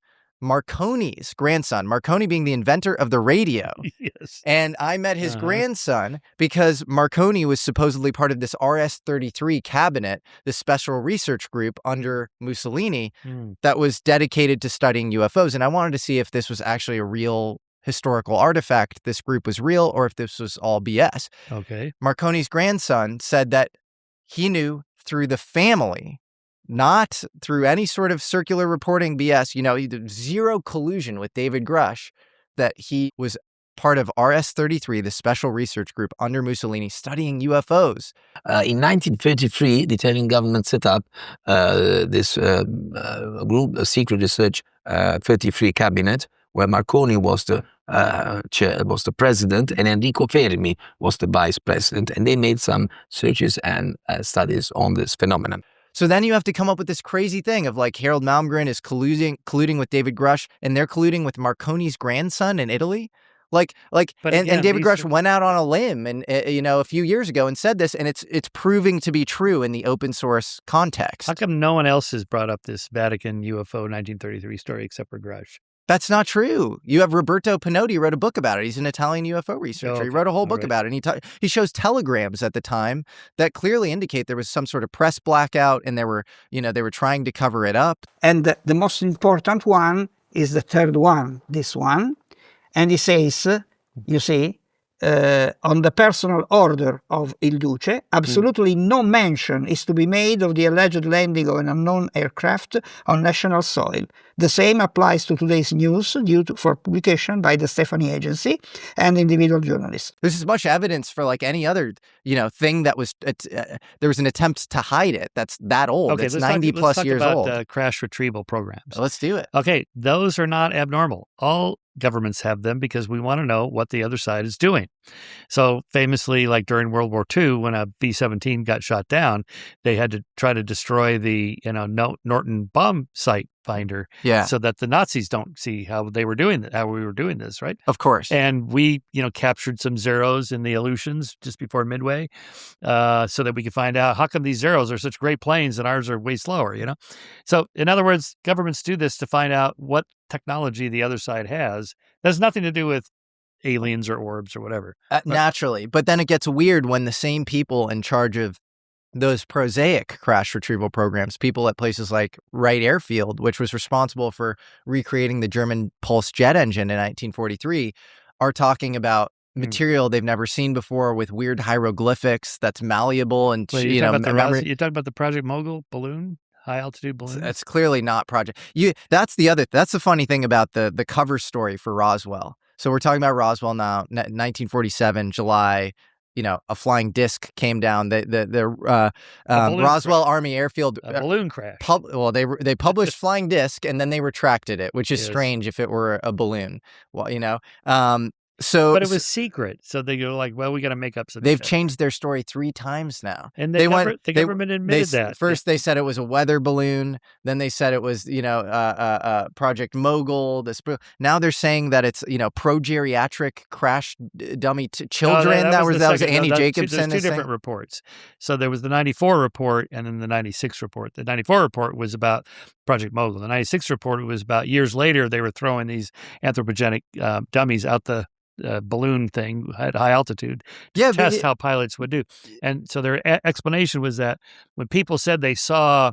Marconi's grandson, Marconi being the inventor of the radio. Yes. And I met his grandson because Marconi was supposedly part of this RS-33 cabinet, this special research group under Mussolini that was dedicated to studying UFOs. And I wanted to see if this was actually a real historical artifact, this group was real, or if this was all BS. Okay. Marconi's grandson said that he knew through the family, not through any sort of circular reporting BS, zero collusion with David Grusch, that he was part of RS-33, the special research group under Mussolini studying UFOs. In 1933, the Italian government set up this group, a secret research 33 cabinet, where Marconi was the president, and Enrico Fermi was the vice president, and they made some searches and studies on this phenomenon. So then you have to come up with this crazy thing of like Harold Malmgren is colluding with David Grusch, and they're colluding with Marconi's grandson in Italy. And David Grusch went out on a limb and a few years ago and said this, and it's proving to be true in the open source context. How come no one else has brought up this Vatican UFO 1933 story except for Grusch? That's not true. You have Roberto Pinotti wrote a book about it. He's an Italian UFO researcher. He wrote a whole book about it. And he shows telegrams at the time that clearly indicate there was some sort of press blackout, and they were trying to cover it up. And the most important one is the third one, this one. And he says, you see, on the personal order of Il Duce, absolutely no mention is to be made of the alleged landing of an unknown aircraft on national soil. The same applies to today's news for publication by the Stephanie Agency and individual journalists. There's as much evidence for like any other, thing that was, there was an attempt to hide it. That's that old. Okay, it's 90 plus years old. Let's talk about crash retrieval programs. Let's do it. Okay, those are not abnormal. All governments have them because we want to know what the other side is doing. So famously, like during World War II, when a B-17 got shot down, they had to try to destroy the Norton bomb sight finder, so that the Nazis don't see how we were doing this, right? Of course. And we, captured some zeros in the Aleutians just before Midway, so that we could find out how come these zeros are such great planes and ours are way slower, So in other words, governments do this to find out what technology the other side has. That has nothing to do with aliens or orbs or whatever. Naturally. But then it gets weird when the same people in charge of those prosaic crash retrieval programs, people at places like Wright Airfield, which was responsible for recreating the German Pulse jet engine in 1943, are talking about material they've never seen before with weird hieroglyphics that's malleable and, you're talking about the Project Mogul balloon? High altitude balloon? It's clearly not Project. That's the funny thing about the cover story for Roswell. So we're talking about Roswell now, 1947, July. A flying disc came down. The Roswell crash. Army Airfield a balloon crash. They published flying disc and then they retracted it, which is strange if it were a balloon. Well, but it was secret, so they go like, "Well, we got to make up some." They've changed their story 3 times now, and the government admitted that. First, they said it was a weather balloon. Then they said it was, Project Mogul. Now they're saying that it's, pro-geriatric crash dummy children. That was Annie Jacobson. There's 2 different reports. So there was the 94 report and then the 96 report. The 94 report was about Project Mogul. The 96 report was about years later. They were throwing these anthropogenic dummies out the balloon thing at high altitude to test how pilots would do. And so their explanation was that when people said they saw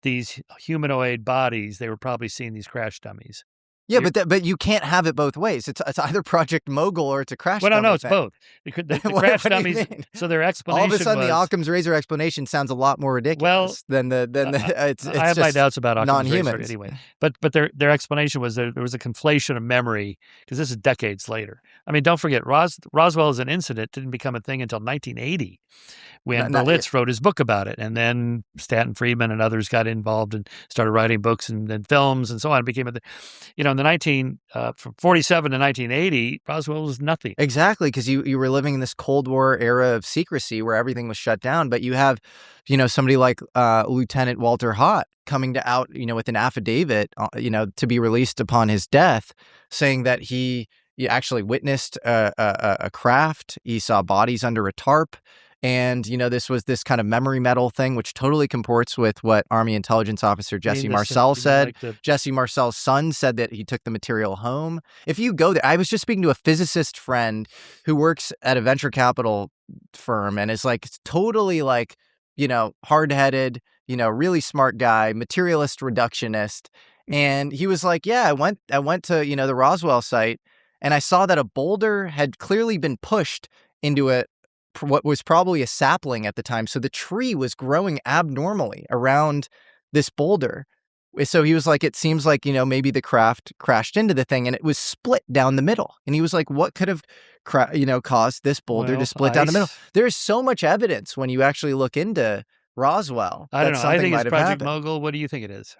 these humanoid bodies, they were probably seeing these crash dummies. Yeah, but you can't have it both ways. It's either Project Mogul or it's a crash dummy. No, it's thing. both. The crash dummies. So their explanation all of a sudden was, the Occam's razor explanation sounds a lot more ridiculous than it's I have my doubts about Occam's non-humans razor anyway. But their explanation was there was a conflation of memory because this is decades later. I mean, don't forget Roswell as an incident didn't become a thing until 1980 when Berlitz wrote his book about it, and then Stanton Friedman and others got involved and started writing books and then films and so on. It became a thing. In the from 47 to 1980, Roswell was nothing. Exactly, because you were living in this Cold War era of secrecy where everything was shut down. But you have, somebody like Lieutenant Walter Haut coming out, with an affidavit, to be released upon his death, saying that he actually witnessed a craft. He saw bodies under a tarp. And, you know, this was this kind of memory metal thing, which totally comports with what Army Intelligence Officer Jesse Marcel said. Jesse Marcel's son said that he took the material home. If you go there, I was just speaking to a physicist friend who works at a venture capital firm and is like totally like, you know, hard-headed, you know, really smart guy, materialist reductionist. And he was like, yeah, I went to, you know, the Roswell site and I saw that a boulder had clearly been pushed into what was probably a sapling at the time. So the tree was growing abnormally around this boulder. So he was like, it seems like, you know, maybe the craft crashed into the thing and it was split down the middle. And he was like, what could have, caused this boulder to split down the middle? There's so much evidence when you actually look into Roswell. I don't know. I think it's Project Mogul. What do you think it is?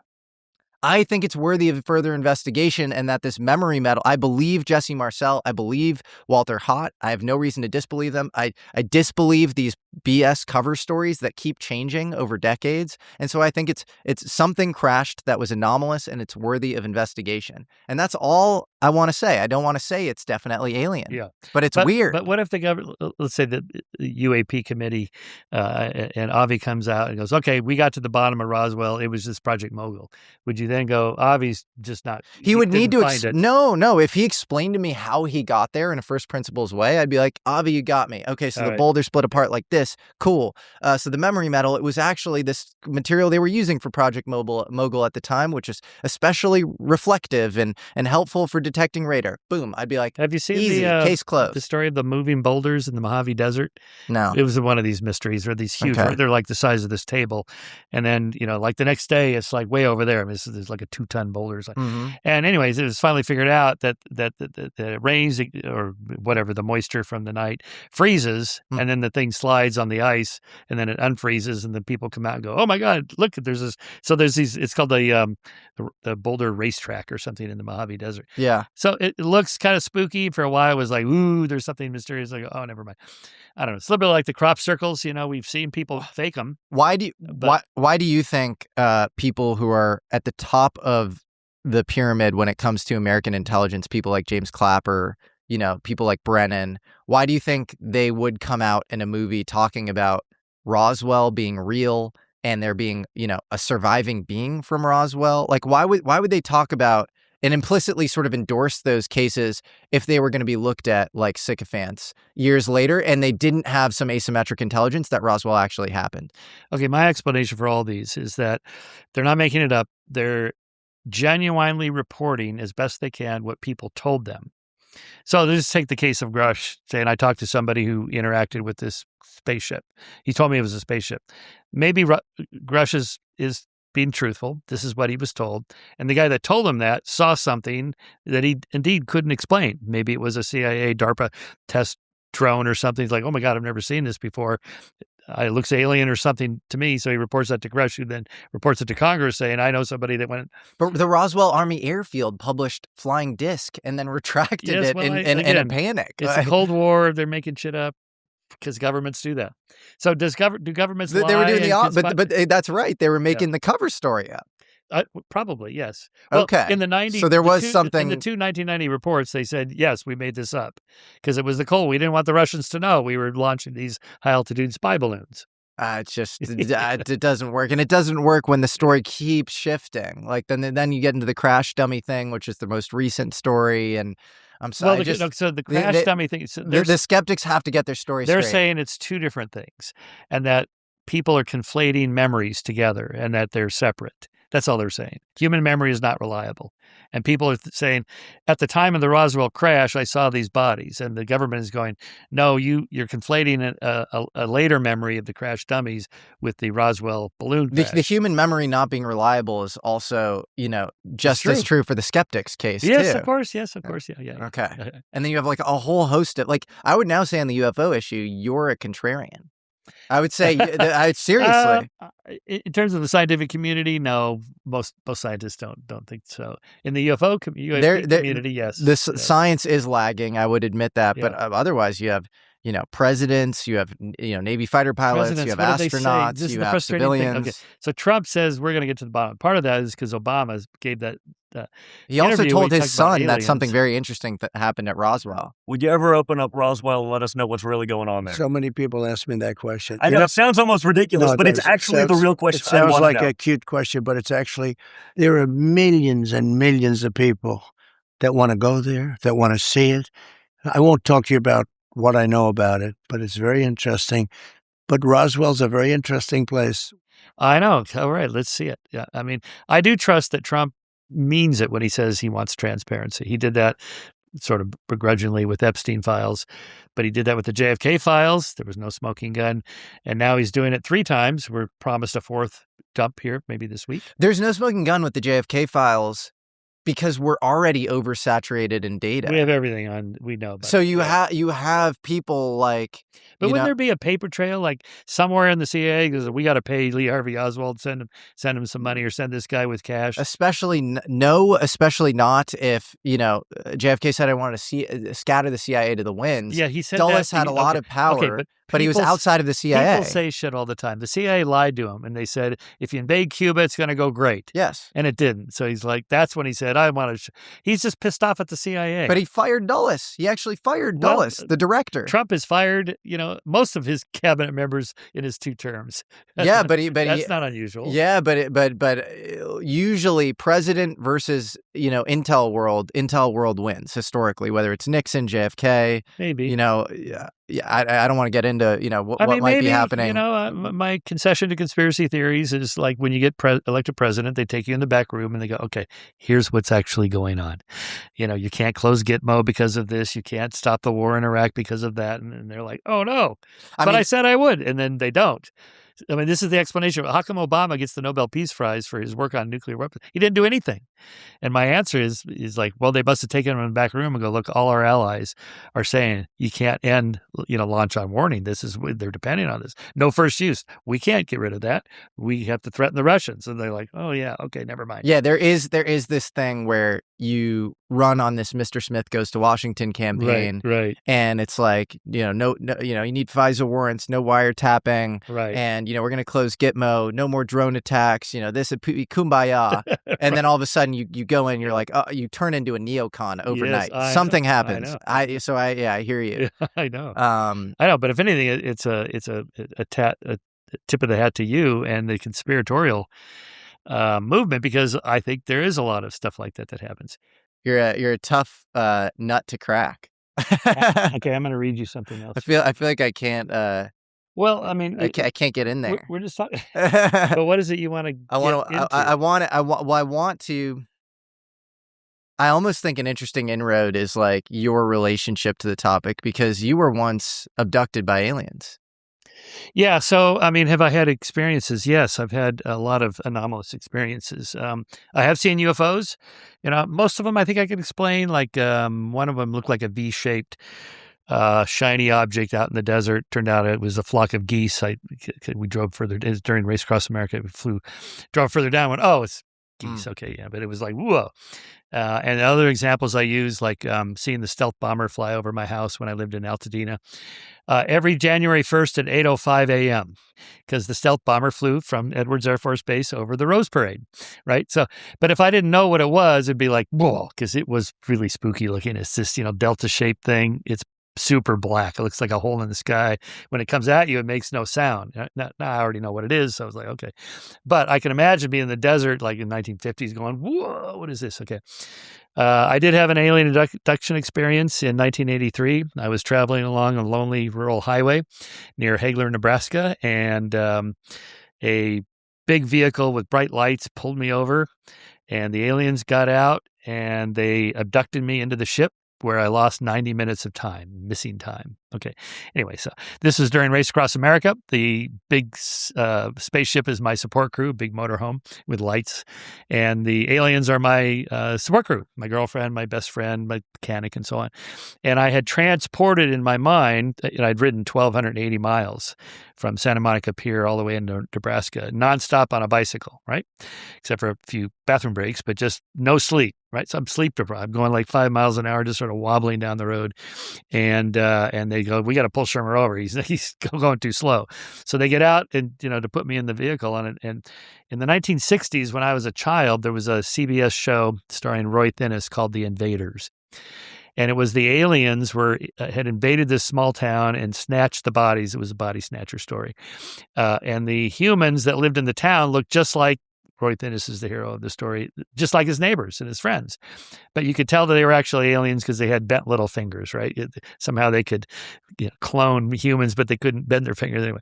I think it's worthy of further investigation, and that this memory metal, I believe Jesse Marcel, I believe Walter Hott. I have no reason to disbelieve them. I disbelieve these BS cover stories that keep changing over decades. And so I think it's something crashed that was anomalous and it's worthy of investigation. And that's all I want to say. I don't want to say it's definitely alien. Yeah. But it's weird. But what if the government, let's say the UAP committee and Avi comes out and goes, okay, we got to the bottom of Roswell. It was just Project Mogul. Would you then go, Avi's just not. He would need to. No. If he explained to me how he got there in a first principles way, I'd be like, Avi, you got me. Okay, so the boulder split apart like this. Cool. So the memory metal, it was actually this material they were using for Project Mogul at the time, which is especially reflective and helpful for detecting radar. Boom. I'd be like, have you seen easy, case closed. The story of the moving boulders in the Mojave Desert? No. It was one of these mysteries where these huge, they're like the size of this table. And then, you know, like the next day, it's like way over there. I mean, there's like a 2-ton boulder. And anyways, it was finally figured out that it rains or whatever, the moisture from the night freezes, and then the thing slides on the ice, and then it unfreezes, and then people come out and go, oh my God, look, there's this. So there's these, it's called the boulder racetrack or something in the Mojave Desert. Yeah. So it looks kind of spooky. For a while, it was like, ooh, there's something mysterious. Like, oh, never mind. I don't know. It's a little bit like the crop circles. You know, we've seen people fake them. Why do you think people who are at the top of the pyramid when it comes to American intelligence, people like James Clapper, you know, people like Brennan, why do you think they would come out in a movie talking about Roswell being real and there being, you know, a surviving being from Roswell? Like, why would they talk about and implicitly sort of endorse those cases if they were going to be looked at like sycophants years later and they didn't have some asymmetric intelligence that Roswell actually happened? Okay, my explanation for all these is that they're not making it up. They're genuinely reporting as best they can what people told them. So let's just take the case of Grusch, saying I talked to somebody who interacted with this spaceship. He told me it was a spaceship. Maybe Grusch is being truthful. This is what he was told. And the guy that told him that saw something that he indeed couldn't explain. Maybe it was a CIA, DARPA test drone or something. He's like, oh my God, I've never seen this before. It looks alien or something to me. So he reports that to Grusch, who then reports it to Congress saying, I know somebody that went. But the Roswell Army Airfield published flying disc and then retracted it in a panic. It's the Cold War. They're making shit up because governments do that. So do governments lie? They were doing the opposite, but that's right. They were making the cover story up. Probably, yes. Well, okay. In the 90s, so there was something. In the 1990 reports, they said, yes, we made this up because it was the cold. We didn't want the Russians to know we were launching these high-altitude spy balloons. It's just, it doesn't work. And it doesn't work when the story keeps shifting. Like, then you get into the crash dummy thing, which is the most recent story. And I'm sorry. So the crash dummy thing. So the skeptics have to get their story straight. They're saying it's two different things and that people are conflating memories together and that they're separate. That's all they're saying. Human memory is not reliable. And people are saying, at the time of the Roswell crash, I saw these bodies. And the government is going, no, you're conflating a later memory of the crash dummies with the Roswell balloon crash. The human memory not being reliable is also, you know, just as true for the skeptics case, yes, too. Of course. Yes, of course. Yeah. Okay. And then you have like a whole host of, like, I would now say on the UFO issue, you're a contrarian. I would say, seriously. In terms of the scientific community, no, most scientists don't think so. In the UFO community, yes. Science is lagging. I would admit that, but otherwise, you have presidents, you have Navy fighter pilots, you have astronauts, you have civilians. Okay, so Trump says we're going to get to the bottom. Part of that is because Obama gave that. He also told his son that something very interesting that happened at Roswell. Would you ever open up Roswell and let us know what's really going on there? So many people ask me that question. I know it sounds almost ridiculous, but it's actually the real question. It sounds like a cute question, but it's actually, there are millions and millions of people that want to go there, that want to see it. I won't talk to you about what I know about it, but it's very interesting. But Roswell's a very interesting place. I know. All right, let's see it. Yeah, I mean, I do trust that Trump means it when he says he wants transparency. He did that sort of begrudgingly with Epstein files, but he did that with the JFK files. There was no smoking gun. And now he's doing it 3 times. We're promised a 4th dump here, maybe this week. There's no smoking gun with the JFK files, because we're already oversaturated in data. We have everything on. We know. So you have people like. But wouldn't there be a paper trail like somewhere in the CIA because we got to pay Lee Harvey Oswald, send him some money, or send this guy with cash? Especially not if JFK said I wanted to scatter the CIA to the winds. Yeah, he said Dulles that. had a lot of power. But he was outside of the CIA. People say shit all the time. The CIA lied to him, and they said, if you invade Cuba, it's going to go great. Yes. And it didn't. So he's like, that's when he said, I want to. He's just pissed off at the CIA. But he fired Dulles. He actually fired Dulles, the director. Trump has fired, most of his cabinet members in his 2 terms. Yeah, but that's not unusual. Yeah, but usually president versus, Intel world wins historically, whether it's Nixon, JFK. Maybe. I don't want to get into, what might be happening. My concession to conspiracy theories is like when you get elected president, they take you in the back room and they go, okay, here's what's actually going on. You can't close Gitmo because of this. You can't stop the war in Iraq because of that. And they're like, oh, no. I said I would. And then they don't. I mean, this is the explanation. How come Obama gets the Nobel Peace Prize for his work on nuclear weapons? He didn't do anything. And my answer is like, well, they must have taken him in the back room and go, look, all our allies are saying you can't end, launch on warning. They're depending on this. No first use. We can't get rid of that. We have to threaten the Russians. And they're like, oh yeah, okay, never mind. Yeah, there is this thing where you run on this Mr. Smith Goes to Washington campaign. Right. And it's like, no, you need FISA warrants, no wiretapping. Right. And, we're going to close Gitmo, no more drone attacks, this is kumbaya. And then all of a sudden you go in, you're like, oh, you turn into a neocon overnight. Yes, something happens. I hear you. Yeah, I know. I know, but if anything, it's a tip of the hat to you and the conspiratorial movement, because I think there is a lot of stuff like that happens. You're a tough nut to crack. Okay, I'm going to read you something else. I feel like I can't. Well, I mean, I can't get in there. We're just talking. But what is it you want to? I almost think an interesting inroad is like your relationship to the topic, because you were once abducted by aliens. Yeah. So, I mean, have I had experiences? Yes, I've had a lot of anomalous experiences. I have seen UFOs. Most of them I think I can explain. Like one of them looked like a V-shaped shiny object out in the desert. Turned out it was a flock of geese. We drove further. It was during Race Across America. We drove further down. Went, oh, it's geese. Okay, yeah. But it was like, whoa. And other examples I use, like seeing the stealth bomber fly over my house when I lived in Altadena. Every January 1st at 8:05 a.m., because the stealth bomber flew from Edwards Air Force Base over the Rose Parade, right? So, but if I didn't know what it was, it'd be like, whoa, because it was really spooky looking. It's this, delta-shaped thing. It's super black. It looks like a hole in the sky. When it comes at you, it makes no sound. Now I already know what it is, so I was like, okay. But I can imagine being in the desert, like in 1950s, going, whoa, what is this? Okay. I did have an alien abduction experience in 1983. I was traveling along a lonely rural highway near Hagler, Nebraska, and a big vehicle with bright lights pulled me over, and the aliens got out, and they abducted me into the ship, where I lost 90 minutes of time, missing time. Okay. Anyway, so this is during Race Across America. The big spaceship is my support crew, big motorhome with lights. And the aliens are my support crew, my girlfriend, my best friend, my mechanic, and so on. And I had transported in my mind, I'd ridden 1,280 miles from Santa Monica Pier all the way into Nebraska, nonstop on a bicycle, right? Except for a few bathroom breaks, but just no sleep, right? So I'm sleep deprived. I'm going like 5 miles an hour, just sort of wobbling down the road. And they go, we got to pull Shermer over. He's going too slow. So they get out and, to put me in the vehicle on it. And in the 1960s, when I was a child, there was a CBS show starring Roy Thinnis called The Invaders. And it was the aliens had invaded this small town and snatched the bodies. It was a body snatcher story. And the humans that lived in the town looked just like Roy Thinnis is the hero of the story, just like his neighbors and his friends. But you could tell that they were actually aliens because they had bent little fingers, right? Somehow they could clone humans, but they couldn't bend their fingers anyway.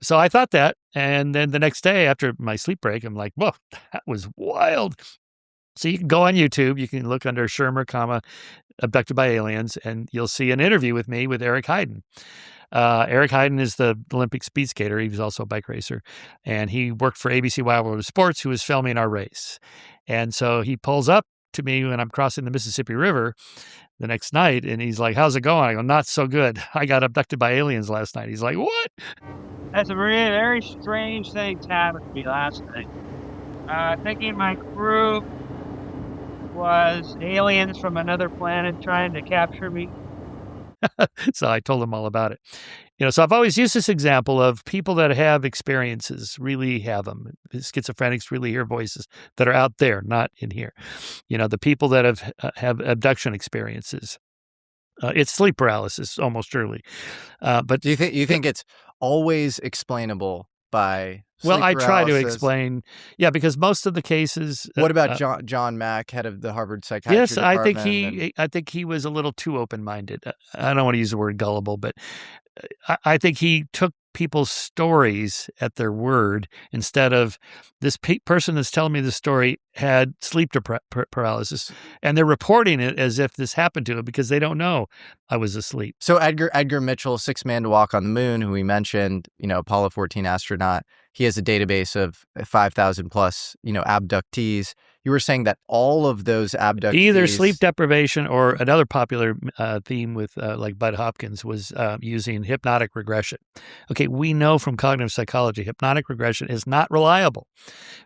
So I thought that. And then the next day after my sleep break, I'm like, whoa, that was wild. So you can go on YouTube. You can look under Shermer, abducted by aliens, and you'll see an interview with me with Eric Heiden. Eric Heiden is the Olympic speed skater. He was also a bike racer, and he worked for ABC Wild World of Sports, who was filming our race. And so he pulls up to me when I'm crossing the Mississippi River the next night, and he's like, how's it going? I go, not so good. I got abducted by aliens last night. He's like, what? That's a really very strange thing to happen to me last night. Thinking my crew was aliens from another planet trying to capture me. So I told him all about it. So I've always used this example of people that have experiences really have them. Schizophrenics really hear voices that are out there, not in here. The people that have abduction experiences. It's sleep paralysis almost surely. But do you think it's always explainable by Well, I sleep try to paralysis? explain. Yeah, because most of the cases. What about John Mack, head of the Harvard Psychiatry Yes, Department? I think he was a little too open-minded. I don't want to use the word gullible, but I think he took people's stories at their word instead of this person that's telling me the story had sleep paralysis, and they're reporting it as if this happened to him because they don't know I was asleep. So Edgar Mitchell, sixth man to walk on the moon, who we mentioned, Apollo 14 astronaut, he has a database of 5,000 plus, abductees. You were saying that all of those abductees, either sleep deprivation or another popular theme with like Bud Hopkins was using hypnotic regression. Okay, we know from cognitive psychology, hypnotic regression is not reliable.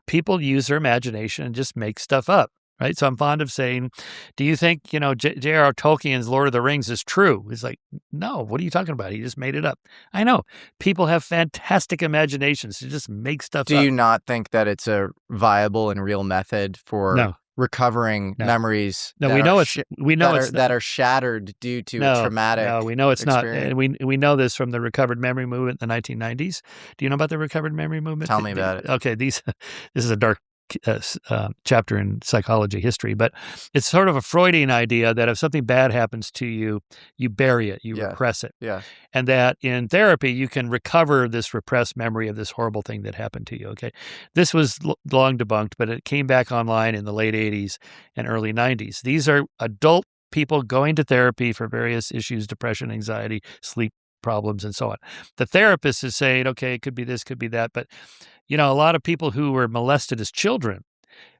People use their imagination and just make stuff up. Right. So I'm fond of saying, do you think, J.R.R. Tolkien's Lord of the Rings is true? It's like, no, what are you talking about? He just made it up. I know. People have fantastic imaginations to just make stuff up. Do you not think that it's a viable and real method for recovering memories? No, that are shattered due to traumatic. No, we know it's experience. not. And we know this from the recovered memory movement in the 1990s. Do you know about the recovered memory movement? Tell me about it. Okay, this is a dark chapter in psychology history, but it's sort of a Freudian idea that if something bad happens to you, you bury it, you repress it. Yeah. And that in therapy, you can recover this repressed memory of this horrible thing that happened to you. Okay. This was long debunked, but it came back online in the late 80s and early 90s. These are adult people going to therapy for various issues, depression, anxiety, sleep problems, and so on. The therapist is saying, okay, it could be this, could be that, but a lot of people who were molested as children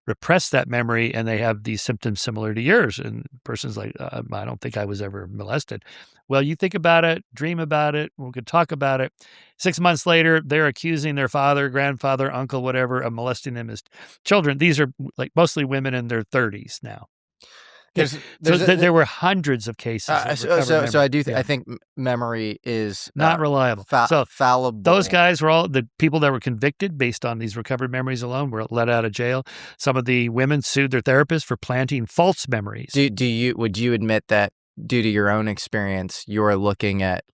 repress that memory and they have these symptoms similar to yours. And the person's like, I don't think I was ever molested. Well, you think about it, dream about it, we could talk about it. 6 months later, they're accusing their father, grandfather, uncle, whatever, of molesting them as children. These are like mostly women in their 30s now. There were hundreds of cases. So I do. I think memory is not reliable. Fallible. Those guys were all the people that were convicted based on these recovered memories alone. Were let out of jail. Some of the women sued their therapist for planting false memories. Would you admit that due to your own experience, you're looking at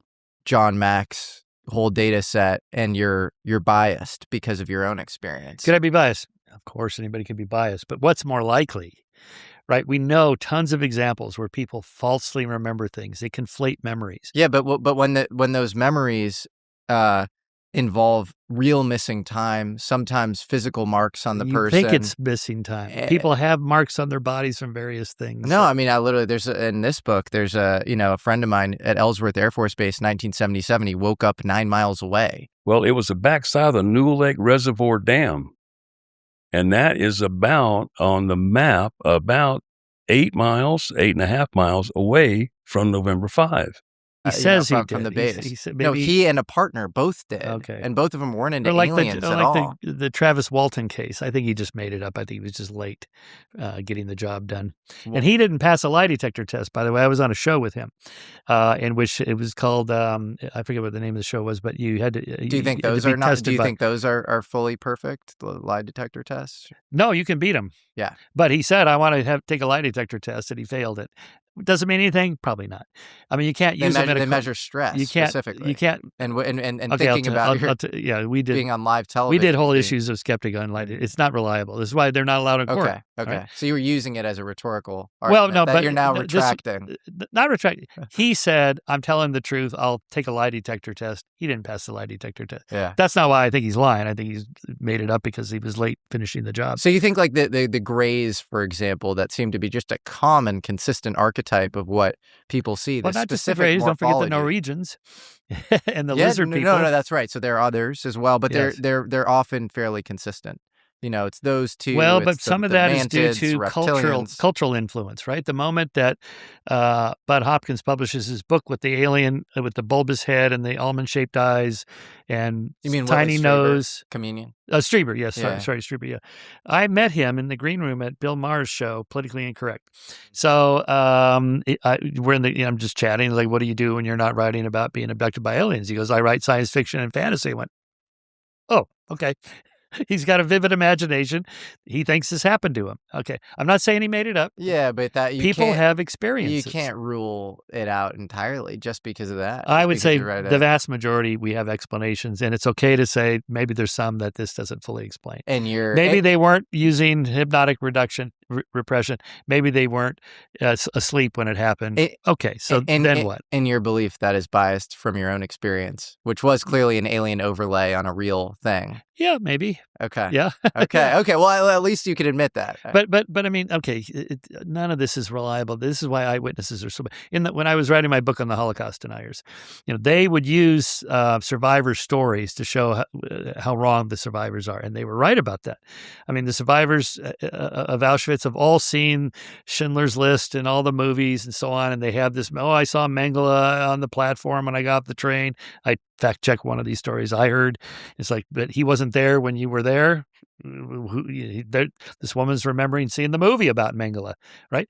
John Mack's whole data set and you're biased because of your own experience? Could I be biased? Of course, anybody can be biased. But what's more likely? Right, we know tons of examples where people falsely remember things. They conflate memories. Yeah, but when those memories involve real missing time, sometimes physical marks on the person. You think it's missing time. People have marks on their bodies from various things. No, I mean, in this book, there's a friend of mine at Ellsworth Air Force Base, 1977. He woke up 9 miles away. Well, it was the backside of the Newell Lake Reservoir Dam. And that is about, on the map, about 8.5 miles away from November 5. He says he did. From the base. He said No, maybe he and a partner both did. Okay. And both of them weren't into like aliens at all. the Travis Walton case. I think he just made it up. I think he was just late getting the job done. And he didn't pass a lie detector test, by the way. I was on a show with him in which it was called, I forget what the name of the show was, but you had to. Do you think those are not? Do you think those are fully perfect? The lie detector tests? No, you can beat them. Yeah. But he said, I want to take a lie detector test, and he failed it. Does it mean anything? Probably not. I mean, you can't use them. They measure stress specifically. You can't. And okay, thinking about we did being on live television. We did whole issues of Skeptic on light. It's not reliable. This is why they're not allowed in court. Okay. Right? So you were using it as a rhetorical argument. Well, no, that but you're now retracting. Not retracting. He said, "I'm telling the truth. I'll take a lie detector test." He didn't pass the lie detector test. Yeah. That's not why I think he's lying. I think he's made it up because he was late finishing the job. So you think like the Greys, for example, that seem to be just a common, consistent archetype of what people see. Well, not just the Greys. Don't forget the Norwegians and the lizard people. No, that's right. So there are others as well, but they're often fairly consistent. You know, it's those two. Well, but some of that is due to cultural influence, right? The moment that Bud Hopkins publishes his book with the alien with the bulbous head and the almond-shaped eyes and tiny nose. Communion? Strieber, yes. Yeah. Sorry, Strieber, yeah. I met him in the green room at Bill Maher's show, Politically Incorrect. So I'm just chatting, like, what do you do when you're not writing about being abducted by aliens? He goes, I write science fiction and fantasy. I went, oh, okay. He's got a vivid imagination. He thinks this happened to him. Okay. I'm not saying he made it up. Yeah, but people have experiences. You can't rule it out entirely just because of that. I would say the vast majority, we have explanations, and it's okay to say maybe there's some that this doesn't fully explain. And maybe they weren't using hypnotic repression. Maybe they weren't asleep when it happened. Okay, so then what? In your belief, that is biased from your own experience, which was clearly an alien overlay on a real thing. Yeah, maybe. Okay. Yeah. Okay. Well, at least you can admit that. But I mean, okay, none of this is reliable. This is why eyewitnesses are so bad. When I was writing my book on the Holocaust deniers, they would use survivor stories to show how wrong the survivors are, and they were right about that. I mean, the survivors of Auschwitz have all seen Schindler's List and all the movies and so on, and they have this. Oh, I saw Mengele on the platform when I got off the train. I fact check one of these stories I heard. It's like, but he wasn't there when you were there. This woman's remembering seeing the movie about Mengele, right?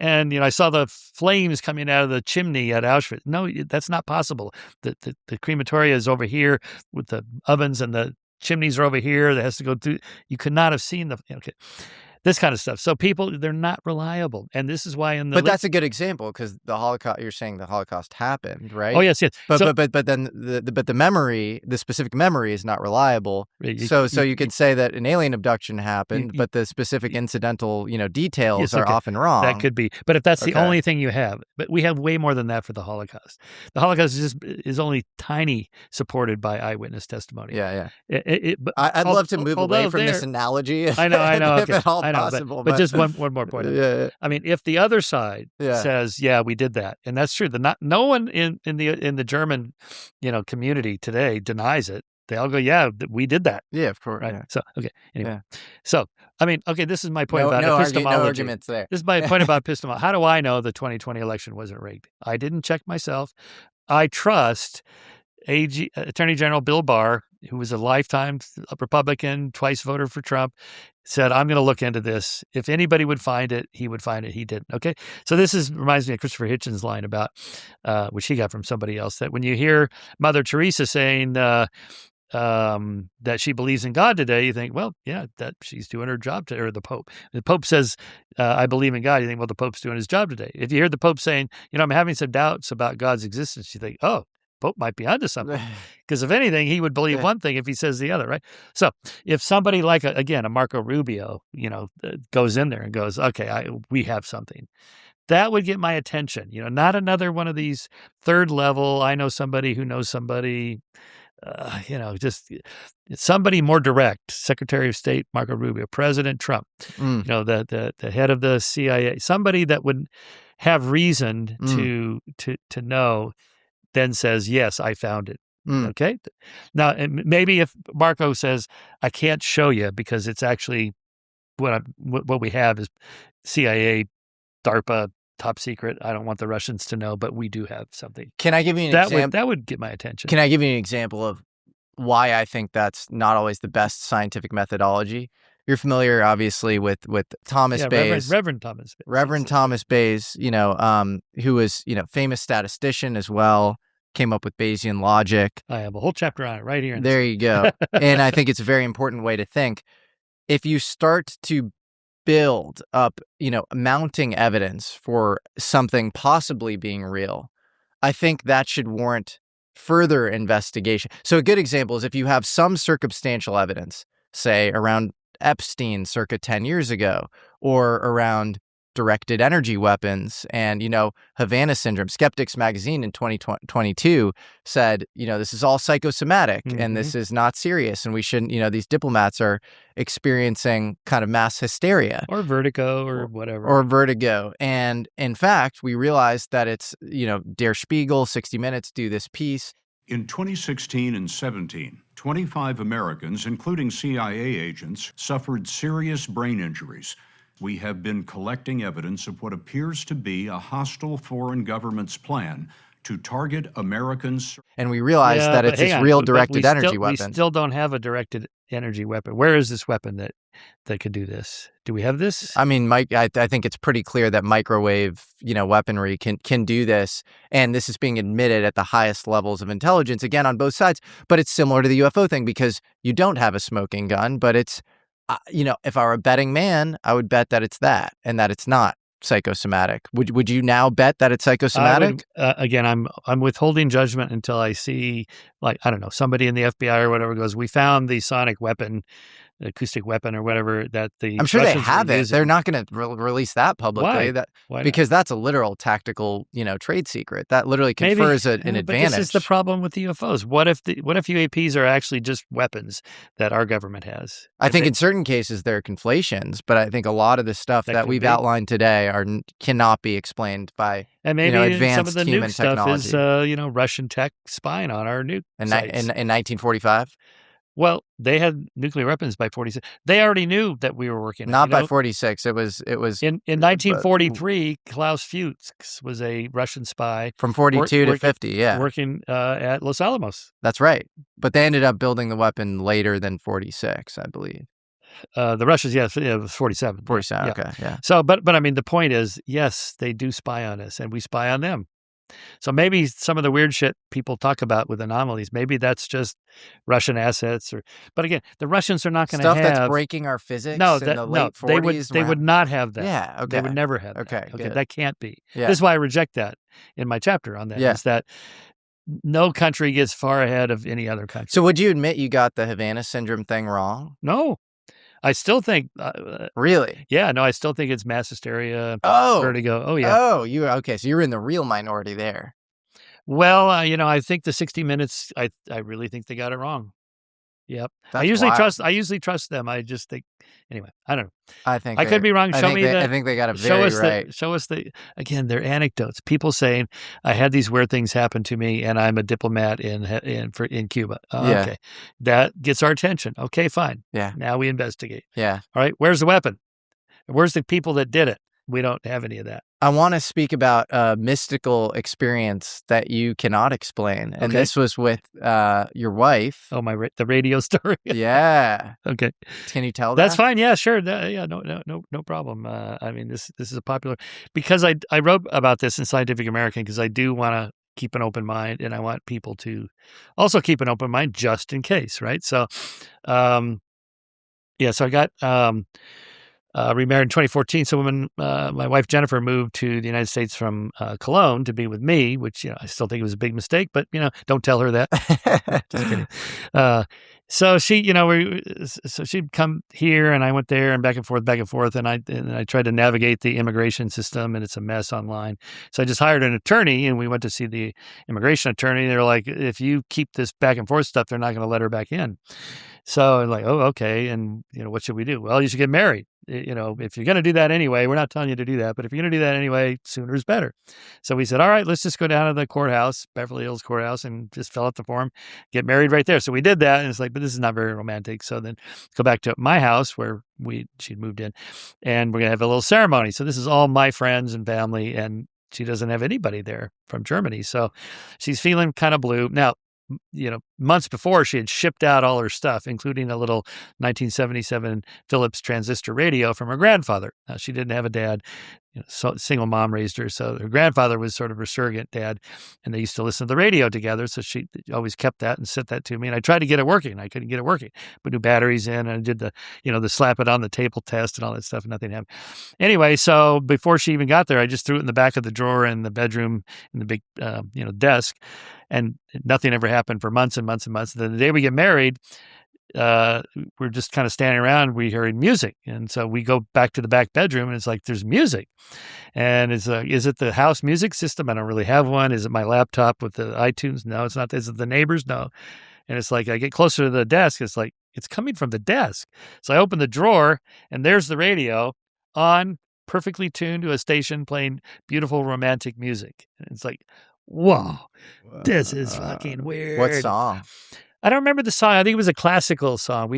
And I saw the flames coming out of the chimney at Auschwitz. No, that's not possible. The crematoria is over here with the ovens, and the chimneys are over here. That has to go through. You could not have seen the. Okay. This kind of stuff. So people, they're not reliable. And this is why But that's a good example because the Holocaust, you're saying the Holocaust happened, right? Oh, yes. But then the memory, the specific memory is not reliable. So you could say that an alien abduction happened, but the specific incidental, details are often wrong. That could be. But if that's the only thing you have, but we have way more than that for the Holocaust. The Holocaust is only tiny supported by eyewitness testimony. Yeah. I'd love to move away from this analogy. I know. Okay. If at all possible. But just one more point. Yeah. I mean, if the other side says, "Yeah, we did that," and that's true, no one in the German community today denies it. They all go, "Yeah, we did that." Yeah, of course. Right. Yeah. So anyway, so I mean, okay, this is my point about epistemology. No arguments there. This is my point about epistemology. How do I know the 2020 election wasn't rigged? I didn't check myself. I trust Attorney General Bill Barr, who was a lifetime Republican, twice voter for Trump, said, I'm going to look into this. If anybody would find it, he would find it. He didn't. Okay. So this reminds me of Christopher Hitchens' line about, which he got from somebody else, that when you hear Mother Teresa saying that she believes in God today, you think, well, yeah, that she's doing her job today, or the Pope. The Pope says, I believe in God. You think, well, the Pope's doing his job today. If you hear the Pope saying, I'm having some doubts about God's existence, you think, oh, Pope might be onto something, because if anything, he would believe one thing if he says the other, right? So if somebody like a Marco Rubio, goes in there and goes, okay, we have something, that would get my attention. Not another one of these third level. I know somebody who knows somebody. Just somebody more direct. Secretary of State Marco Rubio, President Trump, the head of the CIA, somebody that would have reason to know. Then says, yes, I found it. Okay. Now, maybe if Marco says, I can't show you because it's actually what we have is CIA, DARPA top secret. I don't want the Russians to know, but we do have something. Can I give you an example? That would get my attention. Can I give you an example of why I think that's not always the best scientific methodology? You're familiar, obviously, with Thomas Bayes, Reverend Thomas Bayes. Reverend Thomas Bayes, who was, famous statistician as well, came up with Bayesian logic. I have a whole chapter on it right here. There you go. And I think it's a very important way to think. If you start to build up, mounting evidence for something possibly being real, I think that should warrant further investigation. So a good example is if you have some circumstantial evidence, say around Epstein circa 10 years ago, or around directed energy weapons and, Havana Syndrome. Skeptic Magazine in 2022 said, this is all psychosomatic and this is not serious. And we shouldn't, these diplomats are experiencing kind of mass hysteria. Or vertigo or whatever. Or vertigo. And in fact, we realized that it's, Der Spiegel, 60 Minutes do this piece. In 2016 and 17, 25 Americans, including CIA agents, suffered serious brain injuries. We have been collecting evidence of what appears to be a hostile foreign government's plan to target Americans. And we realized that it's this real directed energy weapon. We still don't have a directed energy weapon. Where is this weapon that could do this? Do we have this? I mean, Mike, I think it's pretty clear that microwave, weaponry can do this. And this is being admitted at the highest levels of intelligence, again, on both sides. But it's similar to the UFO thing because you don't have a smoking gun, but it's, if I were a betting man, I would bet that it's that and that it's not psychosomatic. Would you now bet that it's psychosomatic? Again, I'm withholding judgment until I see, somebody in the FBI or whatever goes, we found the sonic weapon, the acoustic weapon or whatever that the I'm sure Russians they have it. using. They're not going to release that publicly. Why because that's a literal tactical, trade secret. That literally confers an advantage. But this is the problem with the UFOs. What if UAPs are actually just weapons that our government has? I think in certain cases they're conflations, but I think a lot of the stuff that we've outlined today cannot be explained by advanced some of the human nuke technology. Stuff is Russian tech spying on our nuke sites. In 1945. Well, they had nuclear weapons by 46. They already knew that we were working. Not by 46. It was in 1943. Klaus Fuchs was a Russian spy from 42 to 50. Yeah, working at Los Alamos. That's right. But they ended up building the weapon later than 46, I believe. The Russians, yes, it was 47. 47. Okay, yeah. So, but I mean, the point is, yes, they do spy on us, and we spy on them. So maybe some of the weird shit people talk about with anomalies, maybe that's just Russian assets. But again, the Russians are not going to have stuff that's breaking our physics. No, in the late 40s. They would not have that. Yeah, okay. They would never have that. Okay, good. That can't be. Yeah. This is why I reject that in my chapter on that. Yeah. Is that no country gets far ahead of any other country. So would you admit you got the Havana Syndrome thing wrong? No. I still think... really? Yeah, no, I still think it's mass hysteria, vertigo. Oh, yeah. Oh, okay. So you're in the real minority there. Well, I think the 60 Minutes, I really think they got it wrong. Yep. That's I usually wild. trust them. I just think, anyway, I don't know. I think I could be wrong. I think they got it very right. Show us again, they're anecdotes. People saying, I had these weird things happen to me and I'm a diplomat in Cuba. Yeah. Okay. That gets our attention. Okay, fine. Yeah. Now we investigate. Yeah. All right. Where's the weapon? Where's the people that did it? We don't have any of that. I want to speak about a mystical experience that you cannot explain. And this was with your wife. Oh, the radio story. Yeah. Okay. Can you tell that? That's fine. Yeah, sure. No problem. I mean, this is a popular, because I wrote about this in Scientific American because I do want to keep an open mind and I want people to also keep an open mind just in case, right? So, so I got remarried in 2014. So when my wife Jennifer moved to the United States from Cologne to be with me, which I still think it was a big mistake, but don't tell her that. Just kidding. So she, so she'd come here and I went there and back and forth, and I tried to navigate the immigration system, and it's a mess online. So I just hired an attorney, and we went to see the immigration attorney. They're like, if you keep this back and forth stuff, they're not going to let her back in. So I'm like, oh, okay. And, what should we do? Well, you should get married. If you're going to do that anyway, we're not telling you to do that, but if you're going to do that anyway, sooner is better. So we said, all right, let's just go down to the courthouse, Beverly Hills courthouse, and just fill out the form, get married right there. So we did that. And it's like, but this is not very romantic. So then go back to my house where she'd moved in, and we're going to have a little ceremony. So this is all my friends and family, and she doesn't have anybody there from Germany. So she's feeling kind of blue. Now, months before, she had shipped out all her stuff, including a little 1977 Philips transistor radio from her grandfather. Now, she didn't have a dad. So single mom raised her. So her grandfather was sort of her surrogate dad, and they used to listen to the radio together. So she always kept that and sent that to me. And I tried to get it working. I couldn't get it working. Put new batteries in, and I did the slap it on the table test and all that stuff. And nothing happened. Anyway, so before she even got there, I just threw it in the back of the drawer in the bedroom in the big, desk, and nothing ever happened for months and months and months. And then the day we get married, we're just kind of standing around, we hearing music. And so we go back to the back bedroom, and it's like, there's music. And is it the house music system? I don't really have one. Is it my laptop with the iTunes? No, it's not. Is it the neighbors? No. And it's like, I get closer to the desk. It's like, it's coming from the desk. So I open the drawer, and there's the radio on, perfectly tuned to a station playing beautiful romantic music. And it's like, whoa, this is fucking weird. What song? I don't remember the song. I think it was a classical song.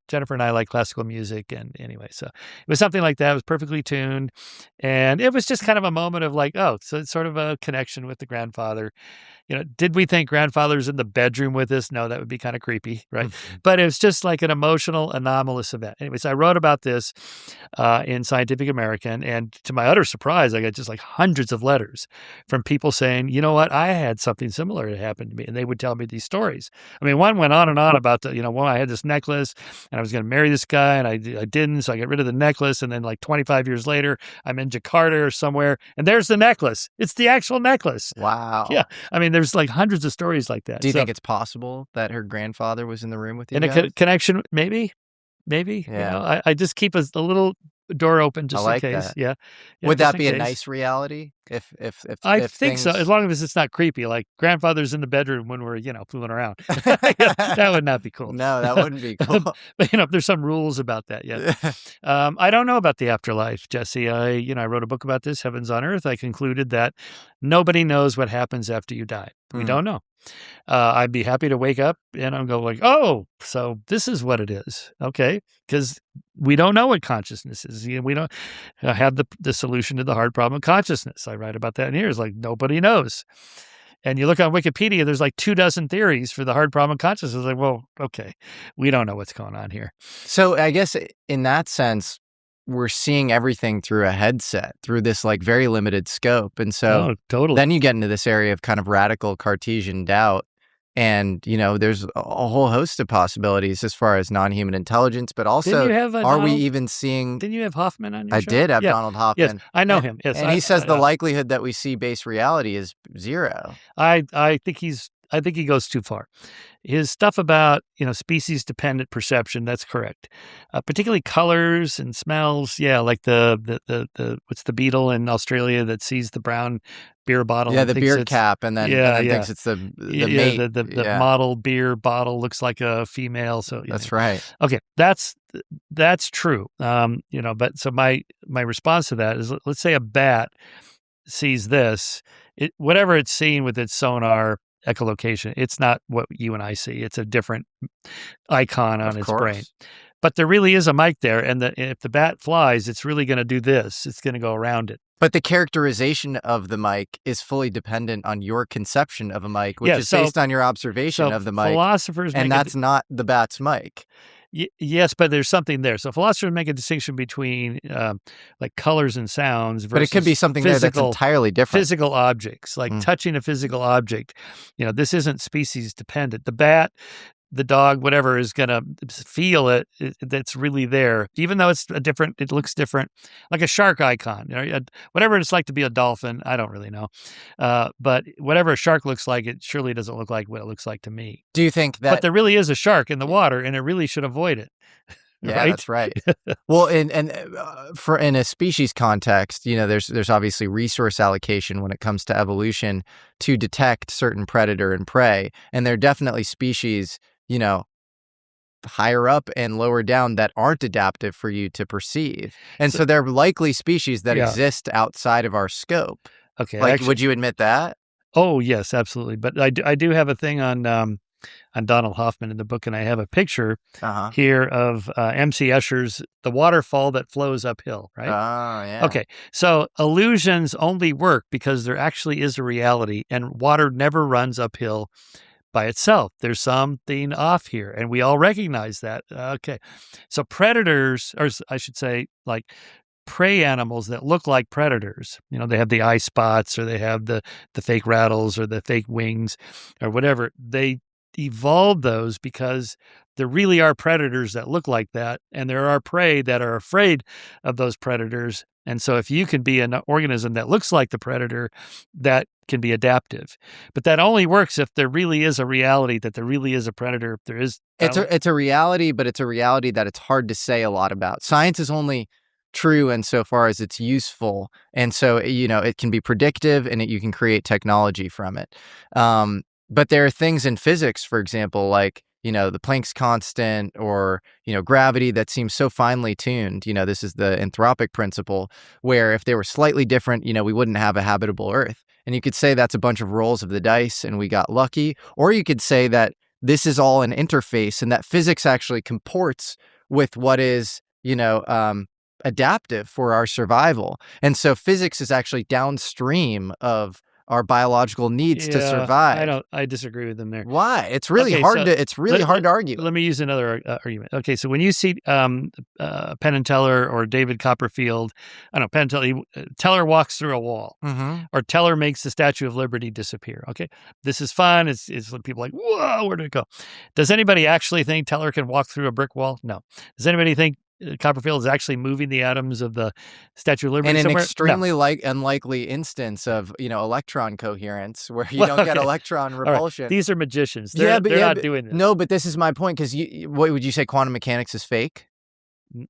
Jennifer and I like classical music. And anyway, so it was something like that. It was perfectly tuned. And it was just kind of a moment of like, oh, so it's sort of a connection with the grandfather. Did we think grandfather's in the bedroom with us? No, that would be kind of creepy, right? Mm-hmm. But it was just like an emotional, anomalous event. Anyways, I wrote about this in Scientific American, and to my utter surprise, I got just like hundreds of letters from people saying, you know what, I had something similar that happened to me, and they would tell me these stories. I mean, one went on and on about I had this necklace, and I was going to marry this guy, and I didn't, so I got rid of the necklace, and then like 25 years later, I'm in Jakarta or somewhere, and there's the necklace. It's the actual necklace. Wow. Yeah. I mean, there's like hundreds of stories like that. Do you think it's possible that her grandfather was in the room with you? In a connection, maybe. Yeah. I just keep a little door open just in case. That. Yeah. Would that be a nice reality? If I think so, as long as it's not creepy, like grandfather's in the bedroom when we're fooling around. That would not be cool. No, that wouldn't be cool. But there's some rules about that. Yeah. I don't know about the afterlife, Jesse. I wrote a book about this, Heavens on Earth. I concluded that nobody knows what happens after you die. We don't know. I'd be happy to wake up and I'll go like, oh, so this is what it is. Okay. Because we don't know what consciousness is. We don't have the solution to the hard problem of consciousness. I write about that in here. It's like, nobody knows. And you look on Wikipedia, there's like 24 theories for the hard problem of consciousness. Like, well, okay, we don't know what's going on here. So I guess in that sense, we're seeing everything through a headset, through this like very limited scope. And so totally. Then you get into this area of kind of radical Cartesian doubt. And, there's a whole host of possibilities as far as non-human intelligence, but also we even seeing... Didn't you have Hoffman on your show? I did have Donald Hoffman. Yes, I know him. Yes, and he says the likelihood that we see base reality is zero. I think he goes too far. His stuff about, species-dependent perception, that's correct. Particularly colors and smells. Yeah, like the what's the beetle in Australia that sees the brown beer bottle? Yeah, the beer cap, and then thinks it's the mate. The model beer bottle looks like a female. So that's right. Okay, that's true. But so my response to that is, let's say a bat sees this, whatever it's seeing with its sonar echolocation, it's not what you and I see. It's a different icon on its brain. But there really is a mic there, and if the bat flies, it's really going to do this. It's going to go around it. But the characterization of the mic is fully dependent on your conception of a mic, which is based on your observation of the mic. Philosophers that's not the bat's mic. Yes, but there's something there. So philosophers make a distinction between like colors and sounds versus but it could be something there that's entirely different. Physical objects, like touching a physical object. This isn't species dependent. The bat, the dog, whatever, is going to feel it. That's really there, even though it looks different, like a shark icon, whatever it's like to be a dolphin. I don't really know. But whatever a shark looks like, it surely doesn't look like what it looks like to me. Do you think that? But there really is a shark in the water, and it really should avoid it. Yeah, right? That's right. Well, in a species context, there's obviously resource allocation when it comes to evolution to detect certain predator and prey, and there are definitely species, higher up and lower down that aren't adaptive for you to perceive. And so they're likely species that exist outside of our scope. Okay. Like, would you admit that? Oh, yes, absolutely. But I do have a thing on Donald Hoffman in the book, and I have a picture here of M.C. Escher's The Waterfall That Flows Uphill, right? Oh, yeah. Okay, so illusions only work because there actually is a reality, and water never runs uphill by itself. There's something off here, and we all recognize that. Okay, so predators, or I should say, like prey animals that look like predators, they have the eye spots, or they have the fake rattles, or the fake wings, or whatever. They evolved those because there really are predators that look like that, and there are prey that are afraid of those predators. And so if you can be an organism that looks like the predator, that can be adaptive. But that only works if there really is a reality, that there really is a predator. If there is, it's a reality, but it's a reality that it's hard to say a lot about. Science is only true insofar as it's useful, and so it can be predictive, and you can create technology from it. But there are things in physics, for example, like the Planck's constant, or gravity, that seems so finely tuned. This is the anthropic principle, where if they were slightly different, we wouldn't have a habitable Earth. And you could say that's a bunch of rolls of the dice, and we got lucky, or you could say that this is all an interface, and that physics actually comports with what is adaptive for our survival. And so physics is actually downstream of our biological needs to survive. I disagree with them there. Why? It's really hard to argue. Let me use another argument. Okay, so when you see Penn and Teller or David Copperfield, Penn and Teller, Teller walks through a wall, or Teller makes the Statue of Liberty disappear. Okay, this is fun. It's people like, whoa, where did it go? Does anybody actually think Teller can walk through a brick wall? No. Does anybody think Copperfield is actually moving the atoms of the Statue of Liberty in somewhere? An extremely unlikely instance of electron coherence, where you don't get electron repulsion. Right. These are magicians. They're not doing this. No, but this is my point, because what would you say? Quantum mechanics is fake?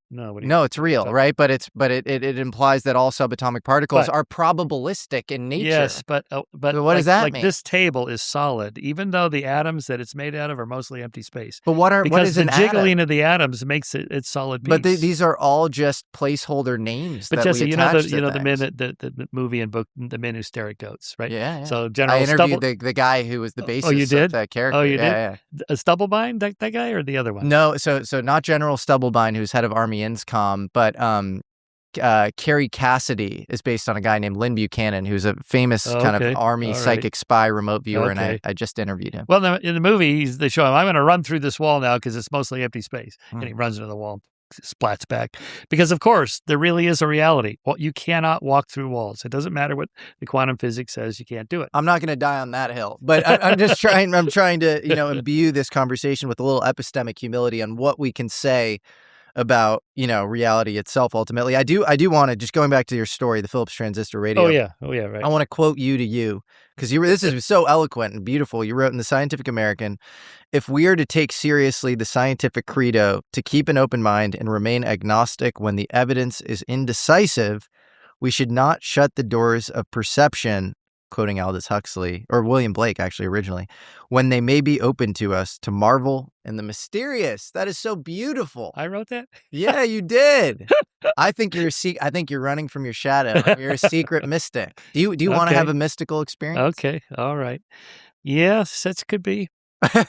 No, it's real, right? But it implies that all subatomic particles are probabilistic in nature. Yes, but what does that mean? This table is solid, even though the atoms that it's made out of are mostly empty space. But what is the jiggling atom? of the atoms makes it solid piece. But these are all just placeholder names. But that Jesse, we the movie and book, The Men Who Stare at Goats, right? Yeah. So General I interviewed the guy who was the basis of that character. Oh, you did? Yeah. Stubblebine, that guy, or the other one? No, so not General Stubblebine, who's head of Army INSCOM, but Carrie Cassidy is based on a guy named Lynn Buchanan, who's a famous kind of Army psychic spy remote viewer, and I just interviewed him. Well, in the movie, they show him, I'm going to run through this wall now because it's mostly empty space. And he runs into the wall, splats back. Because, of course, there really is a reality. Well, you cannot walk through walls. It doesn't matter what the quantum physics says. You can't do it. I'm not going to die on that hill. But I'm just trying to, imbue this conversation with a little epistemic humility on what we can say about, reality itself. Ultimately, I do want to, just going back to your story, the Philips transistor radio. Oh yeah, right. I want to quote you to you, because this is so eloquent and beautiful. You wrote in the Scientific American, "If we are to take seriously the scientific credo to keep an open mind and remain agnostic when the evidence is indecisive, we should not shut the doors of perception," quoting Aldous Huxley, or William Blake, actually, originally, "when they may be open to us to marvel in the mysterious." That is so beautiful. I wrote that? Yeah, you did. I think you're running from your shadow. You're a secret mystic. Do you want to have a mystical experience? Okay. All right. Yes, that could be.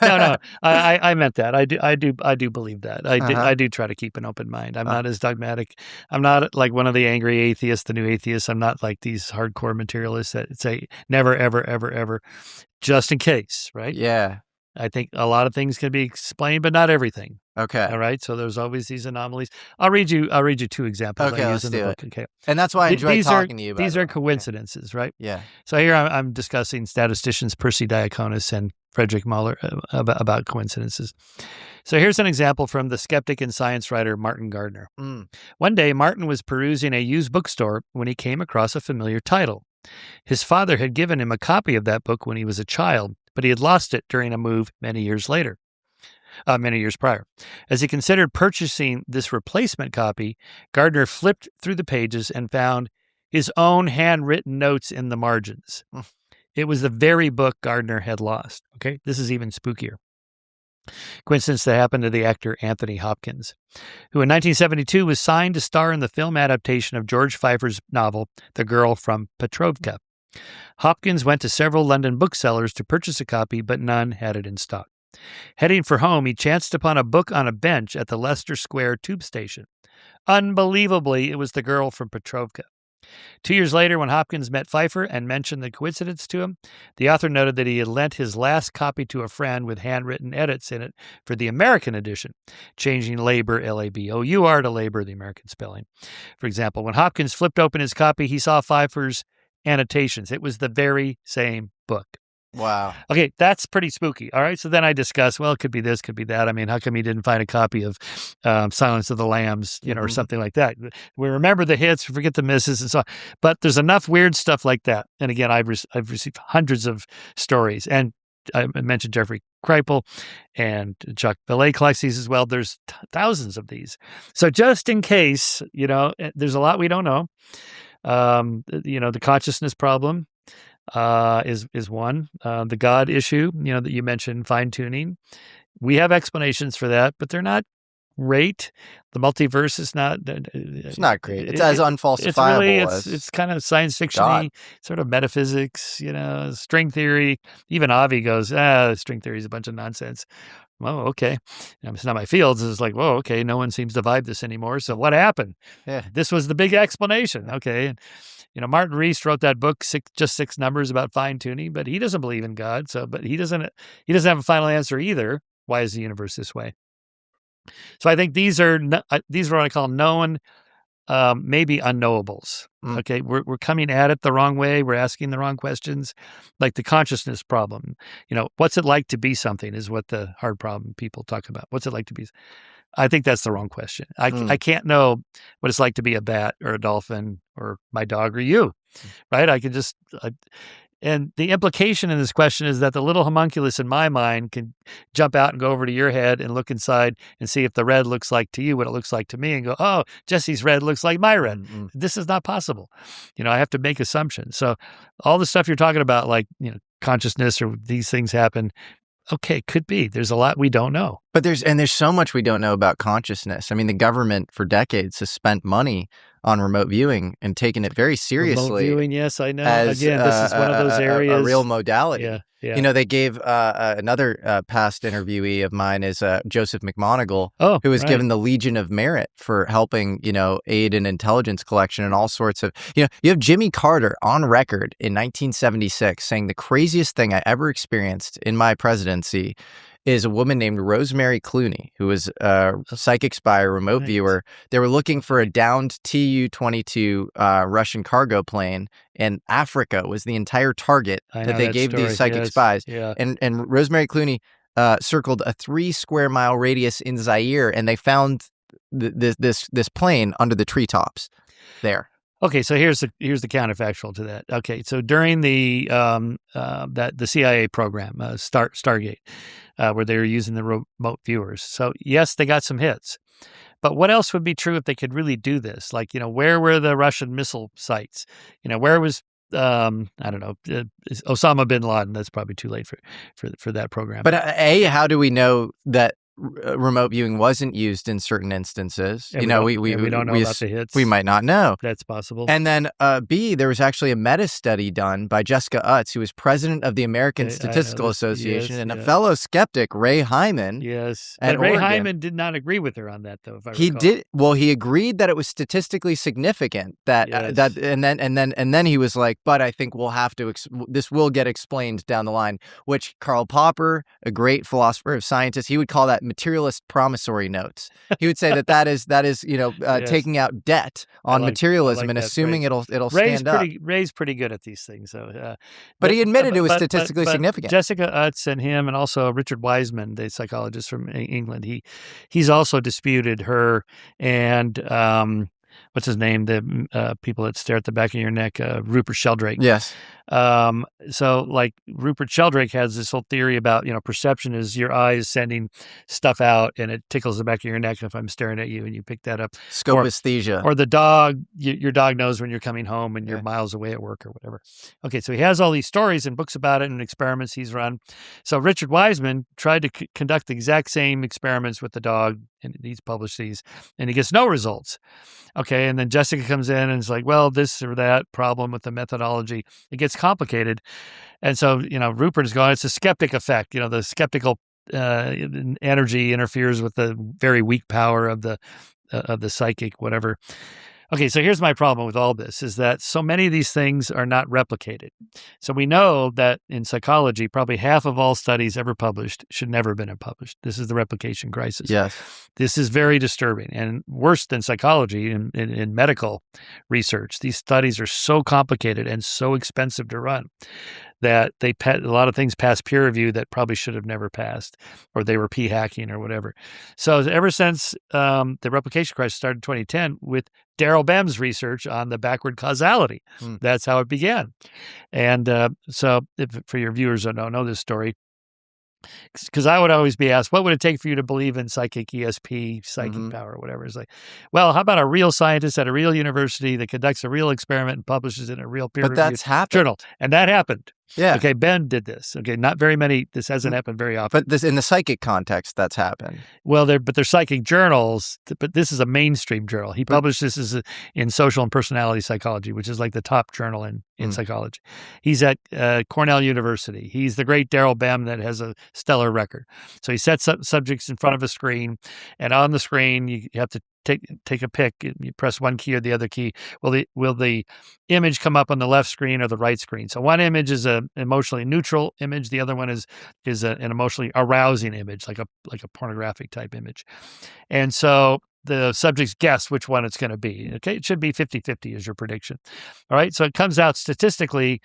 No. I meant that. I do believe that. I do try to keep an open mind. I'm not as dogmatic. I'm not like one of the angry atheists, the new atheists. I'm not like these hardcore materialists that say never, ever, ever, ever, just in case, right? Yeah. I think a lot of things can be explained, but not everything. Okay. All right. So there's always these anomalies. I'll read you two examples. Okay, I let's use in do the it. book. Okay. And that's why I enjoy talking to you about these are coincidences, right? Yeah. So here I'm discussing statisticians Percy Diaconis and Frederick Muller about coincidences. So here's an example from the skeptic and science writer Martin Gardner. One day, Martin was perusing a used bookstore when he came across a familiar title. His father had given him a copy of that book when he was a child, but he had lost it during a move many years prior. As he considered purchasing this replacement copy, Gardner flipped through the pages and found his own handwritten notes in the margins. It was the very book Gardner had lost. Okay, this is even spookier. Coincidence that happened to the actor Anthony Hopkins, who in 1972 was signed to star in the film adaptation of George Pfeiffer's novel, The Girl from Petrovka. Hopkins went to several London booksellers to purchase a copy, but none had it in stock. Heading for home, he chanced upon a book on a bench at the Leicester Square tube station. Unbelievably, it was The Girl from Petrovka. 2 years later, when Hopkins met Pfeiffer and mentioned the coincidence to him, the author noted that he had lent his last copy to a friend with handwritten edits in it for the American edition, changing labor, L-A-B-O-U-R, to labor, the American spelling. For example, when Hopkins flipped open his copy, he saw Pfeiffer's annotations. It was the very same book. Wow. Okay, that's pretty spooky. All right, so then I discuss, well, it could be this, could be that. I mean, how come he didn't find a copy of Silence of the Lambs, or something like that? We remember the hits, we forget the misses, and so on. But there's enough weird stuff like that. And again, I've received hundreds of stories. And I mentioned Jeffrey Kripal and Chuck Belay collects these as well. There's thousands of these. So just in case, there's a lot we don't know. The consciousness problem is one. The God issue, that you mentioned, fine-tuning. We have explanations for that, but they're not great. The multiverse is not... It's not great. It's as unfalsifiable as... It's kind of science fiction-y, sort of metaphysics, string theory. Even Avi goes, string theory is a bunch of nonsense. Well, okay. It's not my field. It's like, whoa, okay, no one seems to vibe this anymore. So what happened? Yeah. This was the big explanation. Okay. Martin Rees wrote that book, just 6 numbers about fine tuning, but he doesn't believe in God. But he doesn't have a final answer either. Why is the universe this way? So I think these are what I call known, maybe unknowables. Okay. We're coming at it the wrong way. We're asking the wrong questions, like the consciousness problem. What's it like to be something is what the hard problem people talk about. What's it like to be? I think that's the wrong question. I can't know what it's like to be a bat or a dolphin or my dog or you, right? I can just, and the implication in this question is that the little homunculus in my mind can jump out and go over to your head and look inside and see if the red looks like to you what it looks like to me and go, oh, Jesse's red looks like my red. This is not possible. I have to make assumptions. So all the stuff you're talking about, like, consciousness or these things happen. Okay, could be. There's a lot we don't know. But there's so much we don't know about consciousness. I mean, the government for decades has spent money on remote viewing and taken it very seriously. Remote viewing, yes, I know. Again, this is one of those areas. A real modality. Yeah. They gave another past interviewee of mine is Joseph McMoneagle, who was given the Legion of Merit for helping, aid in intelligence collection and all sorts of, you have Jimmy Carter on record in 1976 saying the craziest thing I ever experienced in my presidency is a woman named Rosemary Clooney, who was a psychic spy, remote viewer. They were looking for a downed Tu-22 Russian cargo plane, and Africa was the entire target that they gave these psychic spies. Yeah. And Rosemary Clooney circled a 3 square mile radius in Zaire, and they found this plane under the treetops there. Okay, so here's the counterfactual to that. Okay, so during the CIA program, Stargate, where they were using the remote viewers. So yes, they got some hits, but what else would be true if they could really do this? Like, where were the Russian missile sites? Where was I don't know, Osama bin Laden? That's probably too late for that program. But how do we know that remote viewing wasn't used in certain instances? We don't know about the hits. We might not know. That's possible. And then B, there was actually a meta study done by Jessica Utz, who was president of the American Statistical Association, and a fellow skeptic, Ray Hyman. Yes, but Ray Hyman did not agree with her on that, though. If I recall. He did. Well, he agreed that it was statistically significant. And then he was like, "But I think we'll have to. This will get explained down the line." Which Karl Popper, a great philosopher of scientists, he would call that materialist promissory notes. He would say that is taking out debt on materialism and assuming it'll stand up. Ray's pretty good at these things, so. But he admitted it was statistically significant. Jessica Utz and him, and also Richard Wiseman, the psychologist from England, he's also disputed her and what's his name? The people that stare at the back of your neck, Rupert Sheldrake. Yes. So like Rupert Sheldrake has this whole theory about, perception is your eyes sending stuff out and it tickles the back of your neck if I'm staring at you and you pick that up. Scopesthesia. Or the dog, your dog knows when you're coming home and you're miles away at work or whatever. Okay, so he has all these stories and books about it and experiments he's run. So Richard Wiseman tried to conduct the exact same experiments with the dog, and he's published these, and he gets no results. Okay, and then Jessica comes in and is like, well, this or that problem with the methodology. It gets complicated. And so, Rupert is going, it's a skeptic effect. The skeptical energy interferes with the very weak power of the psychic, whatever. Okay, so here's my problem with all this is that so many of these things are not replicated. So we know that in psychology, probably half of all studies ever published should never have been published. This is the replication crisis. Yes. This is very disturbing and worse than psychology in medical research. These studies are so complicated and so expensive to run that a lot of things pass peer review that probably should have never passed, or they were p-hacking or whatever. So ever since the replication crisis started in 2010 with Daryl Bem's research on the backward causality, that's how it began. And so for your viewers that don't know this story, because I would always be asked, what would it take for you to believe in psychic ESP, psychic power, or whatever? It's like, well, how about a real scientist at a real university that conducts a real experiment and publishes it in a real peer-reviewed journal? And that happened. Yeah. Okay, Ben did this. Okay, not very many. This hasn't happened very often. But this in the psychic context, that's happened. Well, they're psychic journals. But this is a mainstream journal. He published this in Social and Personality Psychology, which is like the top journal in psychology. He's at Cornell University. He's the great Daryl Bem that has a stellar record. So he sets up subjects in front of a screen, and on the screen you have to take a pick. You press one key or the other key. Will the image come up on the left screen or the right screen? So one image is an emotionally neutral image. The other one is an emotionally arousing image, like a pornographic type image. And so the subjects guess which one it's going to be. Okay, it should be 50-50 is your prediction. All right, so it comes out statistically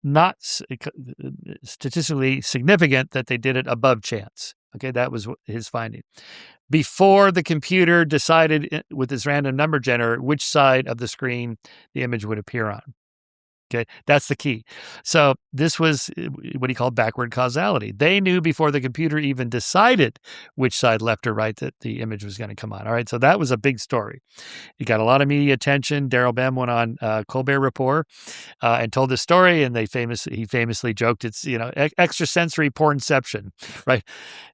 not statistically significant that they did it above chance. Okay, that was his finding. Before the computer decided with this random number generator which side of the screen the image would appear on. Okay, that's the key. So this was what he called backward causality. They knew before the computer even decided which side, left or right, that the image was going to come on. All right, so that was a big story. He got a lot of media attention. Daryl Bem went on Colbert Report and told this story, and he famously joked, it's extrasensory pornception, right?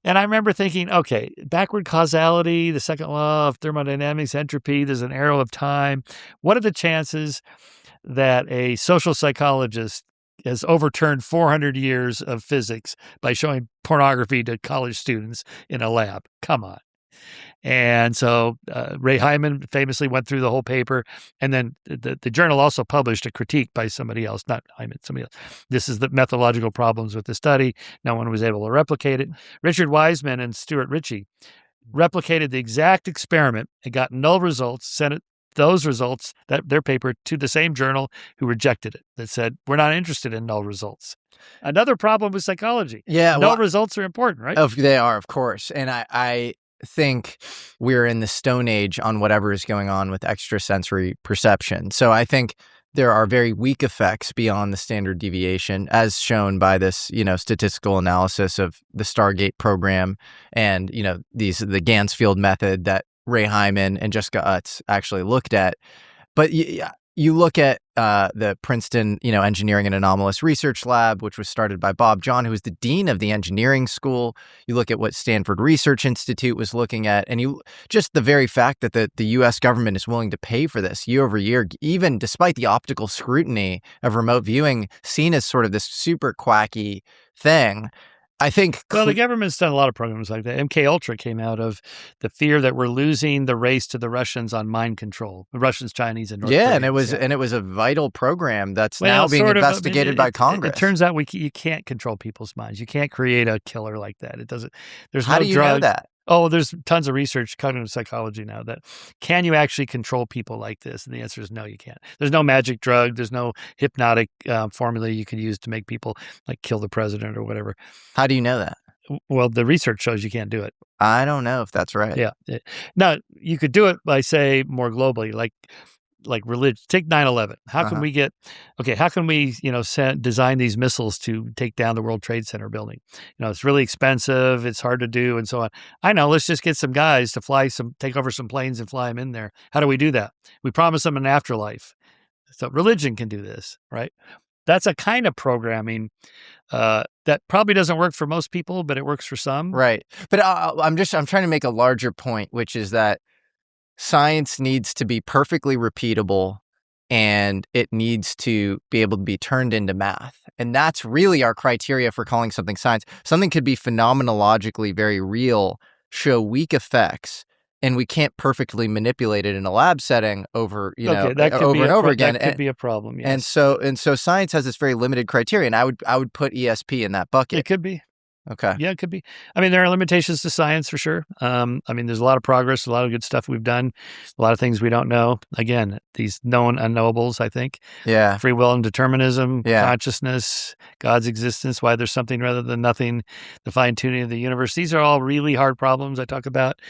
And I remember thinking, okay, backward causality, the second law of thermodynamics, entropy, there's an arrow of time. What are the chances that a social psychologist has overturned 400 years of physics by showing pornography to college students in a lab? Come on. And so Ray Hyman famously went through the whole paper, and then the journal also published a critique by somebody else, not Hyman, somebody else. This is the methodological problems with the study. No one was able to replicate it. Richard Wiseman and Stuart Ritchie replicated the exact experiment and got null results, sent it those results, their paper, to the same journal who rejected it, that said, we're not interested in null results. Another problem with psychology. Yeah, null results are important, right? They are, of course. And I think we're in the Stone Age on whatever is going on with extrasensory perception. So I think there are very weak effects beyond the standard deviation, as shown by this, statistical analysis of the Stargate program and, the Gansfield method that Ray Hyman and Jessica Utz actually looked at. But you look at the Princeton, Engineering and Anomalous Research Lab, which was started by Bob John, who was the dean of the engineering school. You look at what Stanford Research Institute was looking at, and just the very fact that the U.S. government is willing to pay for this year over year, even despite the optical scrutiny of remote viewing, seen as sort of this super quacky thing. I think. Well, the government's done a lot of programs like that. MKUltra came out of the fear that we're losing the race to the Russians on mind control. The Russians, Chinese, and North Koreans. And it was a vital program that's now being investigated by Congress. It turns out you can't control people's minds. You can't create a killer like that. It doesn't. There's How no do you drug. know that? Oh, there's tons of research, cognitive psychology now, that can you actually control people like this? And the answer is no, you can't. There's no magic drug. There's no hypnotic formula you can use to make people like kill the president or whatever. How do you know that? Well, the research shows you can't do it. I don't know if that's right. Yeah. Now, you could do it by, say, more globally, like like religion. Take 9/11. How can we get? Okay, how can we design these missiles to take down the World Trade Center building? It's really expensive. It's hard to do, and so on. I know. Let's just get some guys to take over some planes and fly them in there. How do we do that? We promise them an afterlife. So religion can do this, right? That's a kind of programming that probably doesn't work for most people, but it works for some. Right. But I'm trying to make a larger point, which is that science needs to be perfectly repeatable and it needs to be able to be turned into math. And that's really our criteria for calling something science. Something could be phenomenologically very real, show weak effects, and we can't perfectly manipulate it in a lab setting over, over and over again. That could be a problem. Yes. And so science has this very limited criteria, and I would put ESP in that bucket. It could be. Okay. Yeah, it could be. I mean, there are limitations to science for sure. I mean, there's a lot of progress, a lot of good stuff we've done, a lot of things we don't know. Again, these known unknowables, I think. Yeah. Free will and determinism, consciousness, God's existence, why there's something rather than nothing, the fine-tuning of the universe. These are all really hard problems I talk about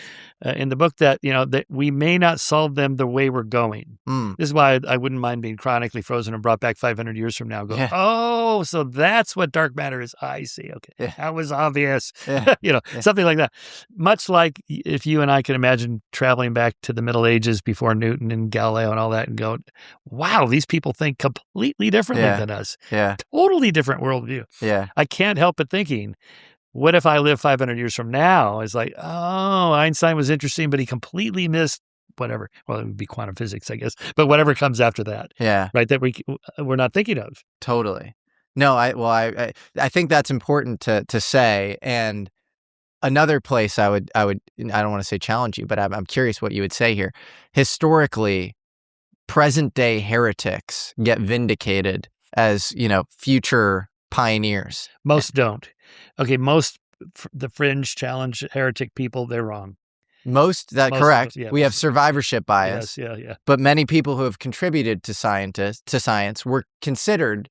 in the book that, that we may not solve them the way we're going. This is why I wouldn't mind being chronically frozen and brought back 500 years from now. Oh, so that's what dark matter is. I see. Okay. That was obvious, something like that. Much like if you and I can imagine traveling back to the Middle Ages before Newton and Galileo and all that and go, wow, these people think completely differently than us. Yeah. Totally different worldview. Yeah. I can't help but thinking, what if I live 500 years from now? It's like, oh, Einstein was interesting, but he completely missed whatever. Well, it would be quantum physics, I guess, but whatever comes after that. Yeah. Right. That we're not thinking of. Totally. No, I think that's important to say. And another place I don't want to say challenge you, but I'm curious what you would say here. Historically, present day heretics get vindicated as, future pioneers. Most don't. Okay, the fringe challenge heretic people, they're wrong. Correct. We have survivorship bias. Yes, yeah. But many people who have contributed to science were considered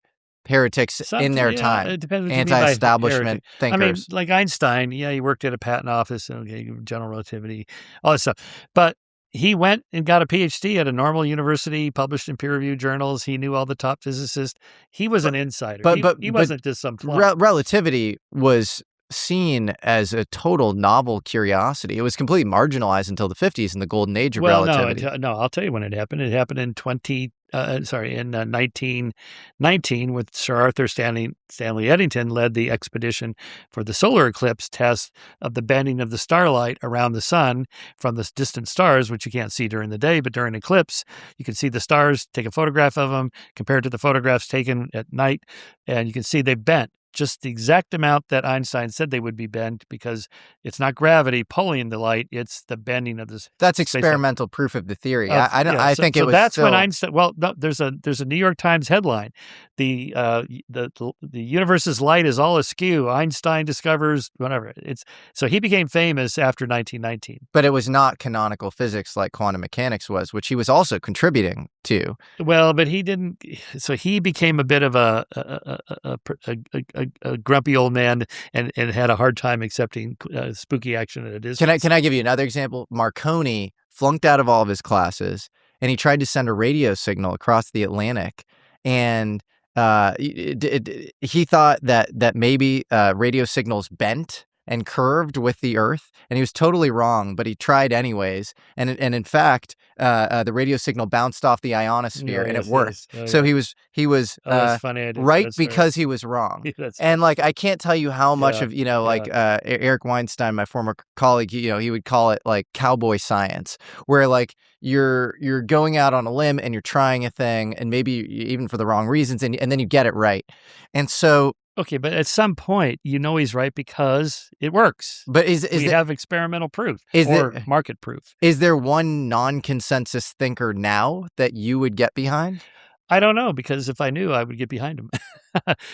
heretics in their time. It depends. Anti-establishment thinkers. I mean, like Einstein, he worked at a patent office, general relativity, all this stuff. But he went and got a PhD at a normal university, published in peer-reviewed journals. He knew all the top physicists. He was an insider. But he wasn't just some plum. Relativity was seen as a total novel curiosity. It was completely marginalized until the 50s in the golden age of relativity. No, I'll tell you when it happened. It happened in 1919 with Sir Arthur Stanley Eddington led the expedition for the solar eclipse test of the bending of the starlight around the sun from the distant stars, which you can't see during the day, but during eclipse, you can see the stars, take a photograph of them, compared to the photographs taken at night, and you can see they bent just the exact amount that Einstein said they would be bent, because it's not gravity pulling the light, it's the bending of this. That's experimental proof of the theory. I think it was that's still... when Einstein, well, no, there's a New York Times headline. The universe's light is all askew. Einstein discovers whatever. So he became famous after 1919. But it was not canonical physics like quantum mechanics was, which he was also contributing to. Well, but he didn't. So he became a bit of a grumpy old man and had a hard time accepting spooky action at a distance. Can I give you another example? Marconi flunked out of all of his classes, and he tried to send a radio signal across the Atlantic, and he thought that maybe radio signals bent and curved with the Earth, and he was totally wrong, but he tried anyways. And in fact, the radio signal bounced off the ionosphere, and it worked. So he was funny. Right because he was wrong. And like, I can't tell you how much of Eric Weinstein, my former colleague, he would call it like cowboy science, where like you're going out on a limb and you're trying a thing, and maybe even for the wrong reasons, and then you get it right. And so. Okay, but at some point, he's right because it works. But we have experimental proof market proof. Is there one non-consensus thinker now that you would get behind? I don't know, because if I knew, I would get behind him.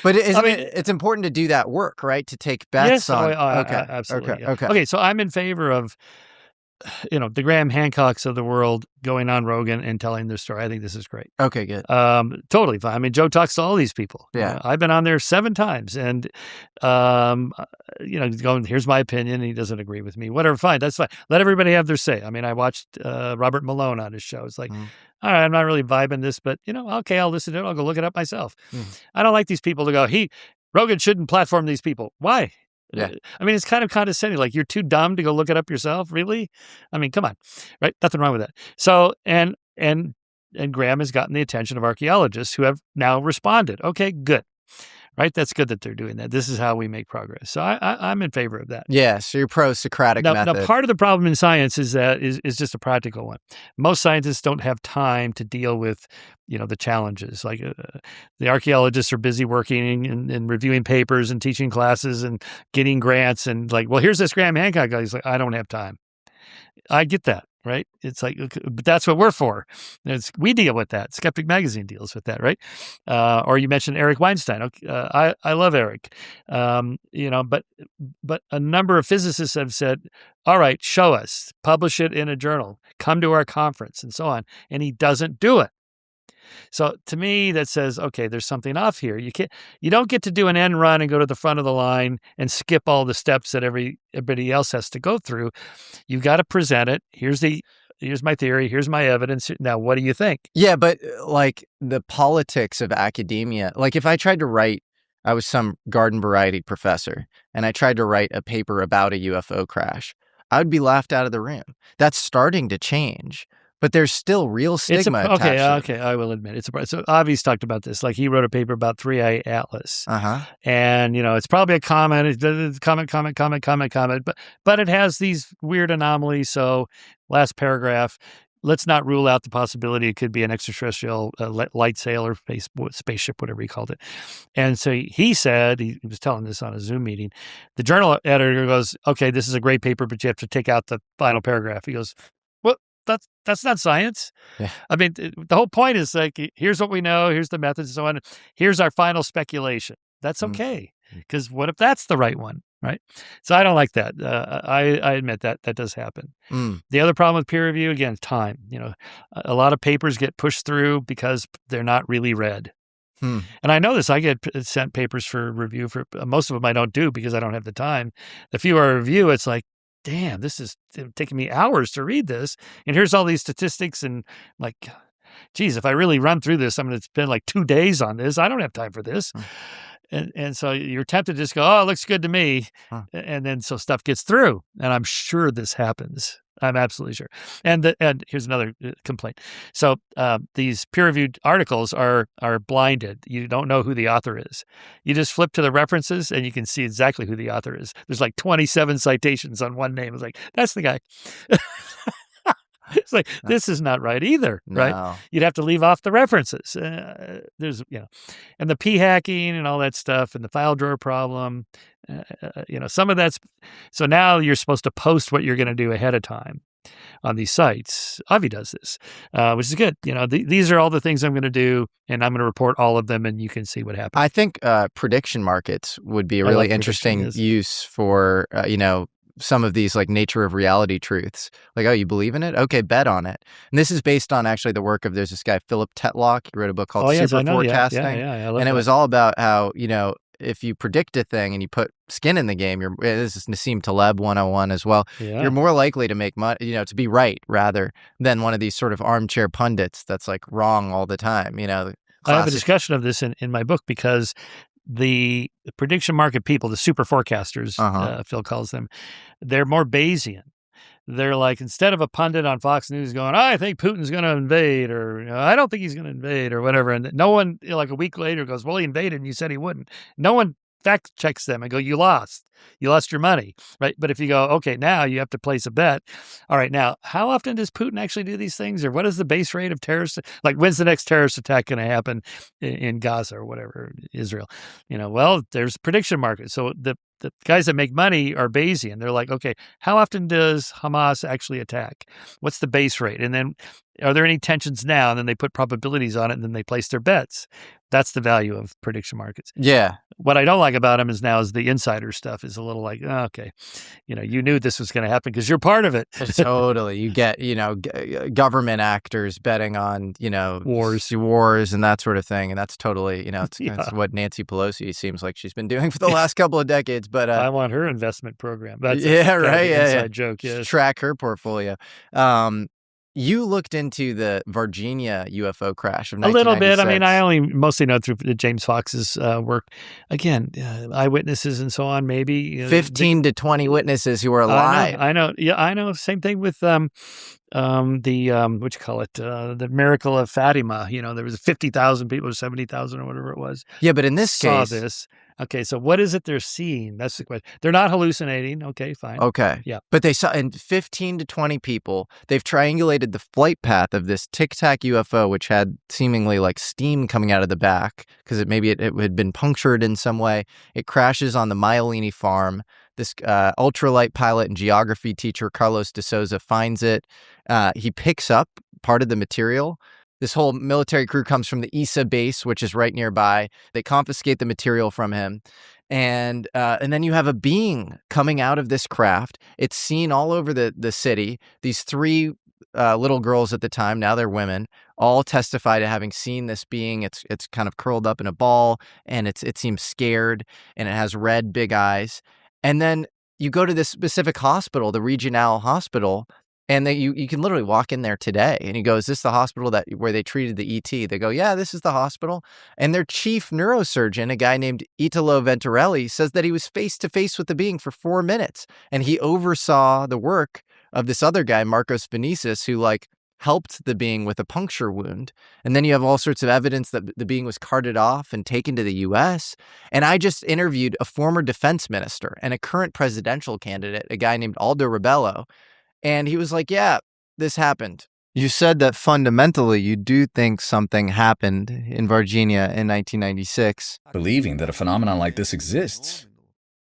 But it's important to do that work, right? To take bets on. Absolutely. Okay, so I'm in favor of the Graham Hancocks of the world going on Rogan and telling their story. I think this is great. Okay, good. Totally fine. I mean, Joe talks to all these people. Yeah. I've been on there 7 times and, he's going, here's my opinion. And he doesn't agree with me. Whatever. Fine. That's fine. Let everybody have their say. I mean, I watched Robert Malone on his show. It's like, all right, I'm not really vibing this, but, okay, I'll listen to it. I'll go look it up myself. I don't like these people to go, Rogan shouldn't platform these people. Why? Yeah. I mean, it's kind of condescending. Like, you're too dumb to go look it up yourself. Really? I mean, come on, right? Nothing wrong with that. So, and Graham has gotten the attention of archaeologists who have now responded. Okay, good. Right? That's good that they're doing that. This is how we make progress. So I'm in favor of that. Yeah. So you're pro-Socratic method. Now, part of the problem in science is just a practical one. Most scientists don't have time to deal with, the challenges. Like the archaeologists are busy working and reviewing papers and teaching classes and getting grants and like, well, here's this Graham Hancock guy. He's like, I don't have time. I get that. Right? It's like, but that's what we're for. We deal with that. Skeptic Magazine deals with that, right? Or you mentioned Eric Weinstein. Okay, I love Eric. But a number of physicists have said, all right, show us, publish it in a journal, come to our conference and so on. And he doesn't do it. So to me, that says, okay, there's something off here. You don't get to do an end run and go to the front of the line and skip all the steps that everybody else has to go through. You've got to present it. Here's my theory. Here's my evidence. Now, what do you think? Yeah, but like the politics of academia, like if I tried to write, I was some garden variety professor, and I tried to write a paper about a UFO crash, I would be laughed out of the room. That's starting to change. But there's still real stigma attached to it. Okay, I will admit it's so Avi's talked about this. Like he wrote a paper about 3-Eye Atlas, and it's probably a comment. It's comment, but it has these weird anomalies. So last paragraph, let's not rule out the possibility it could be an extraterrestrial light sail or spaceship, whatever he called it. And so he said, he was telling this on a Zoom meeting. The journal editor goes, "Okay, this is a great paper, but you have to take out the final paragraph." He goes, that's not science. Yeah. I mean, the whole point is like, here's what we know, here's the methods and so on. Here's our final speculation. That's okay. Because what if that's the right one, right? So I don't like that. I admit that does happen. The other problem with peer review, again, time. A lot of papers get pushed through because they're not really read. And I know this. I get sent papers for review. For most of them I don't do because I don't have the time. The fewer I review, it's like, damn, this is taking me hours to read this. And here's all these statistics and like, geez, if I really run through this, I'm going to spend like 2 days on this. I don't have time for this. And so you're tempted to just go, oh, it looks good to me. And then so stuff gets through. And I'm sure this happens. I'm absolutely sure. And here's another complaint. So these peer-reviewed articles are blinded. You don't know who the author is. You just flip to the references and you can see exactly who the author is. There's like 27 citations on one name. It's like, that's the guy. It's like, this is not right either, right? No. You'd have to leave off the references. There's, and the p-hacking and all that stuff and the file drawer problem, some of that's, so now you're supposed to post what you're going to do ahead of time on these sites. Avi does this, which is good. These are all the things I'm going to do, and I'm going to report all of them, and you can see what happens. I think prediction markets would be a really interesting use for, some of these like nature of reality truths. Like, oh, you believe in it? Okay, bet on it. And this is based on actually the work of, there's this guy, Philip Tetlock. He wrote a book called Super Forecasting. Yeah, and it was all about how, if you predict a thing and you put skin in the game, this is Nassim Taleb 101 as well. Yeah. You're more likely to make money, to be right rather than one of these sort of armchair pundits that's like wrong all the time. I have a discussion of this in my book because the prediction market people, the super forecasters, Phil calls them, they're more Bayesian. They're like, instead of a pundit on Fox News going, I think Putin's going to invade, or I don't think he's going to invade, or whatever. And no one, like a week later, goes, well, he invaded and you said he wouldn't. No one fact checks them and go, you lost your money, right? But if you go, okay, now you have to place a bet. All right, now, how often does Putin actually do these things? Or what is the base rate of terrorists? Like, when's the next terrorist attack going to happen in Gaza or whatever, Israel? Well, there's prediction markets. So the guys that make money are Bayesian. They're like, okay, how often does Hamas actually attack? What's the base rate? And then are there any tensions now? And then they put probabilities on it and then they place their bets. That's the value of prediction markets. Yeah. What I don't like about them is the insider stuff is a little like, oh, okay, you knew this was going to happen because you're part of it. Totally. You get, government actors betting on, wars and that sort of thing. And that's totally, it's what Nancy Pelosi seems like she's been doing for the last couple of decades. But I want her investment program. That's right. Inside joke. Yes. Track her portfolio. You looked into the Virginia UFO crash of 1996. A little bit. I mean, I only mostly know through James Fox's work. Again, eyewitnesses and so on, maybe. 15 to 20 witnesses who were alive. I know. Yeah, I know. Same thing with the miracle of Fatima. There was 50,000 people, or 70,000 or whatever it was. Yeah, but in this saw case. This. Okay, so what is it they're seeing? That's the question. They're not hallucinating. Okay, fine. Okay. Yeah. But they saw in 15 to 20 people, they've triangulated the flight path of this Tic Tac UFO, which had seemingly like steam coming out of the back because it had been punctured in some way. It crashes on the Myelini farm. This ultralight pilot and geography teacher, Carlos de Souza, finds it. He picks up part of the material. This whole military crew comes from the ESA base, which is right nearby. They confiscate the material from him. And then you have a being coming out of this craft. It's seen all over the city. These 3 little girls at the time, now they're women, all testify to having seen this being. It's kind of curled up in a ball, and it seems scared, and it has red, big eyes. And then you go to this specific hospital, the Regional Hospital, and you can literally walk in there today, and you go, "Is this the hospital where they treated the ET?" They go, "Yeah, this is the hospital." And their chief neurosurgeon, a guy named Italo Venturelli, says that he was face to face with the being for 4 minutes, and he oversaw the work of this other guy, Marcos Vinicius, who helped the being with a puncture wound. And then you have all sorts of evidence that the being was carted off and taken to the U.S. And I just interviewed a former defense minister and a current presidential candidate, a guy named Aldo Rebello. And he was like, yeah, this happened. You said that fundamentally you do think something happened in Virginia in 1996. Believing that a phenomenon like this exists.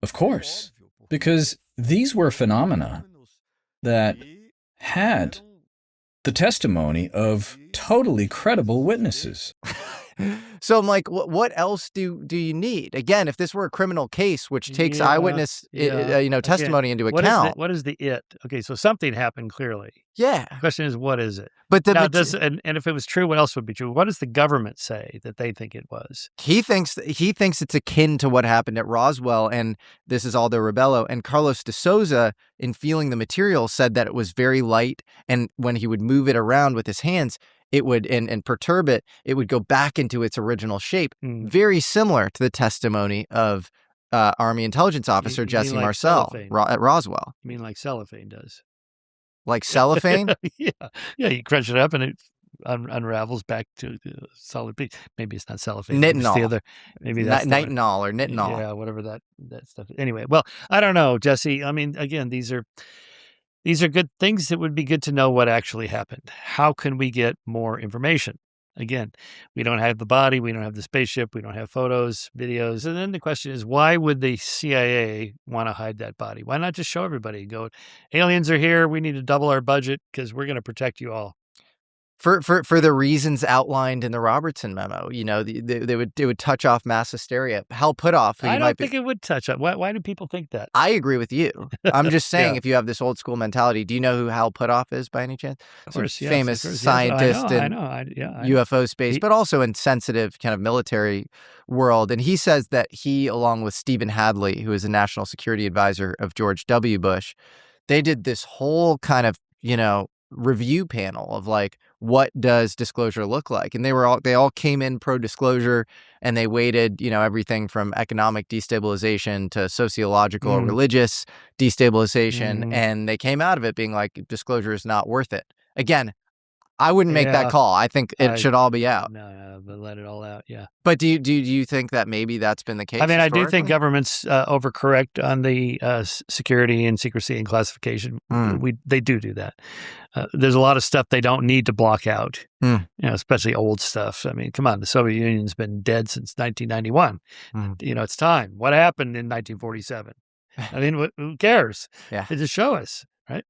Of course. Because these were phenomena that had the testimony of totally credible witnesses. So I'm like, what else do you need? Again, if this were a criminal case, which takes eyewitness, testimony into account. What is the it? Okay, so something happened clearly. Yeah. The question is, what is it? But now, and if it was true, what else would be true? What does the government say that they think it was? He thinks it's akin to what happened at Roswell, and this is Aldo Rebello. And Carlos de Souza, in feeling the material, said that it was very light, and when he would move it around with his hands, it would and perturb it, it would go back into its original shape. Very similar to the testimony of Army intelligence officer Jesse Marcel at Roswell. You mean like cellophane does? Like cellophane? Yeah, you crunch it up and it unravels back to the solid piece. Maybe it's not cellophane. Nitinol. Maybe that's nitinol or nitinol. Yeah, whatever that stuff is. Anyway, well, I don't know, Jesse. I mean, again, these are good things. It would be good to know what actually happened. How can we get more information? Again, we don't have the body, we don't have the spaceship, we don't have photos, videos. And then the question is, why would the CIA want to hide that body? Why not just show everybody and go, aliens are here, we need to double our budget because we're going to protect you all? For the reasons outlined in the Robertson memo, they would touch off mass hysteria. Hal Puthoff, I don't think it would touch up. Why do people think that? I agree with you. I'm just saying, if you have this old school mentality, do you know who Hal Puthoff is by any chance? Of course, yes, famous scientist in UFO space, but also in sensitive kind of military world. And he says that he, along with Stephen Hadley, who is a national security advisor of George W. Bush, they did this whole kind of review panel of what does disclosure look like, and they all came in pro disclosure, and they weighted everything from economic destabilization to sociological or religious destabilization, and they came out of it being like, disclosure is not worth it. Again, I wouldn't make that call. I think it should all be out. No, but let it all out. Yeah. But do you think that maybe that's been the case? I mean, I do think governments overcorrect on the security and secrecy and classification. They do that. There's a lot of stuff they don't need to block out. Especially old stuff. I mean, come on, the Soviet Union's been dead since 1991. It's time. What happened in 1947? I mean, who cares? Yeah. They just show us, right?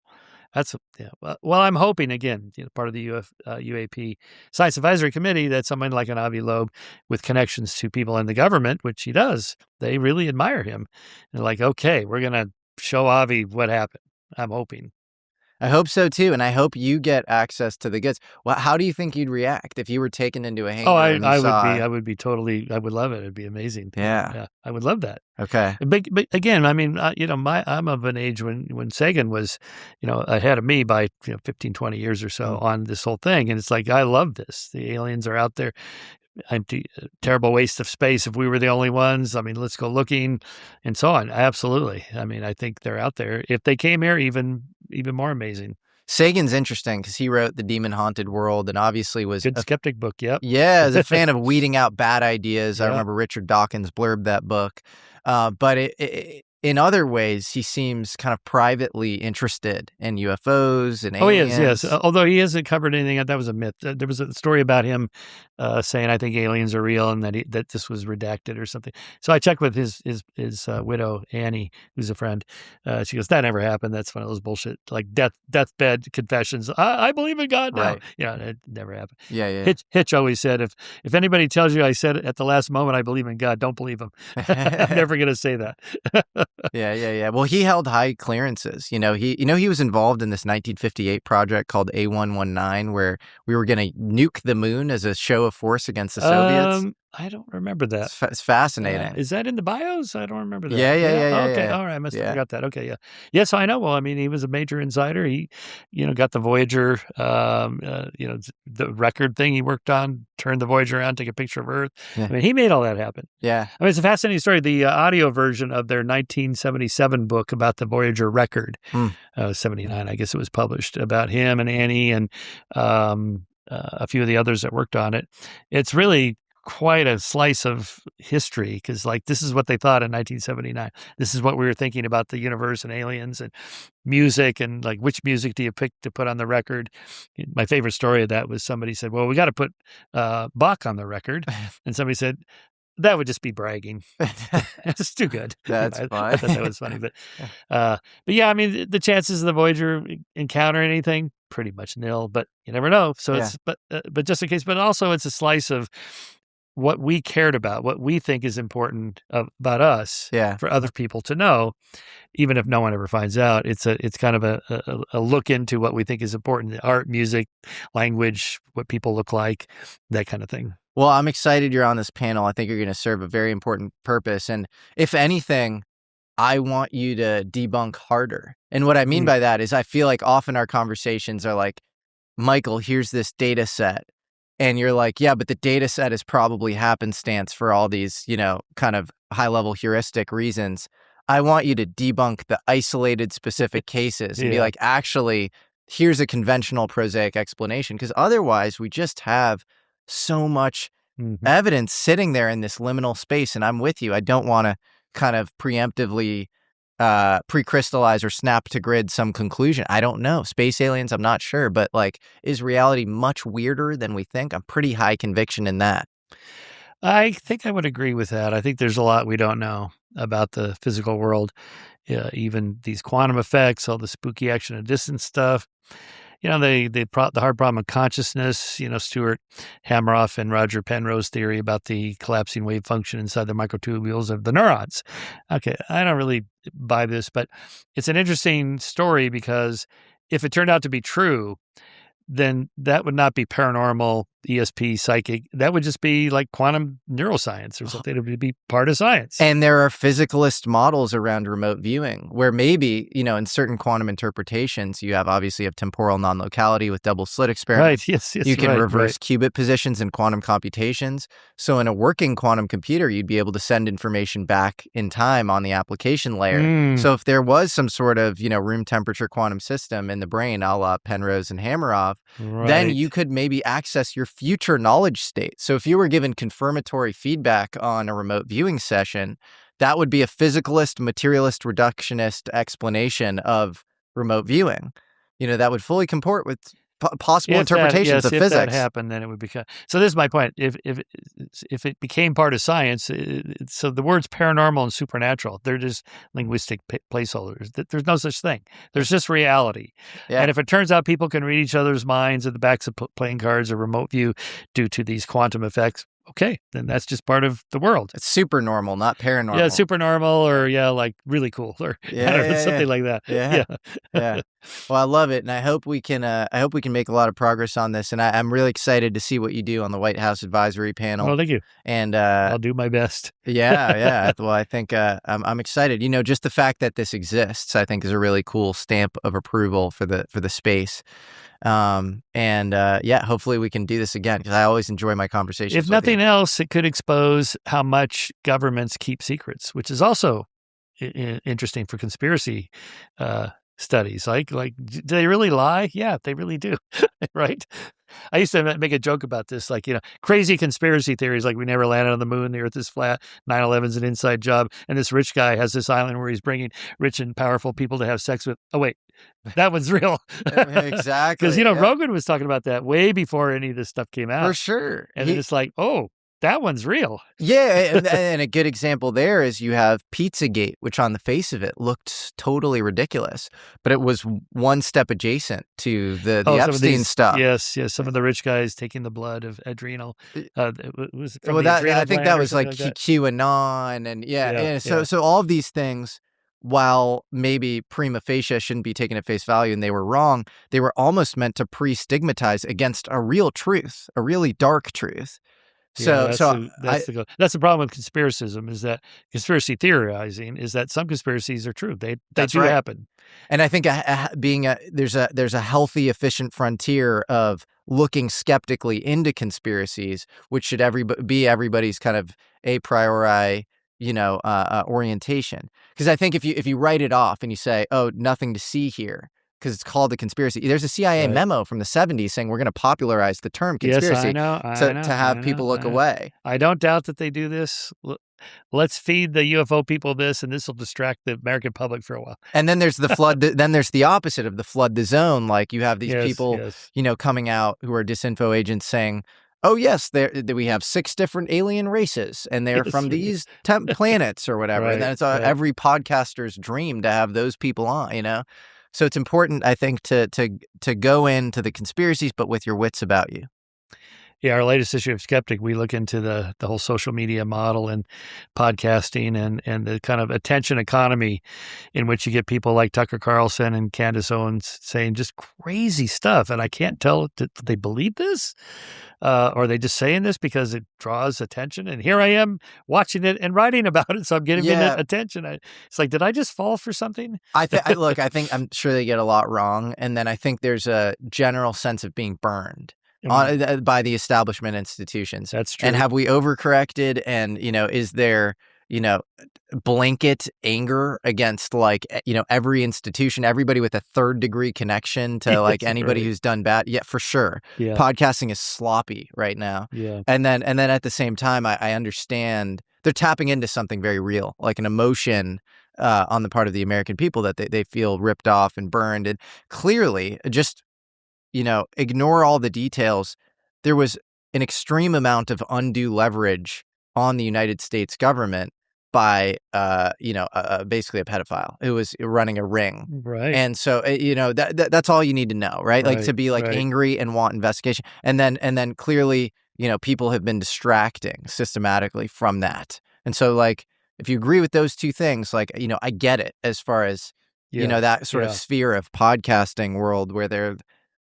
Well, I'm hoping again, part of the UAP Science Advisory Committee, that someone like an Avi Loeb with connections to people in the government, which he does, they really admire him. And like, okay, we're gonna show Avi what happened. I'm hoping. I hope so too, and I hope you get access to the goods. Well, how do you think you'd react if you were taken into a hangar? I would be totally. I would love it. It'd be amazing. Yeah, I would love that. Okay, but again, I mean, I'm of an age when Sagan was, ahead of me by 15, 20 years or so on this whole thing, and it's like I love this. The aliens are out there. Terrible waste of space if we were the only ones. I mean, let's go looking and so on. Absolutely. I mean, I think they're out there. If they came here, even more amazing. Sagan's interesting because he wrote The Demon Haunted World and obviously was good skeptic book. Yep. Yeah, as a fan of weeding out bad ideas. I remember Richard Dawkins blurbed that book. But in other ways, he seems kind of privately interested in UFOs and aliens. Oh, he is, yes. Although he hasn't covered anything. That was a myth. There was a story about him saying, I think aliens are real and that this was redacted or something. So I checked with his widow, Annie, who's a friend. She goes, that never happened. That's one of those bullshit, like deathbed confessions. I believe in God now. Right. It never happened. Yeah. Hitch always said, if anybody tells you I said it at the last moment, I believe in God, don't believe him. I'm never going to say that. Yeah. Well, he held high clearances. He was involved in this 1958 project called A119, where we were going to nuke the moon as a show of force against the Soviets. I don't remember that. It's fascinating. Is that in the bios? I don't remember that. Yeah. Okay, all right. I must have forgot that. Okay, yeah. Yes, I know. Well, I mean, he was a major insider. He, got the Voyager, the record thing he worked on, turned the Voyager around, take a picture of Earth. Yeah. I mean, he made all that happen. Yeah. I mean, it's a fascinating story. The audio version of their 1977 book about the Voyager record, 79, I guess it was published, about him and Annie and a few of the others that worked on it. It's really quite a slice of history because this is what they thought in 1979. This is what we were thinking about the universe and aliens and music and which music do you pick to put on the record? My favorite story of that was somebody said, well, we got to put Bach on the record. And somebody said, that would just be bragging. It's too good. That's fine. I thought that was funny. But yeah, I mean, the chances of the Voyager encounter anything, pretty much nil, but you never know. So but just in case, but also it's a slice of what we cared about, what we think is important about us for other people to know, even if no one ever finds out. It's kind of a look into what we think is important: art, music, language, what people look like, that kind of thing. Well, I'm excited you're on this panel. I think you're going to serve a very important purpose. And if anything, I want you to debunk harder. And what I mean by that is I feel like often our conversations are like, Michael, here's this data set. And you're like, yeah, but the data set is probably happenstance for all these, kind of high-level heuristic reasons. I want you to debunk the isolated specific cases and be like, actually, here's a conventional prosaic explanation. Because otherwise, we just have so much evidence sitting there in this liminal space. And I'm with you. I don't want to kind of preemptively pre-crystallize or snap to grid some conclusion. I don't know. Space aliens, I'm not sure. But is reality much weirder than we think? I'm pretty high conviction in that. I think I would agree with that. I think there's a lot we don't know about the physical world, even these quantum effects, all the spooky action and distance stuff. The hard problem of consciousness, Stuart Hameroff and Roger Penrose theory about the collapsing wave function inside the microtubules of the neurons. Okay, I don't really buy this, but it's an interesting story because if it turned out to be true, then that would not be paranormal, ESP, psychic. That would just be like quantum neuroscience or something. It would be part of science. And there are physicalist models around remote viewing where maybe, in certain quantum interpretations, you obviously have temporal non-locality with double slit experiments. Right, yes. You can reverse qubit positions in quantum computations. So in a working quantum computer, you'd be able to send information back in time on the application layer. So if there was some sort of, room temperature quantum system in the brain, a la Penrose and Hameroff, then you could maybe access your future knowledge state. So if you were given confirmatory feedback on a remote viewing session, that would be a physicalist, materialist, reductionist explanation of remote viewing. That would fully comport with possible interpretations of physics. If that happened, then it would become. So this is my point. If it became part of science, so the words paranormal and supernatural, they're just linguistic placeholders. There's no such thing. There's just reality. Yeah. And if it turns out people can read each other's minds at the backs of playing cards or remote view due to these quantum effects, okay, then that's just part of the world. It's super normal, not paranormal. Yeah, super normal, or like really cool, or something like that. Yeah. Well, I love it, and I hope we can make a lot of progress on this. And I'm really excited to see what you do on the White House Advisory Panel. Well, thank you. And I'll do my best. Yeah. Well, I think I'm excited. Just the fact that this exists, I think, is a really cool stamp of approval for the space. Hopefully we can do this again, because I always enjoy my conversations. If nothing else, it could expose how much governments keep secrets, which is also interesting for conspiracy studies. Like, do they really lie? Yeah, they really do. Right? I used to make a joke about this, like, crazy conspiracy theories, like we never landed on the moon, the earth is flat, 9/11's an inside job, and this rich guy has this island where he's bringing rich and powerful people to have sex with. Oh, wait, that one's real. Exactly. Because, Rogan was talking about that way before any of this stuff came out. For sure. And then it's like, oh, that one's real. Yeah, and a good example there is you have Pizzagate, which on the face of it looked totally ridiculous, but it was one step adjacent to the Epstein stuff. Yes, some of the rich guys taking the blood of adrenal. I think that was like QAnon, and so all of these things, while maybe prima facie shouldn't be taken at face value and they were wrong, they were almost meant to pre-stigmatize against a real truth, a really dark truth. That's the problem with conspiracism, is that conspiracy theorizing is that some conspiracies are true. They do happen. And I think there's a healthy, efficient frontier of looking skeptically into conspiracies, which should be everybody's kind of a priori, orientation. Because I think if you write it off and you say, oh, nothing to see here, because it's called a conspiracy. There's a CIA memo from the 70s saying we're going to popularize the term conspiracy to have people look away. I don't doubt that they do this. Let's feed the UFO people this, and this will distract the American public for a while. And then there's the flood. Then there's the opposite of the flood the zone. Like you have these people, coming out who are disinfo agents saying, oh, yes, we have 6 different alien races, and they're from these planets or whatever. And then it's every podcaster's dream to have those people on, So it's important, I think, to go into the conspiracies, but with your wits about you. Yeah, our latest issue of Skeptic, we look into the whole social media model and podcasting and the kind of attention economy in which you get people like Tucker Carlson and Candace Owens saying just crazy stuff. And I can't tell, did they believe this? Or are they just saying this because it draws attention? And here I am watching it and writing about it, so I'm getting attention. It's like, did I just fall for something? I think I'm sure they get a lot wrong. And then I think there's a general sense of being burned by the establishment institutions. That's true. And have we overcorrected? And, is there, blanket anger against every institution, everybody with a third-degree connection to anybody who's done bad? Yeah, for sure. Yeah. Podcasting is sloppy right now. Yeah. And then at the same time, I understand they're tapping into something very real, like an emotion on the part of the American people that they feel ripped off and burned. And clearly, just ignore all the details. There was an extreme amount of undue leverage on the United States government by, basically a pedophile who was running a ring. Right. And so, that's all you need to know, right? Like to be angry and want investigation. And then clearly, people have been distracting systematically from that. And so if you agree with those two things, I get it as far as, that sort of sphere of podcasting world where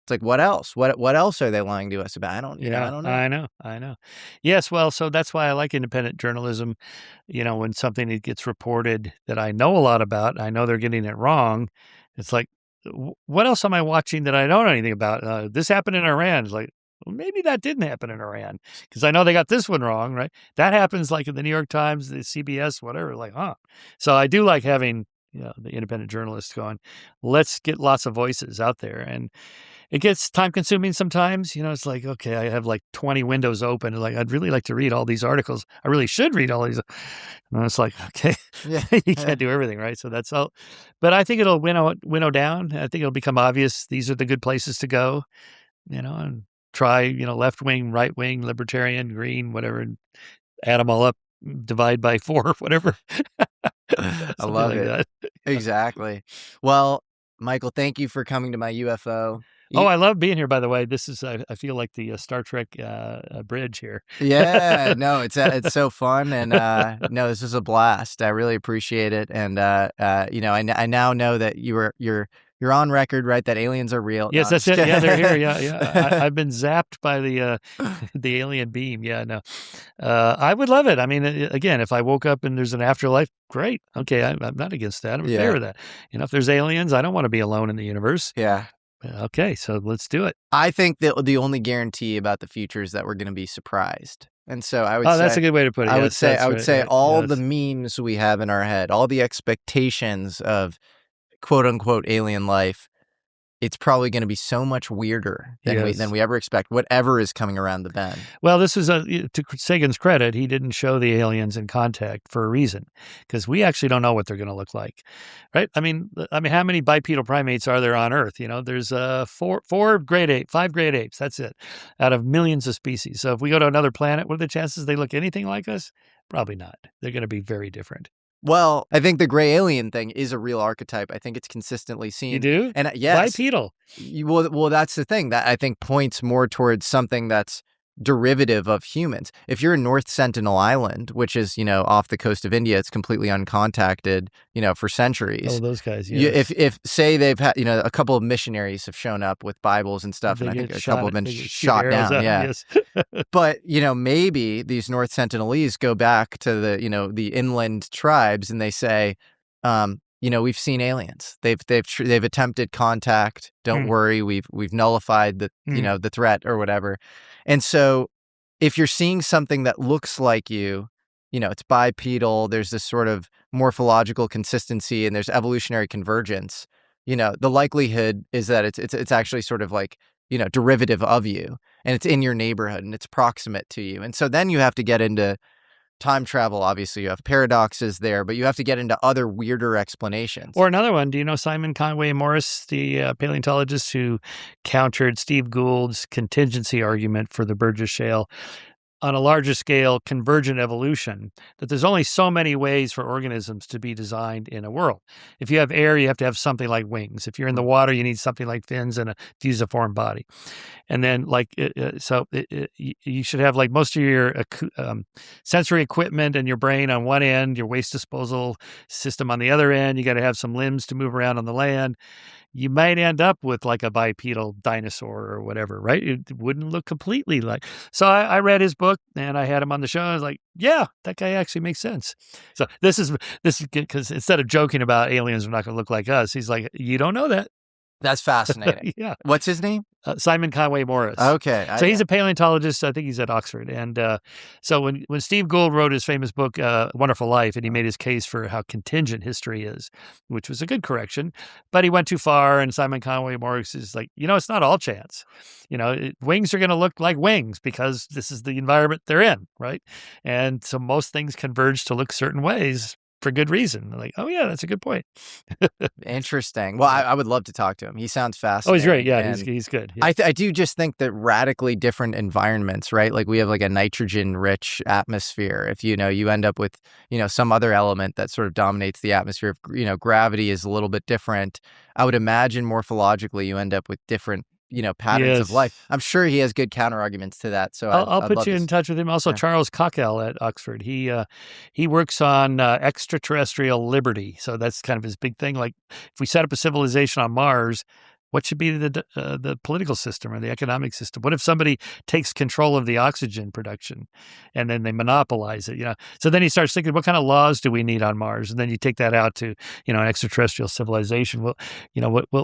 it's like, what else? What else are they lying to us about? I don't know. I know. Yes, well, so that's why I like independent journalism. When something gets reported that I know a lot about, I know they're getting it wrong. It's like, what else am I watching that I don't know anything about? This happened in Iran. It's like, well, maybe that didn't happen in Iran because I know they got this one wrong, right? That happens like in the New York Times, the CBS, whatever. Like, So I do like having the independent journalists going, let's get lots of voices out there. And it gets time consuming sometimes. It's like, okay, I have 20 windows open. And I'd really like to read all these articles. I really should read all these. And it's like, okay, you can't do everything, right? So that's all. But I think it'll winnow down. I think it'll become obvious. These are the good places to go. and try, left wing, right wing, libertarian, green, whatever, and add them all up, divide by 4, whatever. I love it. That. Exactly. Well, Michael, thank you for coming to my UFO. Oh, I love being here, by the way. This is, I feel like the Star Trek bridge here. Yeah, no, it's so fun. And no, this is a blast. I really appreciate it. And, I now know that you're on record, right? That aliens are real. Yes, that's it. Yeah, they're here. Yeah. I've been zapped by the alien beam. Yeah, no. I would love it. I mean, again, if I woke up and there's an afterlife, great. Okay, I'm not against that. I'm in favor of that. If there's aliens, I don't want to be alone in the universe. Yeah. Okay, so let's do it. I think that the only guarantee about the future is that we're going to be surprised. And so I would say, that's a good way to put it. I would say all the memes we have in our head, all the expectations of quote unquote alien life, it's probably going to be so much weirder than we ever expect, whatever is coming around the bend. Well, this is to Sagan's credit, he didn't show the aliens in contact for a reason, because we actually don't know what they're going to look like, right? I mean, how many bipedal primates are there on Earth? There's 5 great apes. That's it, out of millions of species. So if we go to another planet, what are the chances they look anything like us? Probably not. They're going to be very different. Well, I think the gray alien thing is a real archetype. I think it's consistently seen. You do? And yes. Bipedal. Well, that's the thing that I think points more towards something that's derivative of humans. If you're in North Sentinel Island, which is, off the coast of India, it's completely uncontacted, for centuries. Oh, those guys, yes. If say they've had, a couple of missionaries have shown up with Bibles and stuff, and I think a couple have been shot down. Yeah. Yes. But, maybe these North Sentinelese go back to the inland tribes and they say, we've seen aliens. They've attempted contact. Don't worry, we've nullified the the threat or whatever. And so, if you're seeing something that looks like it's bipedal. There's this sort of morphological consistency, and there's evolutionary convergence. The likelihood is that it's actually sort of like derivative of you, and it's in your neighborhood, and it's proximate to you. And so then you have to get into time travel. Obviously, you have paradoxes there, but you have to get into other weirder explanations. Or another one. Do you know Simon Conway Morris, the paleontologist who countered Steve Gould's contingency argument for the Burgess Shale? On a larger scale, convergent evolution, that there's only so many ways for organisms to be designed in a world. If you have air, you have to have something like wings. If you're in the water, you need something like fins and a fusiform body. And then, you should have most of your sensory equipment and your brain on one end, your waste disposal system on the other end. You got to have some limbs to move around on the land. You might end up with a bipedal dinosaur or whatever, right? It wouldn't look completely like. So I read his book and I had him on the show. I was like, yeah, that guy actually makes sense. So this is because instead of joking about aliens are not going to look like us, he's like, you don't know that. That's fascinating. Yeah. What's his name? Simon Conway Morris. Okay. So he's a paleontologist. I think he's at Oxford. And so when Steve Gould wrote his famous book, Wonderful Life, and he made his case for how contingent history is, which was a good correction, but he went too far. And Simon Conway Morris is like, it's not all chance. Wings are going to look like wings because this is the environment they're in, right? And so most things converge to look certain ways for good reason. Like, oh yeah, that's a good point. Interesting. Well, I would love to talk to him. He sounds fascinating. Oh, he's great. Yeah, he's good. Yeah. I do just think that radically different environments, right? Like we have a nitrogen-rich atmosphere. If you end up with some other element that sort of dominates the atmosphere. If gravity is a little bit different, I would imagine morphologically you end up with different patterns of life. I'm sure he has good counter arguments to that. So I'll put you in touch with him. Also, Charles Cockell at Oxford. He works on extraterrestrial liberty. So that's kind of his big thing. Like if we set up a civilization on Mars, what should be the political system or the economic system? What if somebody takes control of the oxygen production and then they monopolize it? So then he starts thinking, what kind of laws do we need on Mars? And then you take that out to an extraterrestrial civilization. Well,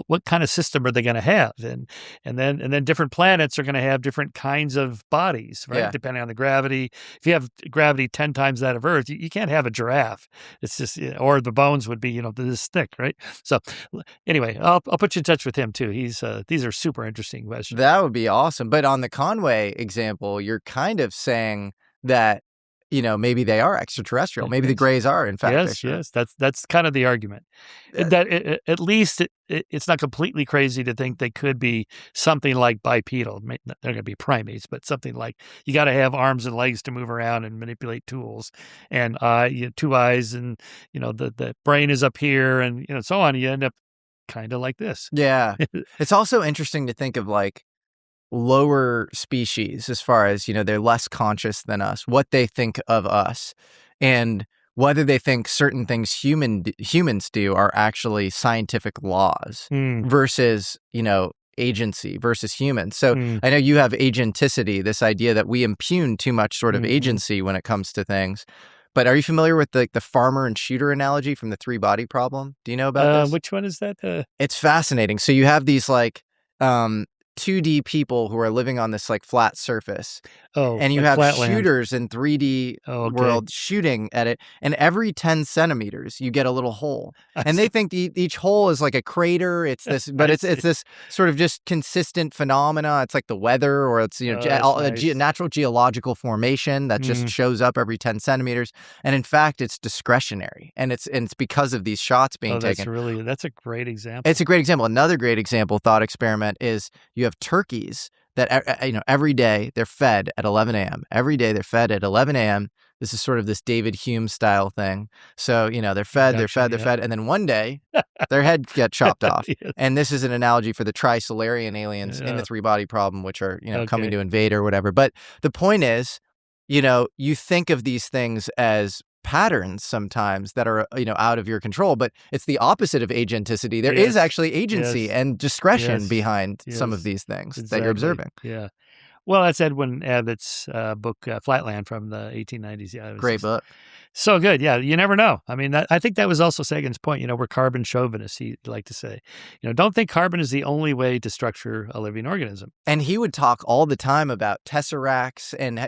what kind of system are they going to have? And then different planets are going to have different kinds of bodies, right? Yeah. Depending on the gravity. If you have gravity 10 times that of Earth, you can't have a giraffe. It's just or the bones would be this thick, right? So anyway, I'll put you in touch with him too. These are super interesting questions. That would be awesome. But on the Conway example, you're kind of saying that maybe they are extraterrestrial. Maybe the Greys are, in fact. Yes. That's kind of the argument. That at least it's not completely crazy to think they could be something like bipedal. They're going to be primates, but something like you got to have arms and legs to move around and manipulate tools, and two eyes, and the brain is up here, and so on. You end up kind of like this. Yeah, it's also interesting to think of like lower species as far as they're less conscious than us, what they think of us, and whether they think certain things humans do are actually scientific laws versus agency versus humans. So I know you have agenticity, this idea that we impugn too much sort of agency when it comes to things. But are you familiar with the farmer and shooter analogy from the 3-body problem? Do you know about this? Which one is that? It's fascinating. So you have these like 2D people who are living on this like flat surface. And you have shooters in 3D world shooting at it. And every 10 centimeters, you get a little hole. And they think each hole is like a crater. It's this, but it's this sort of just consistent phenomena. It's like the weather, or it's natural geological formation that just shows up every 10 centimeters. And in fact, it's discretionary. And it's because of these shots being taken. That's a great example. It's a great example. Another great example, thought experiment, is you have turkeys that every day they're fed at 11 a.m. Every day they're fed at 11 a.m. This is sort of this David Hume style thing. So, they're fed, they're fed. And then one day their heads get chopped off. Yes. And this is an analogy for the tri-Solarian aliens in the 3-body problem, which are, coming to invade or whatever. But the point is, you think of these things as patterns sometimes that are out of your control, but it's the opposite of agenticity. There is actually agency and discretion behind some of these things that you're observing. Yeah. Well, that's Edwin Abbott's book, Flatland, from the 1890s. Yeah, great book. So good. Yeah, you never know. I mean, I think that was also Sagan's point. We're carbon chauvinists, he'd like to say. Don't think carbon is the only way to structure a living organism. And he would talk all the time about tesseracts and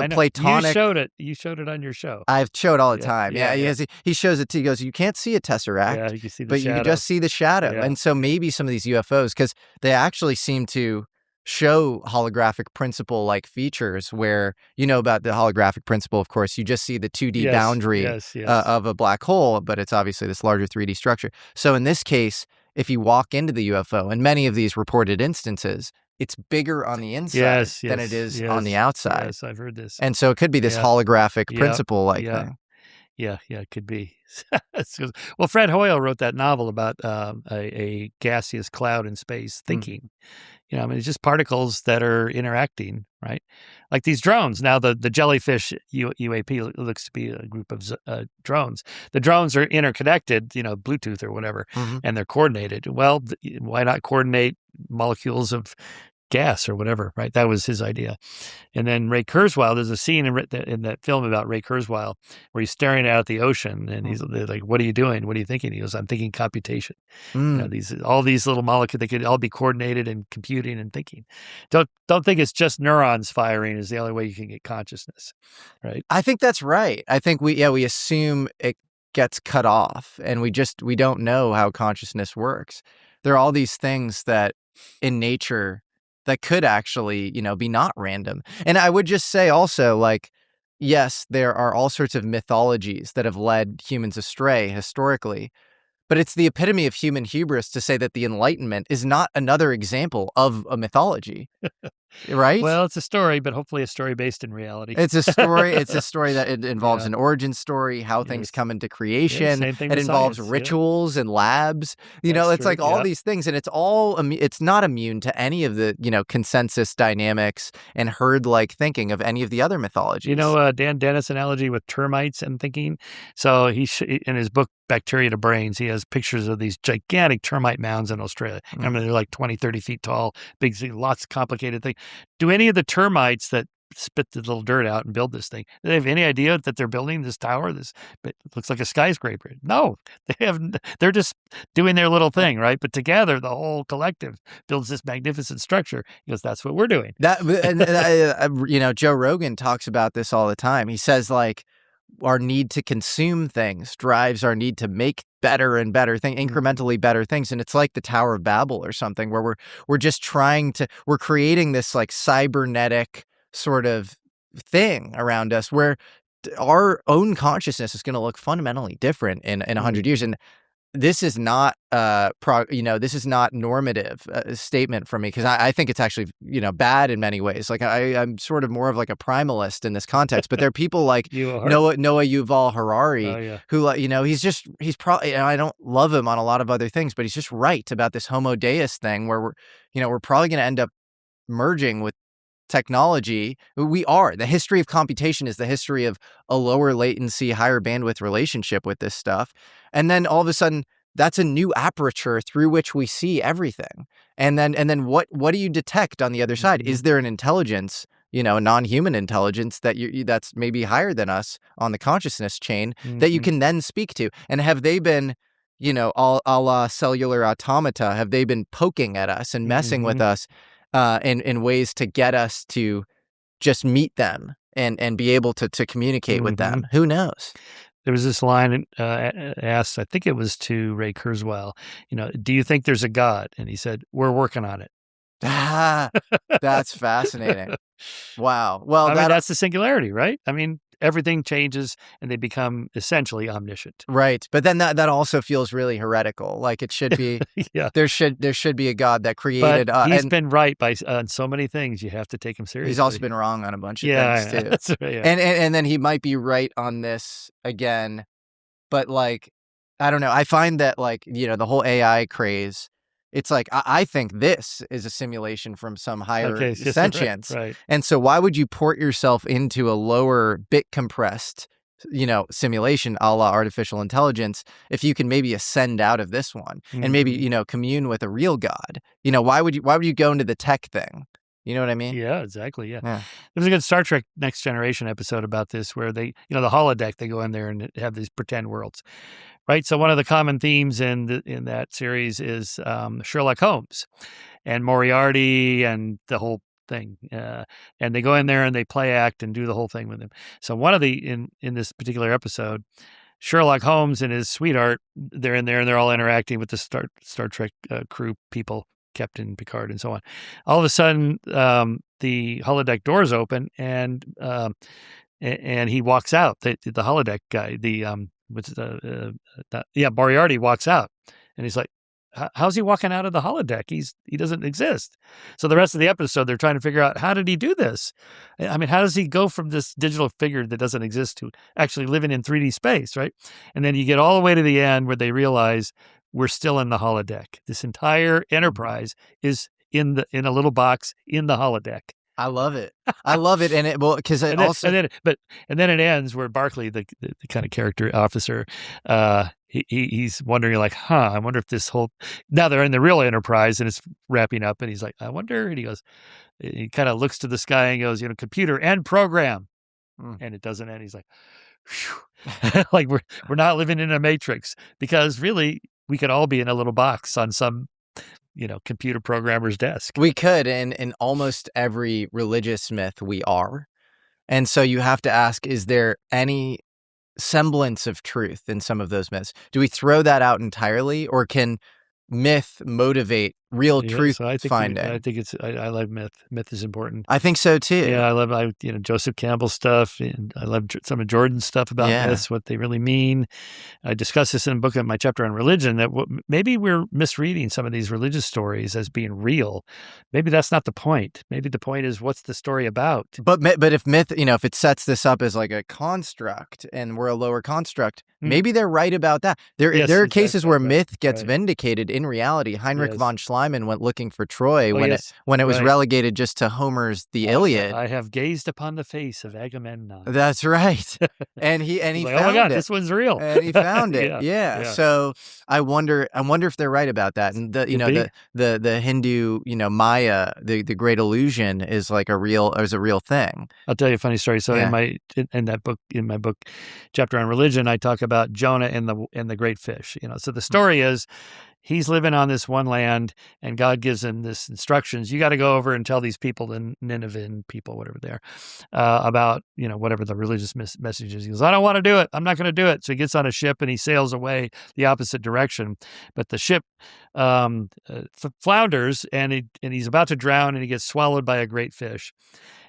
Platonic. You showed it on your show. I've showed all the time. Yeah. He shows it too. He goes, you can't see a tesseract, you can see but you can just see the shadow. Yeah. And so maybe some of these UFOs, because they actually seem to show holographic principle-like features where, about the holographic principle, of course, you just see the 2D boundary of a black hole, but it's obviously this larger 3D structure. So in this case, if you walk into the UFO, in many of these reported instances, it's bigger on the inside than it is on the outside. Yes, I've heard this. And so it could be this holographic principle-like thing. Yeah, it could be. Well, Fred Hoyle wrote that novel about a gaseous cloud in space thinking. It's just particles that are interacting, right? Like these drones. Now, the jellyfish UAP looks to be a group of drones. The drones are interconnected, Bluetooth or whatever, and they're coordinated. Well, why not coordinate molecules of gas or whatever, right? That was his idea. And then Ray Kurzweil, there's a scene in that film about Ray Kurzweil where he's staring out at the ocean and he's like, what are you doing? What are you thinking? He goes, I'm thinking computation. All these little molecules, they could all be coordinated and computing and thinking. Don't think it's just neurons firing is the only way you can get consciousness, right? I think that's right. I think we assume it gets cut off and we don't know how consciousness works. There are all these things that in nature that could actually, be not random. And I would just say also, like, yes, there are all sorts of mythologies that have led humans astray historically, but it's the epitome of human hubris to say that the Enlightenment is not another example of a mythology. Right? Well, it's a story, but hopefully a story based in reality. It's a story. It's a story that it involves an origin story, how things come into creation. Same thing it with involves science, rituals and labs. It's like all these things, and it's not immune to any of the consensus dynamics and herd-like thinking of any of the other mythologies. Dan Dennis' analogy with termites and thinking. So in his book Bacteria to Brains, he has pictures of these gigantic termite mounds in Australia. I mean, they're like 20, 30 feet tall, big, lots of complicated things. Do any of the termites that spit the little dirt out and build this thing, do they have any idea that they're building this tower? It looks like a skyscraper. No, they're just doing their little thing, right? But together, the whole collective builds this magnificent structure because that's what we're doing. Joe Rogan talks about this all the time. He says, like, our need to consume things drives our need to make better and better things, incrementally better things. And it's like the Tower of Babel or something where we're just we're creating this like cybernetic sort of thing around us where our own consciousness is going to look fundamentally different in 100 years. And this is not, this is not normative statement from me, because I think it's actually, bad in many ways. Like I'm sort of more of like a primalist in this context, but there are people like Noah Yuval Harari who, he's probably, I don't love him on a lot of other things, but he's just right about this Homo Deus thing where we're probably going to end up merging with technology. The history of computation is the history of a lower latency, higher bandwidth relationship with this stuff. And then all of a sudden, that's a new aperture through which we see everything. And then what do you detect on the other side? Is there an intelligence, a non-human intelligence that's maybe higher than us on the consciousness chain that you can then speak to? And have they been, a la cellular automata, have they been poking at us and messing with us in ways to get us to just meet them and be able to communicate with them? Who knows? There was this line asked, I think it was to Ray Kurzweil, do you think there's a God? And he said, we're working on it. That's fascinating. Wow. Well, that's the singularity, right? I mean, everything changes and they become essentially omniscient. Right. But then that also feels really heretical. Like it should be, there should be a God that created us. He's been right on so many things. You have to take him seriously. He's also been wrong on a bunch of things too. That's right, And then he might be right on this again. But like, I don't know. I find that like, the whole AI craze, it's like, I think this is a simulation from some higher sentience. Right. And so why would you port yourself into a lower bit compressed, simulation a la artificial intelligence if you can maybe ascend out of this one and maybe, commune with a real God? Why would you go into the tech thing? You know what I mean? Yeah, exactly. Yeah. There was a good Star Trek Next Generation episode about this where they, the holodeck, they go in there and have these pretend worlds. Right. So one of the common themes in that series is Sherlock Holmes and Moriarty and the whole thing. And they go in there and they play act and do the whole thing with him. So one of in this particular episode, Sherlock Holmes and his sweetheart, they're in there and they're all interacting with the Star Trek crew people, Captain Picard and so on. All of a sudden, the holodeck doors open and he walks out. The holodeck guy, Moriarty walks out, and he's like, "How's he walking out of the holodeck? He doesn't exist." So the rest of the episode, they're trying to figure out, how did he do this? I mean, how does he go from this digital figure that doesn't exist to actually living in 3D space, right? And then you get all the way to the end where they realize we're still in the holodeck. This entire enterprise is in a little box in the holodeck. I love it. And then it ends where Barclay, the kind of character officer, he's wondering like, I wonder if this whole, now they're in the real enterprise and it's wrapping up, and he's like, I wonder, and he kind of looks to the sky and goes, computer end program, and it doesn't end. He's like, phew. Like we're not living in a matrix, because really we could all be in a little box on some computer programmer's desk. We could, and in almost every religious myth we are. And so you have to ask, is there any semblance of truth in some of those myths? Do we throw that out entirely, or can myth motivate real truth finding? I think I love myth. Myth is important. I think so too. Yeah, I love Joseph Campbell's stuff, and I love some of Jordan's stuff about myths, what they really mean. I discuss this in a book in my chapter on religion, that maybe we're misreading some of these religious stories as being real. Maybe that's not the point. Maybe the point is, what's the story about? But if myth, if it sets this up as like a construct and we're a lower construct, maybe they're right about that. There are cases where myth gets vindicated in reality. Heinrich von Schliemann went looking for Troy when it was relegated just to Homer's The Iliad. I have gazed upon the face of Agamemnon. That's right. And he like, found oh my God, it. This one's real. And he found it. Yeah. So I wonder if they're right about that. And the Hindu, Maya, the great illusion is like a real thing. I'll tell you a funny story. So in my book chapter on religion, I talk about Jonah and the great fish. So the story is, he's living on this one land, and God gives him this instructions. You got to go over and tell these people, the Ninevian people, whatever they are, about, whatever the religious message is. He goes, I don't want to do it. I'm not going to do it. So he gets on a ship and he sails away the opposite direction. But the ship flounders, and he's about to drown, and he gets swallowed by a great fish.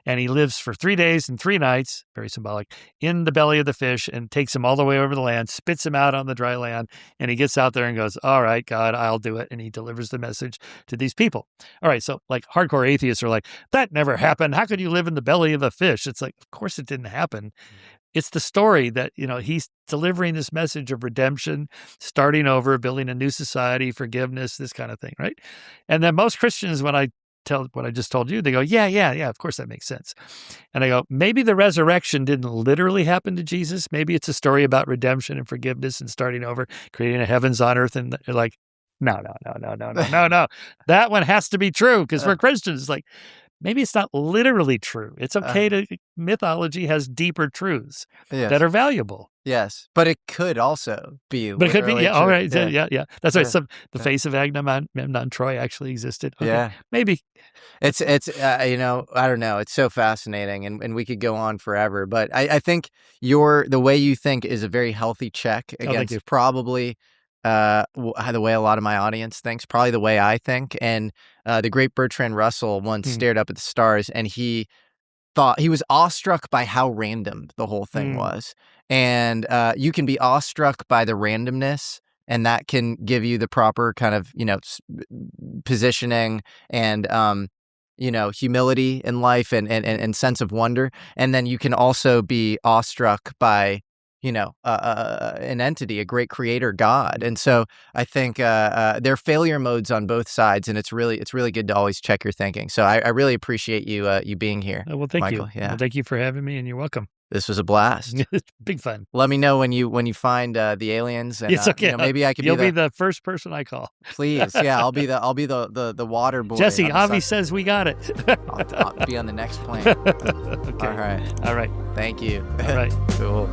and he lives for 3 days and 3 nights, very symbolic, in the belly of the fish and takes him all the way over the land, spits him out on the dry land, and he gets out there and goes, all right, God, I'll do it. And he delivers the message to these people. All right, so like hardcore atheists are like, that never happened. How could you live in the belly of a fish? It's like, of course it didn't happen. It's the story that, he's delivering this message of redemption, starting over, building a new society, forgiveness, this kind of thing, right? And then most Christians, when I tell what I just told you, they go, yeah, of course that makes sense. And I go, maybe the resurrection didn't literally happen to Jesus. Maybe it's a story about redemption and forgiveness and starting over, creating a heavens on earth. And they're like, no. That one has to be true, because for Christians, it's like, maybe it's not literally true. It's okay mythology has deeper truths that are valuable. Yes, but it could also be. But it could be, true. all right, yeah. That's right. The face of Agamemnon Troy actually existed. Okay, maybe. It's I don't know. It's so fascinating, and we could go on forever. But I think the way you think is a very healthy check against probably the way a lot of my audience thinks, probably the way I think. And the great Bertrand Russell once stared up at the stars, and he thought he was awestruck by how random the whole thing was. And you can be awestruck by the randomness, and that can give you the proper kind of, positioning and, humility in life and sense of wonder. And then you can also be awestruck by, an entity, a great creator, God. And so I think there are failure modes on both sides, and it's really good to always check your thinking. So I really appreciate you being here. Well, thank Michael. you. Yeah. Well, thank you for having me, and you're welcome. This was a blast. Big fun. Let me know when you find the aliens, and it's okay. Maybe I could be the first person I call. Please, yeah, I'll be the water boy. Jesse, Avi says we got it. I'll be on the next plane. Okay. All right. All right. Thank you. All right. Cool.